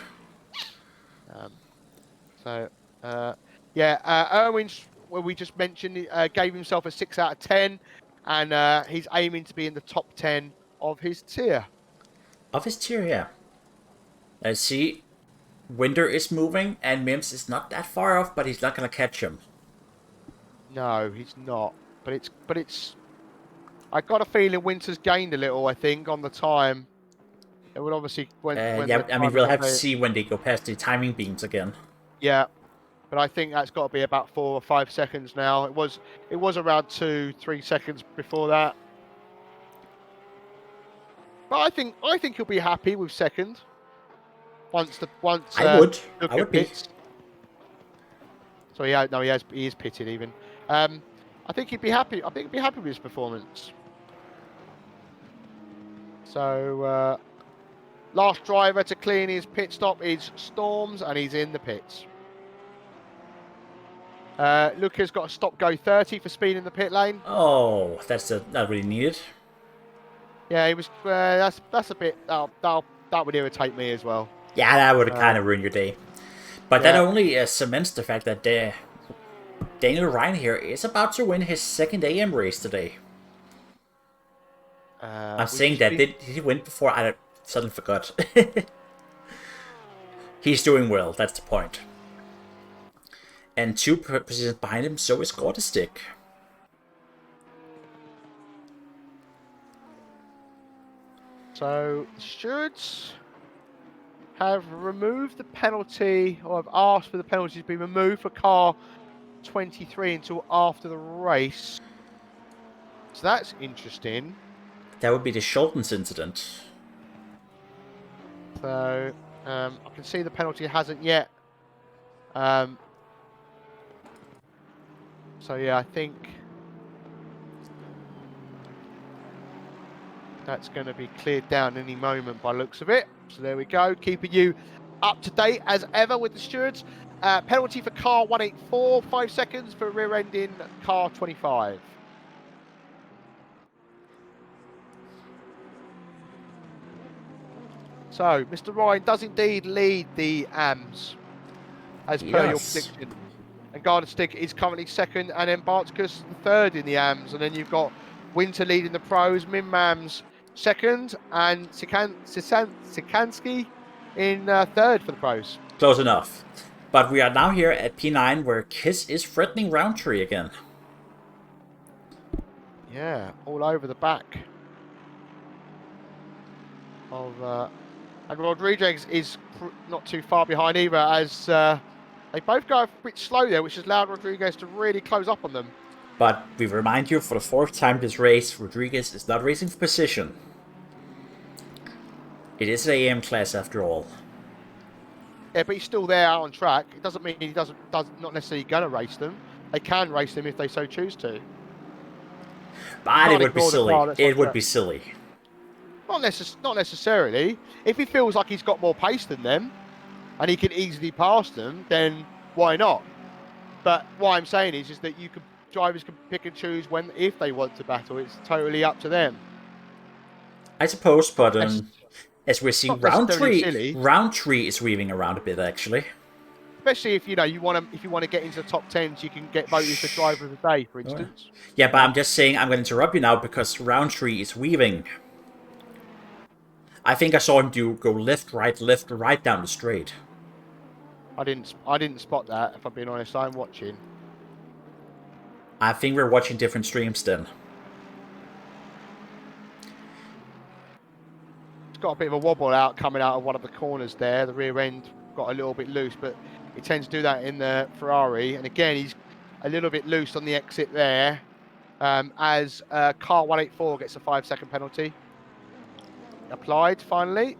Irwin, well, we just mentioned, gave himself a 6 out of 10, and he's aiming to be in the top 10 of his tier. Of his tier, yeah. Let's see. Winder is moving, and Mims is not that far off, but he's not gonna catch him. No, he's not. But it's. I got a feeling Winter's gained a little. I think on the time. It would obviously when yeah, I mean we'll have to see when they go past the timing beams again. Yeah, but I think that's got to be about 4 or 5 seconds now. It was around 2-3 seconds before that. But I think he'll be happy with second. Once I would be. So he is pitted even. I think he'd be happy. I think he'd be happy with his performance. So last driver to clean his pit stop is Storms, and he's in the pits. Luca's got a stop-go 30 for speed in the pit lane. Oh, that's not really needed. Yeah, he was. That's a bit. That would irritate me as well. Yeah, that would kind of ruin your day. But that only cements the fact that Daniel Ryan here is about to win his second AM race today. I'm saying that. Did he win before? I suddenly forgot. He's doing well, that's the point. And 2 positions behind him, so is Stick. So, stewards have removed the penalty, or have asked for the penalty to be removed for car 23 until after the race. So that's interesting. That would be the Schultens incident. So, I can see the penalty hasn't yet. So yeah, I think that's going to be cleared down any moment by looks of it. So there we go, keeping you up to date as ever with the stewards. Penalty for car 184, 5 seconds for rear-ending car 25. So, Mr. Ryan does indeed lead the AMS, as per your prediction. And Stick is currently second, and then Bartkus third in the AMS. And then you've got Winter leading the pros, Mimams second, and Sikansky in third for the pros. Close enough. But we are now here at P9, where Kiss is threatening Roundtree again. Yeah, all over the back of... and Rodriguez is not too far behind either, as they both go a bit slow there, which has allowed Rodriguez to really close up on them. But we remind you, for the 4th time this race, Rodriguez is not racing for position. It is an AM class after all. Yeah, but he's still there out on track. It doesn't mean he doesn't not necessarily going to race them. They can race them if they so choose to. But it would be silly. It would be silly. Not necessarily. If he feels like he's got more pace than them, and he can easily pass them, then why not? But what I'm saying is that drivers can pick and choose if they want to battle. It's totally up to them. I suppose, but as we're seeing, Roundtree is weaving around a bit, actually. especially if you want to get into the top 10s, you can get voted for driver of the day, for instance. Yeah, but I'm just saying I'm going to interrupt you now because Roundtree is weaving. I think I saw him go left, right down the straight. I didn't spot that. If I'm being honest, I'm watching. I think we're watching different streams then. It's got a bit of a wobble out coming out of one of the corners there. The rear end got a little bit loose, but he tends to do that in the Ferrari. And again, he's a little bit loose on the exit there. As car 184 gets a 5-second penalty applied finally.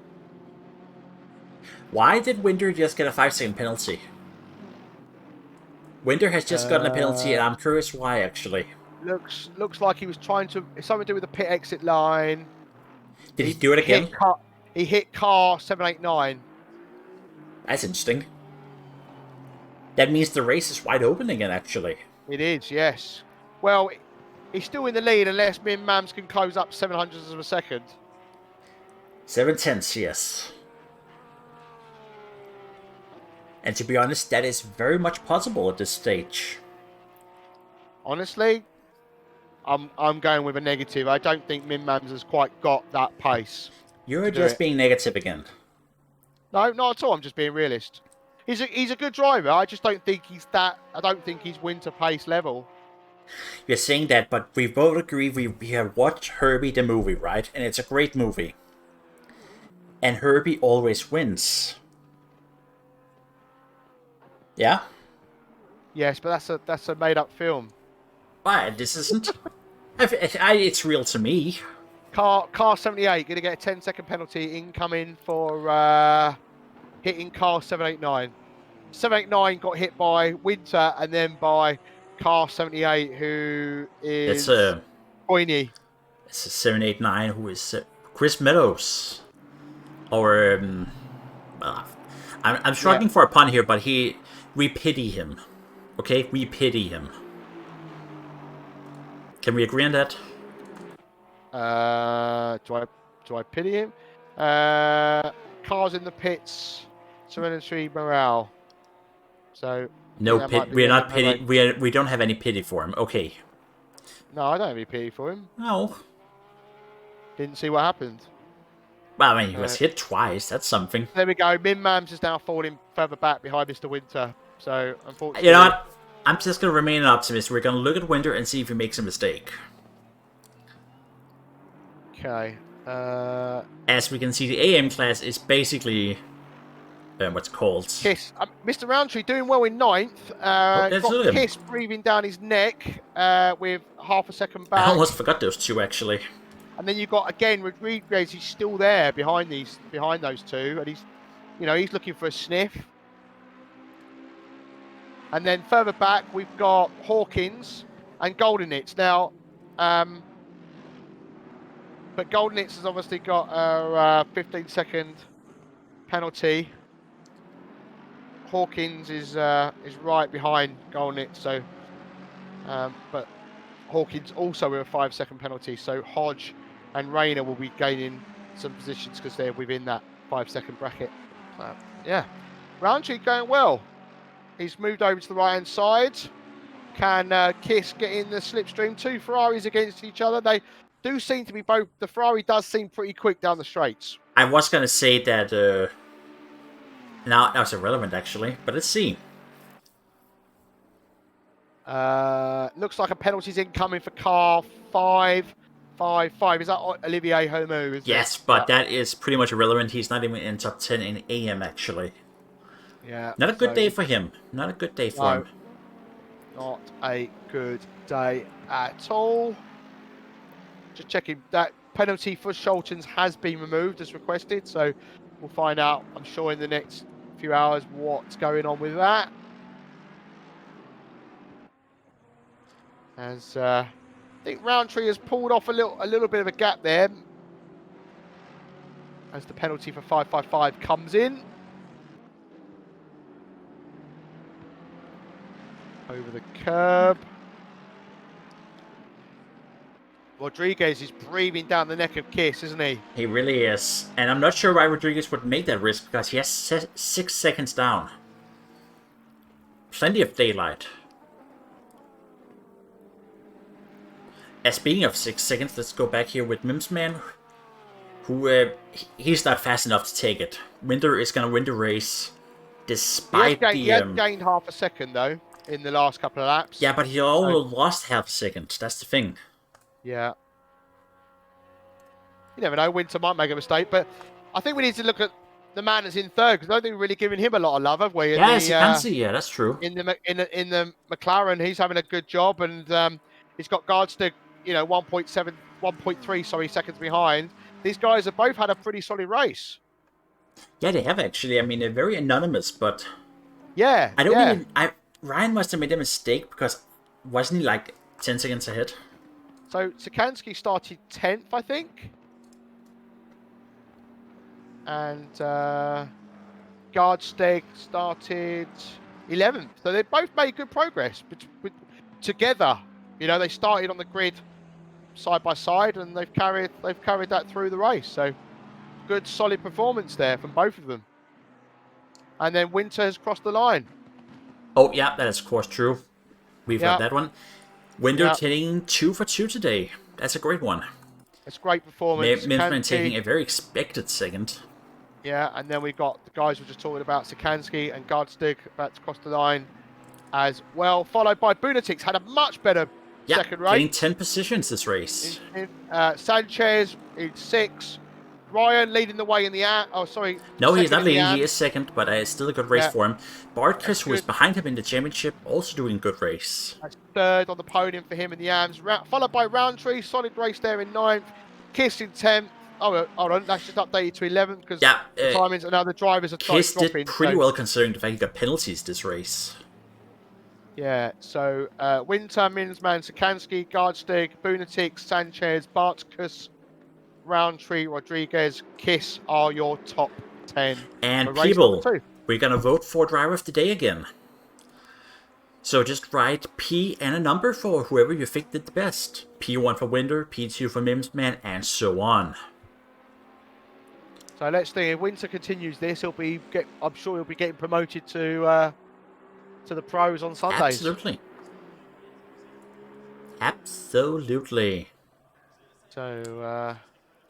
Why did Winter just get a 5-second penalty? Winter has just gotten a penalty, and I'm curious why, actually. Looks like he was trying to... It's something to do with the pit exit line. Did he do it again? He hit car 789. That's interesting. That means the race is wide open again, actually. It is, yes. Well, he's still in the lead unless Min Mams can close up 700ths of a second. 7/10, yes. And to be honest, that is very much possible at this stage. Honestly, I'm going with a negative. I don't think Min Mams has quite got that pace. You're just being negative again. No, not at all. I'm just being realist. He's a good driver. I just don't think he's that. I don't think he's winter pace level. You're saying that, but we both agree we have watched Herbie the movie, right? And it's a great movie. And Herbie always wins. Yeah? Yes, but that's a made up film. Why? This isn't. It's real to me. Car 78 going to get a 10-second penalty incoming for hitting car 789. 789 got hit by Winter and then by car 78, who is Boyne. It's a 789 who is Chris Meadows. Or well, I'm struggling for a pun here, but we pity him. Okay, we pity him. Can we agree on that? Do I pity him? Cars in the pits, Serenity morale. So no pit. We're not pity. We don't have any pity for him. Okay. No, I don't have any pity for him. No. Didn't see what happened. Well, I mean, he was hit twice. That's something. There we go. Min Mams is now falling further back behind Mr. Winter. So, unfortunately... You know what? I'm just going to remain an optimist. We're going to look at Winter and see if he makes a mistake. Okay. As we can see, the AM class is basically... what's it called? Kiss. Mr. Roundtree doing well in 9th. Got Kiss breathing down his neck with half a second back. I almost forgot those two, actually. And then you've got, again, Rodriguez, he's still there behind those two. And he's looking for a sniff. And then further back, we've got Hawkins and Goldenitz. Now, but Goldenitz has obviously got a 15-second penalty. Hawkins is right behind Goldenitz, so but Hawkins also with a 5-second penalty. So Hodge and Rayner will be gaining some positions because they're within that 5-second bracket. Yeah, Roundtree going well. He's moved over to the right-hand side. Can Kiss get in the slipstream? Two Ferraris against each other. They do seem to be both... The Ferrari does seem pretty quick down the straights. I was going to say that... Now it's irrelevant, actually. But let's see. Looks like a penalty's incoming for car 555. Is that Olivier Homo? Yes, but that is pretty much irrelevant. He's not even in top 10 in AM, actually. Yeah. Not a good day for him. Not a good day for him. Not a good day at all. Just checking that penalty for Schultens has been removed as requested, so we'll find out, I'm sure, in the next few hours what's going on with that. As I think Roundtree has pulled off a little bit of a gap there as the penalty for 555 comes in. Over the curb. Rodriguez is breathing down the neck of Kiss, isn't he? He really is. And I'm not sure why Rodriguez would make that risk, because he has 6 seconds down. plenty of daylight. Speaking of 6 seconds, let's go back here with Mimsman, who he's not fast enough to take it. Winter is gonna win the race, despite He has gained half a second though in the last couple of laps. Yeah, but he only lost half a second. That's the thing. Yeah. You never know. Winter might make a mistake, but I think we need to look at the man that's in third, because I don't think we're really giving him a lot of love, have we? Yeah, as you can see, yeah, that's true. In the McLaren, he's having a good job, and he's got Gardstick, 1.3 seconds behind. These guys have both had a pretty solid race. Yeah, they have actually. I mean, they're very anonymous, but yeah, I don't even. Ryan must have made a mistake, because wasn't he like 10 seconds ahead? So Sikansky started 10th, I think. And Gardsteg started 11th. So they both made good progress together. They started on the grid side by side, and they've carried that through the race. So good, solid performance there from both of them. And then Winter has crossed the line. Oh yeah, that is of course true. We've got that one. Winter taking 2 for 2 today. That's a great one. It's a great performance. Mimsman taking a very expected second. Yeah, and then we've got the guys we were just talking about, Sikansky and Gardstick, about to cross the line as well, followed by Bunatix, had a much better second race. Getting 10 positions this race. Sanchez in 6. Ryan leading the way in the No, he's not leading. He is second, but it's still a good race for him. Bartkus, who is behind him in the championship, also doing a good race. That's third on the podium for him in the AMS. Followed by Roundtree, solid race there in 9th. Kiss in 10th. Oh, hold on, that's just updated to 11th because the timings and other drivers are Kiss did pretty well considering the fact he got penalties this race. Yeah, so Winter, Minsman, Sikansky, Gardstick, Bunatix, Sanchez, Bartkus, Roundtree, Rodriguez, Kiss are your top 10. And people, we're going to vote for Driver of the Day again. So just write P and a number for whoever you think did the best. P1 for Winter, P2 for Mimsman, and so on. So let's see, if Winter continues this, I'm sure he'll be getting promoted to the pros on Sundays. Absolutely. Absolutely. So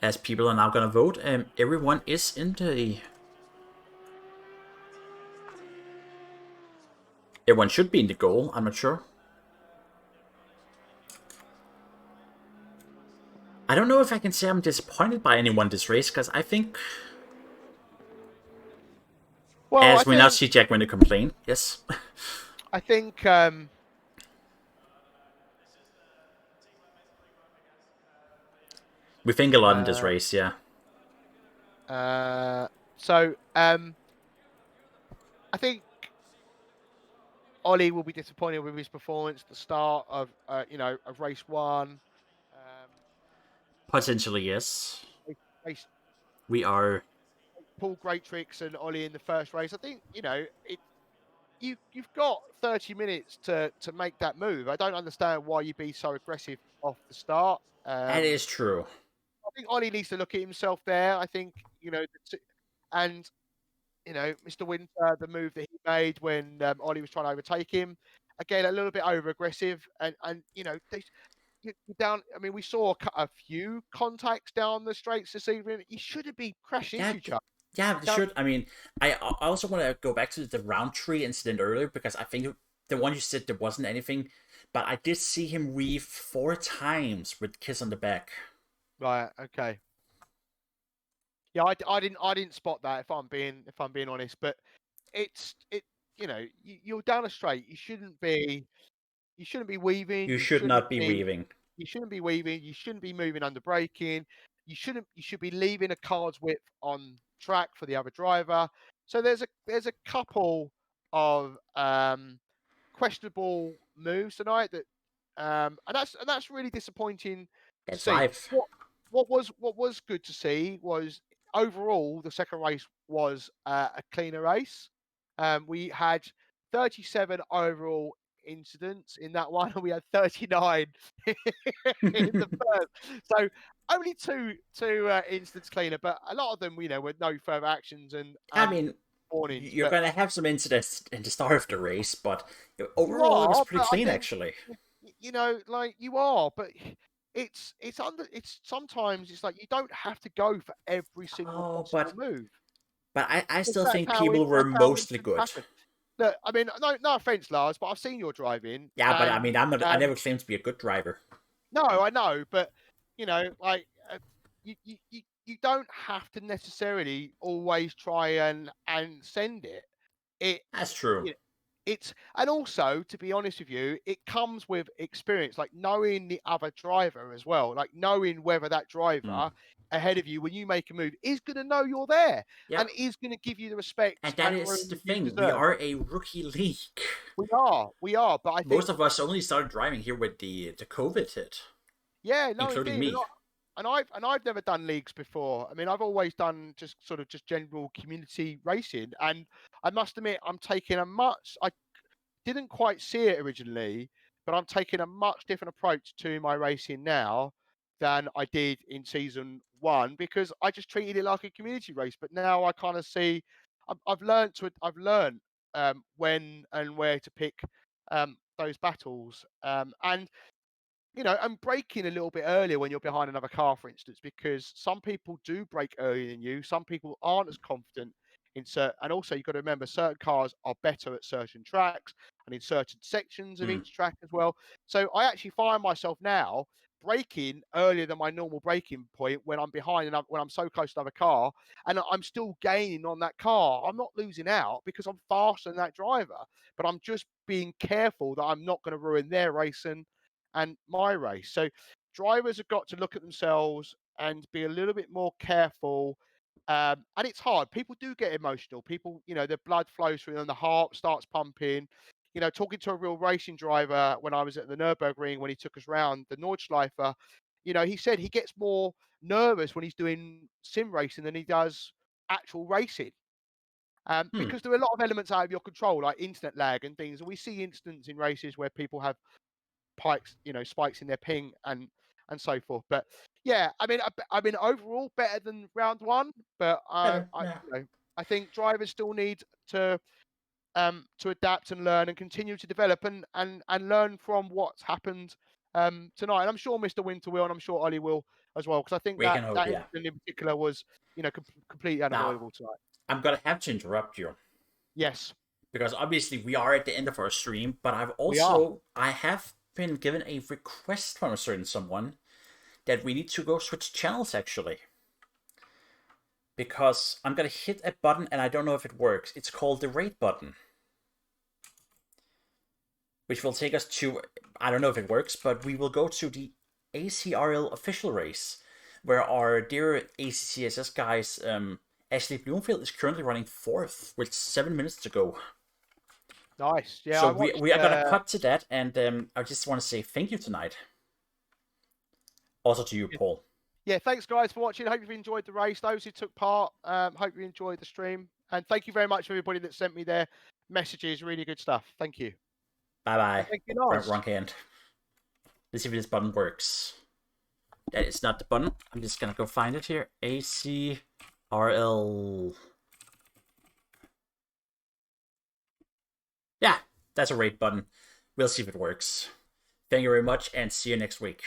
as people are now going to vote, everyone is in the... Everyone should be in the goal, I'm not sure. I don't know if I can say I'm disappointed by anyone this race, because I think... Well, we now see Jack Winter complain, yes. I think... we think a lot in this race, yeah. I think Ollie will be disappointed with his performance at the start of race 1. Potentially, yes. We are... Paul Greatrix and Ollie in the first race. I think, you've got 30 minutes to make that move. I don't understand why you'd be so aggressive off the start. That is true. I think Ollie needs to look at himself there. I think, and, Mr. Winter, the move that he made when Ollie was trying to overtake him, again, a little bit over aggressive. And down. I mean, we saw a few contacts down the straights this evening. You shouldn't be crashing into each other. Yeah, they should. I mean, I also want to go back to the Roundtree incident earlier, because I think the one you said there wasn't anything, but I did see him weave 4 times with Kiss on the back. Right. Okay. Yeah, I didn't spot that, if I'm being honest. But you're down a straight. You shouldn't be weaving. You should not be weaving. You shouldn't be weaving. You shouldn't be moving under braking. You should be leaving a car's width on track for the other driver. So there's a couple of questionable moves tonight that and that's really disappointing. That's life. What was good to see was overall the second race was a cleaner race. We had 37 overall incidents in that one, and we had 39 in the first. So only two incidents cleaner, but a lot of them, were no further actions. And I mean, warnings. you're But gonna have some incidents in the start of the race, but you overall it was are, pretty but I clean think actually. you know, like you are, but it's sometimes it's like you don't have to go for every single Oh, possible move. but I Because still think people were that's how mostly incidents good. happen. Look, I mean, no offense, Lars, but I've seen your driving, Yeah, but I and mean, I never claimed to be a good driver. no, I know, but you know, like you don't have to necessarily always try and send it. It That's true. you know, it's and also to be honest with you, it comes with experience, like knowing the other driver as well, like knowing whether that Mm. driver ahead of you when you make a move is going to know you're there and Yep. is going to give you the respect And that and is the room you thing. We deserve. are a rookie league. We are, but I Most think of us only started driving here with the COVID hit, yeah, no, including indeed, me. and I've never done leagues before. I mean, I've always done just general community racing, and I must admit, I didn't quite see it originally, but I'm taking a much different approach to my racing now than I did in season one because I just treated it like a community race. But now I kind of see, I've learned when and where to pick those battles, and you know, and braking a little bit earlier when you're behind another car, for instance, because some people do brake earlier than you. Some people aren't as confident in certain, and also you've got to remember certain cars are better at certain tracks and in certain sections of Mm. each track as well. So I actually find myself now braking earlier than my normal braking point when I'm behind and when I'm so close to another car, and I'm still gaining on that car. I'm not losing out because I'm faster than that driver, but I'm just being careful that I'm not going to ruin their race and my race. So drivers have got to look at themselves and be a little bit more careful. And it's hard. People do get emotional. People, you know, their blood flows through them, the heart starts pumping. You know, talking to a real racing driver when I was at the Nürburgring when he took us round the Nordschleife, you know, he said he gets more nervous when he's doing sim racing than he does actual racing. Hmm. Because there are a lot of elements out of your control, like internet lag and things. And we see instances in races where people have spikes in their ping and so forth. But yeah, I mean overall better than round one, but Better. Yeah. I think drivers still need to adapt and learn and continue to develop and learn from what's happened tonight. And I'm sure Mr. Winter will, and I'm sure Ollie will as well, because I think We that can hope. that Yeah. incident in particular was completely Now unavoidable tonight. I'm gonna have to interrupt you Yes, because obviously we are at the end of our stream, but we are. I have been given a request from a certain someone that we need to go switch channels actually. Because I'm gonna hit a button and I don't know if it works. It's called the rate button, which will take us to, I don't know if it works, but we will go to the ACRL official race, where our dear ACCSS guys, Ashley Bloomfield is currently running 4th with 7 minutes to go. Nice. Yeah, So I watched. we are gonna cut to that, and I just want to say thank you tonight. Also to you, Paul. Yeah, thanks guys for watching. Hope you've enjoyed the race. Those who took part, hope you enjoyed the stream. And thank you very much for everybody that sent me their messages. Really good stuff. Thank you. Bye bye. Thank you, Lars. Wrong hand. Let's see if this button works. That is not the button. I'm just gonna go find it here. ACRL. Yeah, that's a rate button. We'll see if it works. Thank you very much, and see you next week.